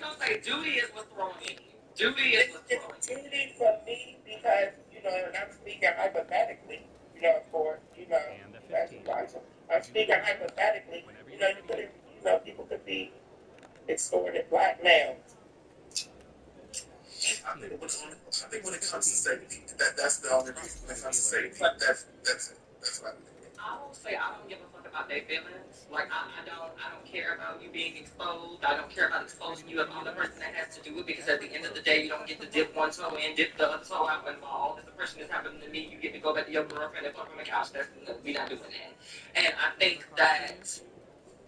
E: gonna say duty is what's throwing in. Duty is what's throwing in.
I: duty for me because, and I'm speaking hypothetically, of course, that's right. I'm speaking hypothetically, you could, people could be extorted black males.
G: I think when it comes to safety, that's the only reason when it comes to safety. That's it. That's what I think.
E: I will say I don't give a fuck about their feelings. Like I don't care about you being exposed. I don't care about exposing you. I'm the person that has to do it because at the end of the day, you don't get to dip one toe in, dip the other toe out when all. If the person that's happening to me, you get to go back to your girlfriend and fuck on the couch. We're not doing that. And I think that.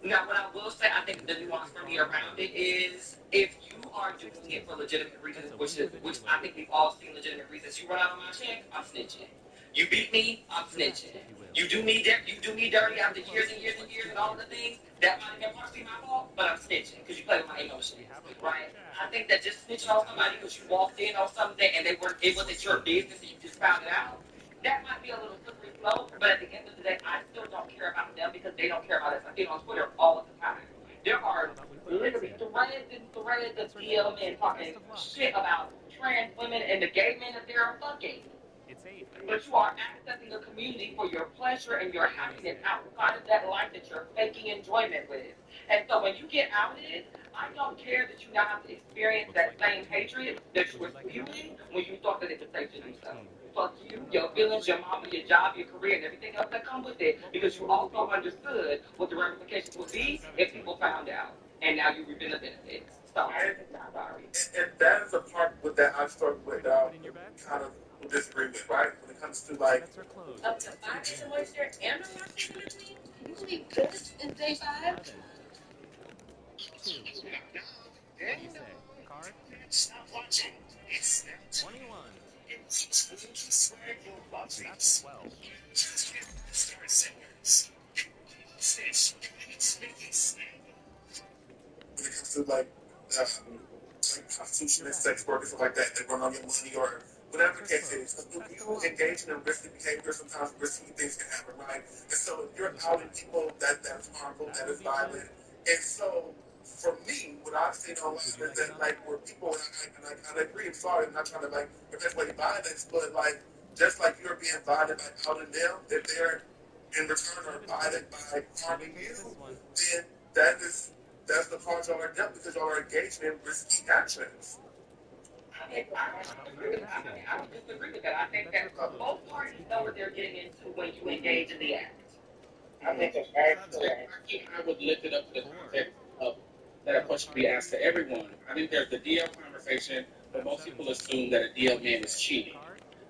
E: Now, what I will say, I think the nuance for me around it is if you are doing it for legitimate reasons, which I think we've all seen legitimate reasons. You run out on my check, I'm snitching. You beat me, I'm snitching. You do me dirty after years and years and years and all of the things. That might have been partially my fault, but I'm snitching because you play with my emotions, right? I think that just snitching on somebody because you walked in on something and it wasn't your business and you just found it out. That might be a little slippery slope, but at the end of the day, I still don't care about them because they don't care about us. I see it on Twitter all the time. There are literally threads and threads of DM men talking shit about trans women and the gay men that they're fucking. But you are accessing a community for your pleasure and your happiness outside of that life that you're faking enjoyment with. And so when you get outed, I don't care that you now have to experience that same hatred that you were spewing when you thought that it was safe to do so. Fuck you, your feelings, your mama, your job, your career, and everything else that comes with it, because you also understood what the ramifications would be if people found out. And now you're reaping the benefits. So, I'm sorry.
G: And that is a part with that I struggle with, kind of disagree with, right? When it comes to like
K: Up to 5 days of moisture and no moisture in between? You will be pissed in day 5?
P: 2. What do you say? Card?
F: Stop watching. It's
P: 21.
F: It's you're watching.
P: That's 12.
F: Just start singers.
G: when it comes to like prostitution and sex work and stuff like that, that run on your money or whatever the case is. Because you engage in risky behavior, sometimes risky things can happen, right? And so if you're outing people, that's harmful, that is violent. And so for me, what I've seen online is that like where people, and I agree, I'm sorry, I'm not trying to like perpetuate violence, but like just like you're being violent by outing them, if they're in return are violent by harming you, then that's the part y'all are dealt because y'all are engaged in risky actions.
E: I don't disagree with that. I think that both parties know what they're getting into when you engage in the act.
I: I think it's very
D: I would lift it up to the context of that a question be asked to everyone. I think there's the DL conversation, but most people assume that a DL man is cheating.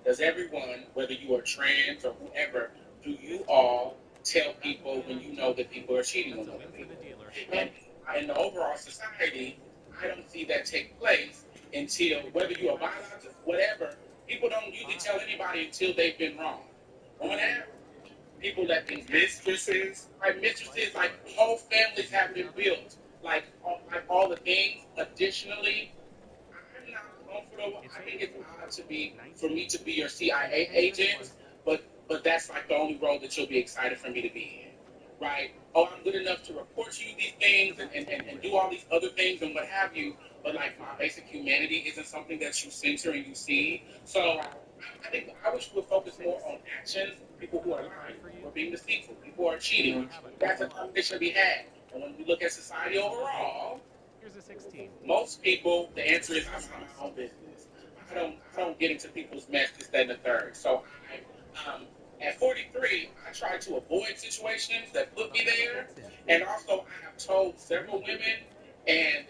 D: Does everyone, whether you are trans or whoever, do you all tell people when you know that people are cheating on other people? And in the overall society, I don't see that take place until, whether you are biological, whatever, people don't usually tell anybody until they've been wrong. On average, people let these mistresses, like whole families have been built, like all the things. Additionally, I'm not Well, I think it's odd for me to be your CIA agent, but that's like the only role that you'll be excited for me to be in, right? Oh, I'm good enough to report to you these things and do all these other things and what have you, but like my basic humanity isn't something that you censor and you see. So I think I wish we would focus more on actions. People who are lying, who are being deceitful, people who are cheating. That's a conversation to be had. And when we look at society overall,
P: Here's a 16.
D: most people, the answer is I'm my own business. I don't get into people's mess, this, that, and the third. So at 43, I try to avoid situations that put me there. And also, I have told several women, and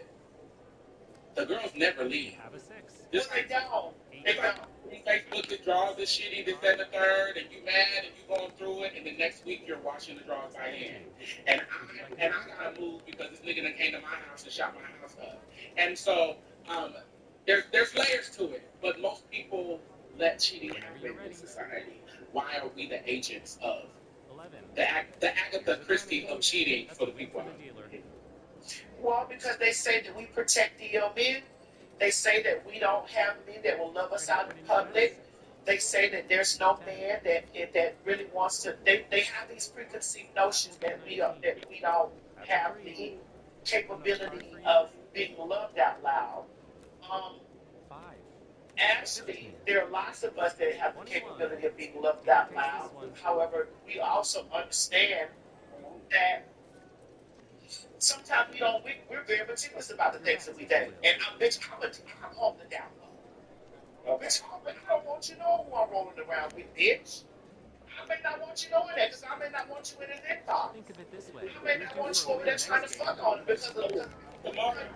D: the girls never leave.
P: Have a 6.
D: Just like y'all. It's like Facebook, the draws is shitty, this, that, and the third, and you mad, and you going through it, and the next week you're watching the draws by hand. And I gotta move because this nigga done came to my house and shot my house up. And so, there's layers to it, but most people let cheating happen in society. Why are we the agents of
P: 11.
D: the Agatha Christie of cheating for the people out there?
F: Well, because they say that we protect the men. They say that we don't have men that will love us out in public. They say that there's no man that really wants to. They have these preconceived notions that we don't have the capability of being loved out loud.
P: 5.
F: Actually, there are lots of us that have the capability of being loved out loud. However, we also understand that sometimes we're very meticulous about the things that we do. And I'm home the down low. Bitch, I don't want you knowing who I'm rolling around with, bitch. I may not want you knowing that because I may not want you in an inbox.
P: Think of it this way.
F: I may not want you over there trying to fuck on it because of the moment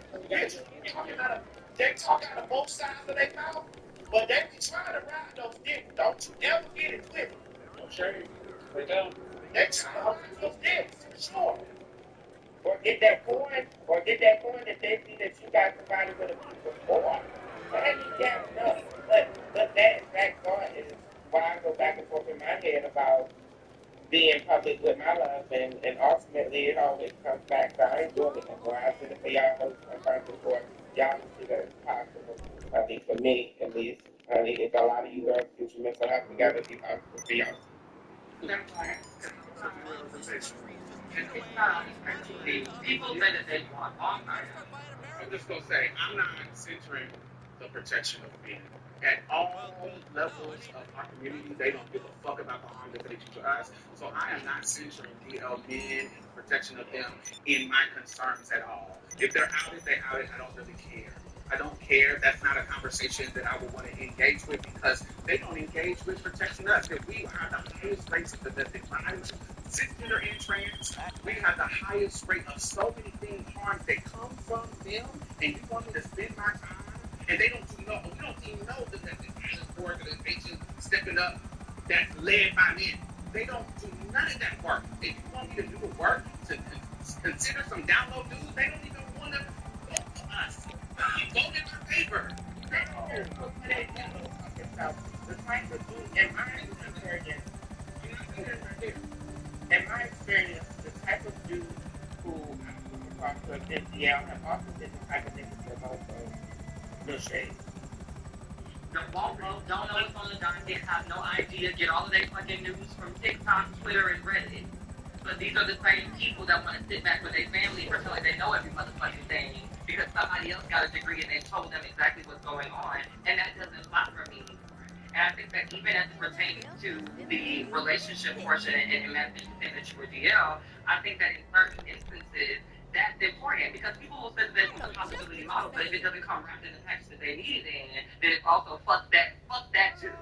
F: they talk out of both sides of their mouth, but they be trying to ride those dicks. Don't you ever get it with them.
D: No shame. They don't.
F: They try to ride those dicks, for sure.
I: Or get that coin that they see that you got somebody with a piece of before. I ain't got enough. But that exact thought is why I go back and forth in my head about being public with my love, and ultimately it always comes back to I ain't doing it anymore. I said it for y'all, I'm trying to support y'all to see that it's possible. I think for me, at least, I think it's a lot of you girls get your mental health together to be possible for y'all.
E: And it's not actually, people say that they want online.
D: I'm just gonna say I'm not centering the protection of men. At all levels of our community, they don't give a fuck about the harm that they do to us. So I am not centering DL men and the protection of them in my concerns at all. If they're outed, they outed. I don't really care. I don't care. That's not a conversation that I would want to engage with because they don't engage with protecting us. If we are the highest rates of domestic violence, cisgender and trans, we have the highest rate of so many things harms that come from them, and you want me to spend my time, and they don't do no, we don't even know that the violence organization stepping up that's led by men. They don't do none of that work. If you want me to do the work to consider some download dudes, they don't even want to vote for us. Vote in our favor.
I: The type of dude, in my experience, the type of dude who I've come across with NCL have also been the type of niggas that also no shade.
E: Don't know what's on the dime. They have no idea. Get all of their fucking news from TikTok, Twitter, and Reddit. But these are the same people that want to sit back with their family and pretend like they know every motherfucking thing because somebody else got a degree and they told them exactly what's going on. And that doesn't fly for me. And I think that even as it pertains to the relationship portion and message that you were DL, I think that in certain instances, that's important because people will say that it's a possibility model, but if it doesn't come wrapped in the package that they need it in, then it's also fuck that too.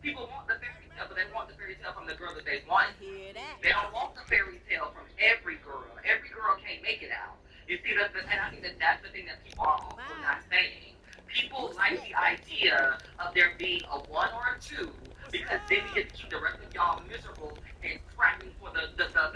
E: People want the fairy tale, but they want the fairy tale from the girl that they want. They don't want the fairy tale from every girl. Every girl can't make it out. You see, and I think that that's the thing that people are also not saying. People like the idea of there being a one or a two because then we get to keep the rest of y'all miserable and scrapping for the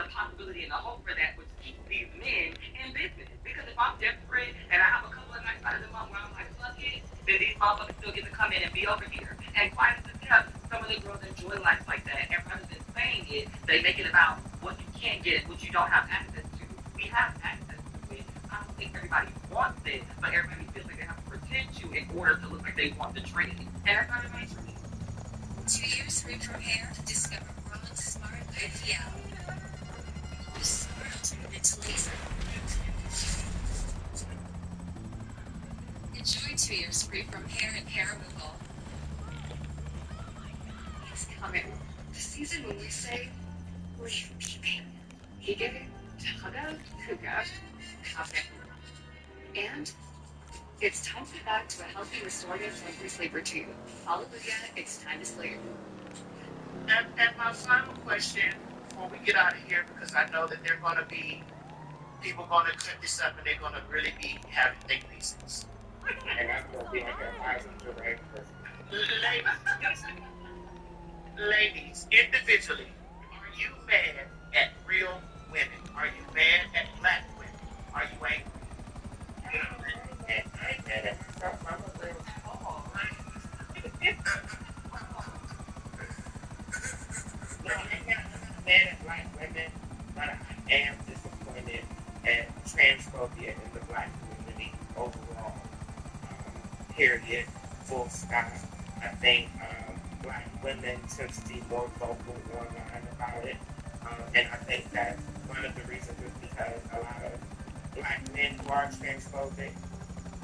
E: possibility and the hope for that, which keeps these men in business. Because if I'm desperate and I have a couple of nights out of the month where I'm like, fuck it, then these motherfuckers still get to come in and be over here. And quite as kept, some of the girls enjoy life like that. And rather than saying it, they make it about what you can't get, what you don't have access to. We have access to it. I don't think everybody wants it, but everybody feels like they have to pretend to in order to look like they want the trade. And that's not advice for me.
K: 2 years free from hair to discover world's smart Vidya. The smart alternative to laser. Enjoy 2 years free from hair and hair removal. It's coming. The season when we say, leave peeping. Hige, Taga, Kuga, Kafe. And it's time to get back to a healthy, restorative, healthy sleep routine. Follow Vidya, it's time to sleep.
F: And my final question before we get out of here, because I know that they're going to be people going to clip this up and they're going to really be having thick pieces.
I: And I'm going to be on here fighting direct.
F: Ladies, individually, are you mad at real women? Are you mad at black women? Are you angry?
I: I ain't mad at myself. I'm a real tall. No, I'm not mad at black women, but I am disappointed at transphobia in the black community overall. Period. Full stop. I think black women tend to be more vocal online about it. And I think that one of the reasons is because a lot of black men who are transphobic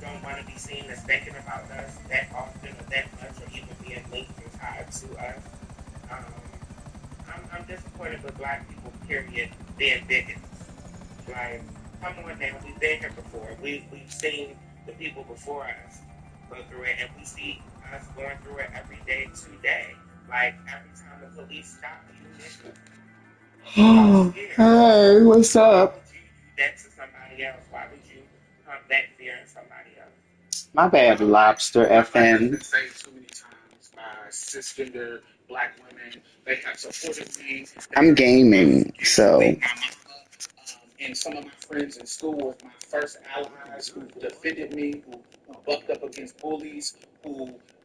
I: don't want to be seen as thinking about us that often or that much or even being linked and tied to us. I'm disappointed with black people, period, being bigots. Like, come on now, we've been here before. We've seen the people before us go through it, and we see us going through it every day today. Like, every time the police stop you,
B: Oh, hey, what's up?
I: why would you do that to somebody else? Why would you pump that fear in somebody else?
B: My bad, Lobster
D: I've
B: FN.
D: been saved too many times by cisgender black women. They have supported me.
B: I'm gaming, so.
D: And some of my friends in school were my first allies who defended me, who bucked up against bullies,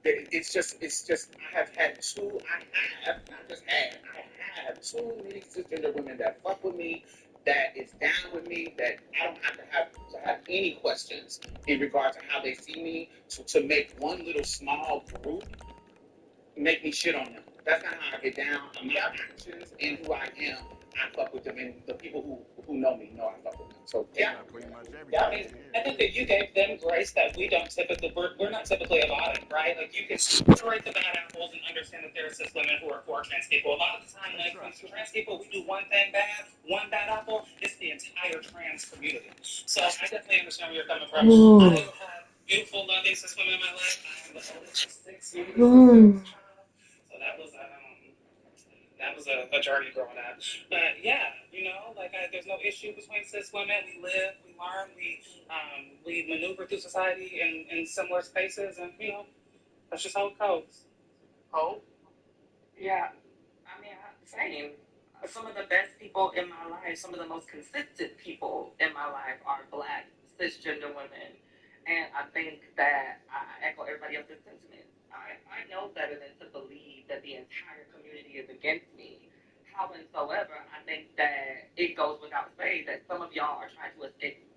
D: it's just I have not just had, I have too many cisgender women that fuck with me, that is down with me, that I don't have to have any questions in regard to how they see me, to make one little small group make me shit on them. That's not how I get down. My actions and who I am, I fuck with them, and the people who know me know I fuck with them. So
L: yeah, I mean, I think that you gave them grace that we don't typically. We're not typically allowed, right? Like you can separate the bad apples and understand that there are cis women who are for trans people. A lot of the time, when it comes to trans people, we do one thing bad, one bad apple. It's the entire trans community. So I definitely understand where you're coming from. I have beautiful, loving cis women in my life. I'm the oldest of 6 years. So that was a journey growing up. But yeah, like there's no issue between cis women. We live, we learn, we maneuver through society in similar spaces, and that's just how it goes.
F: Oh,
E: Yeah, I mean, same. Some of the best people in my life, some of the most consistent people in my life are black cisgender women. And I think that I echo everybody else's sentiment. I know better than to believe that the entire community is against me. Howsoever, I think that it goes without saying that some of y'all are trying to escape.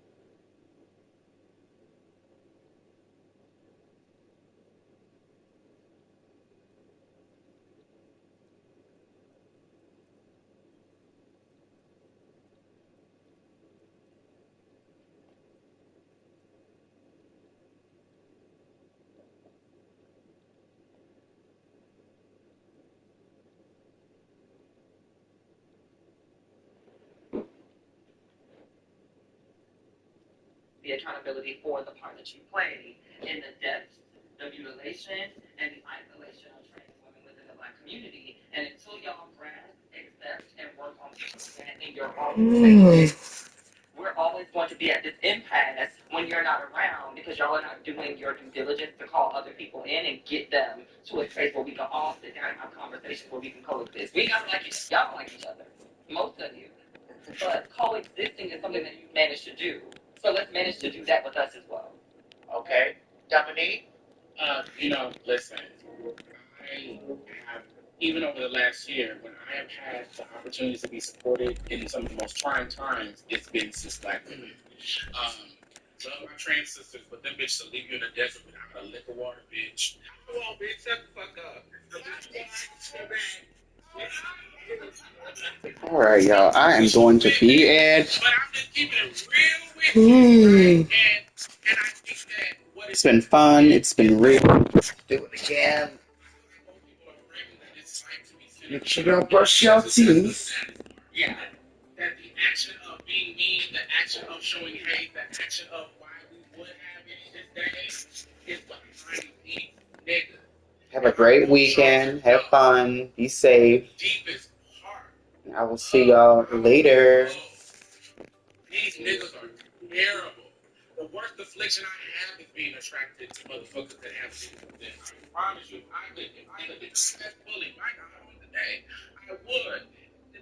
E: The accountability for the part that you play in the deaths, the mutilation, and the isolation of trans women within the black community. And until y'all grasp, accept, and work on that in your own spaces, we're always going to be at this impasse when you're not around because y'all are not doing your due diligence to call other people in and get them to a space where we can all sit down and have conversations where we can coexist. We gotta like each other. Y'all don't like each other. Most of you. But coexisting is something that you've managed to do. So let's manage to do that with us as well.
F: okay. Dominique?
D: Listen, I have, even over the last year, when I have had the opportunity to be supported in some of the most trying times, it's been cis black women. Love my trans sisters, but them bitches will leave you in the desert without a lick of water, bitch. Come on, bitch, shut the fuck up.
B: All right, y'all. I am going to pee and.
D: But I'm just keeping it real with you. And I think that what
B: It's been fun. It's been real. Let's do it again. Make sure you don't brush your teeth.
D: Yeah. That the action of being mean, the action of showing hate, the action of why we would have any this day is behind these niggas.
B: Have a great weekend. Have fun. Be safe.
D: Deepest heart.
B: I will see y'all later.
D: These niggas are terrible. The worst affliction I have is being attracted to motherfuckers that have niggas with them. I promise you, if I could detect bully my God on the day, I would.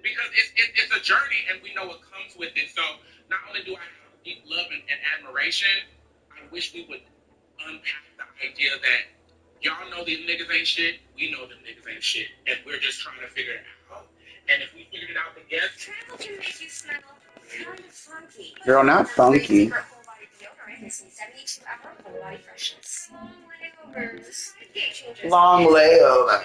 D: Because it's a journey and we know what comes with it. So not only do I have deep love and admiration, I wish we would unpack the idea that y'all know these niggas ain't shit, we know them niggas ain't shit, and we're just trying to figure it out. And if we figured it out together,
C: Travel can make you smell kind of funky.
B: Girl, not funky.
C: Secret whole body deodorant is 72-hour whole body freshness. Long layovers.
B: Long layover.